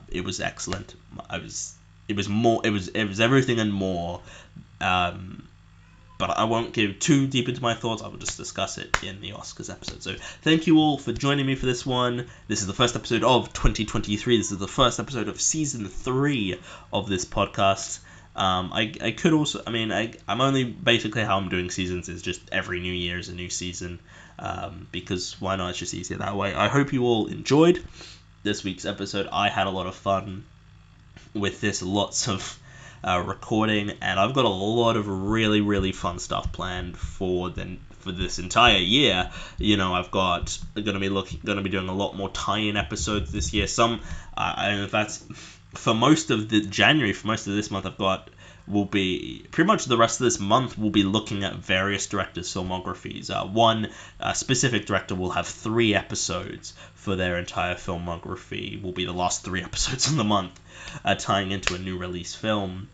Speaker 1: it was excellent. It was everything and more. But I won't give too deep into my thoughts. I will just discuss it in the Oscars episode. So thank you all for joining me for this one. This is the first episode of 2023. This is the first episode of season 3 of this podcast. I could also, I'm only basically how I'm doing seasons is just every new year is a new season, because why not? It's just easier that way. I hope you all enjoyed this week's episode. I had a lot of fun with this, lots of recording, and I've got a lot of really, really fun stuff planned for this entire year. I've got gonna be doing a lot more tie-in episodes this year. In fact, for most of January, for most of this month, will be pretty much the rest of this month. We'll be looking at various directors' filmographies. One specific director will have 3 episodes for their entire filmography. Will be the last 3 episodes of the month, tying into a new release film.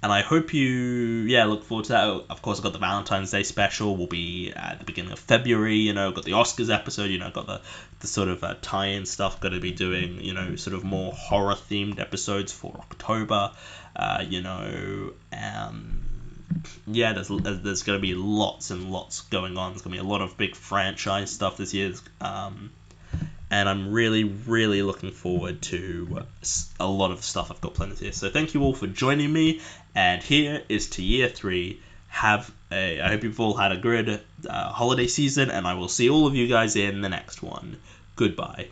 Speaker 1: And I hope you, look forward to that. Of course, I've got the Valentine's Day special. Will be at the beginning of February. Got the Oscars episode. Got the sort of tie-in stuff. Going to be doing, sort of more horror-themed episodes for October. There's going to be lots and lots going on. There's going to be a lot of big franchise stuff this year. And I'm really, really looking forward to a lot of the stuff I've got planned this year. So thank you all for joining me, and here is to year 3. I hope you've all had a good holiday season, and I will see all of you guys in the next one. Goodbye.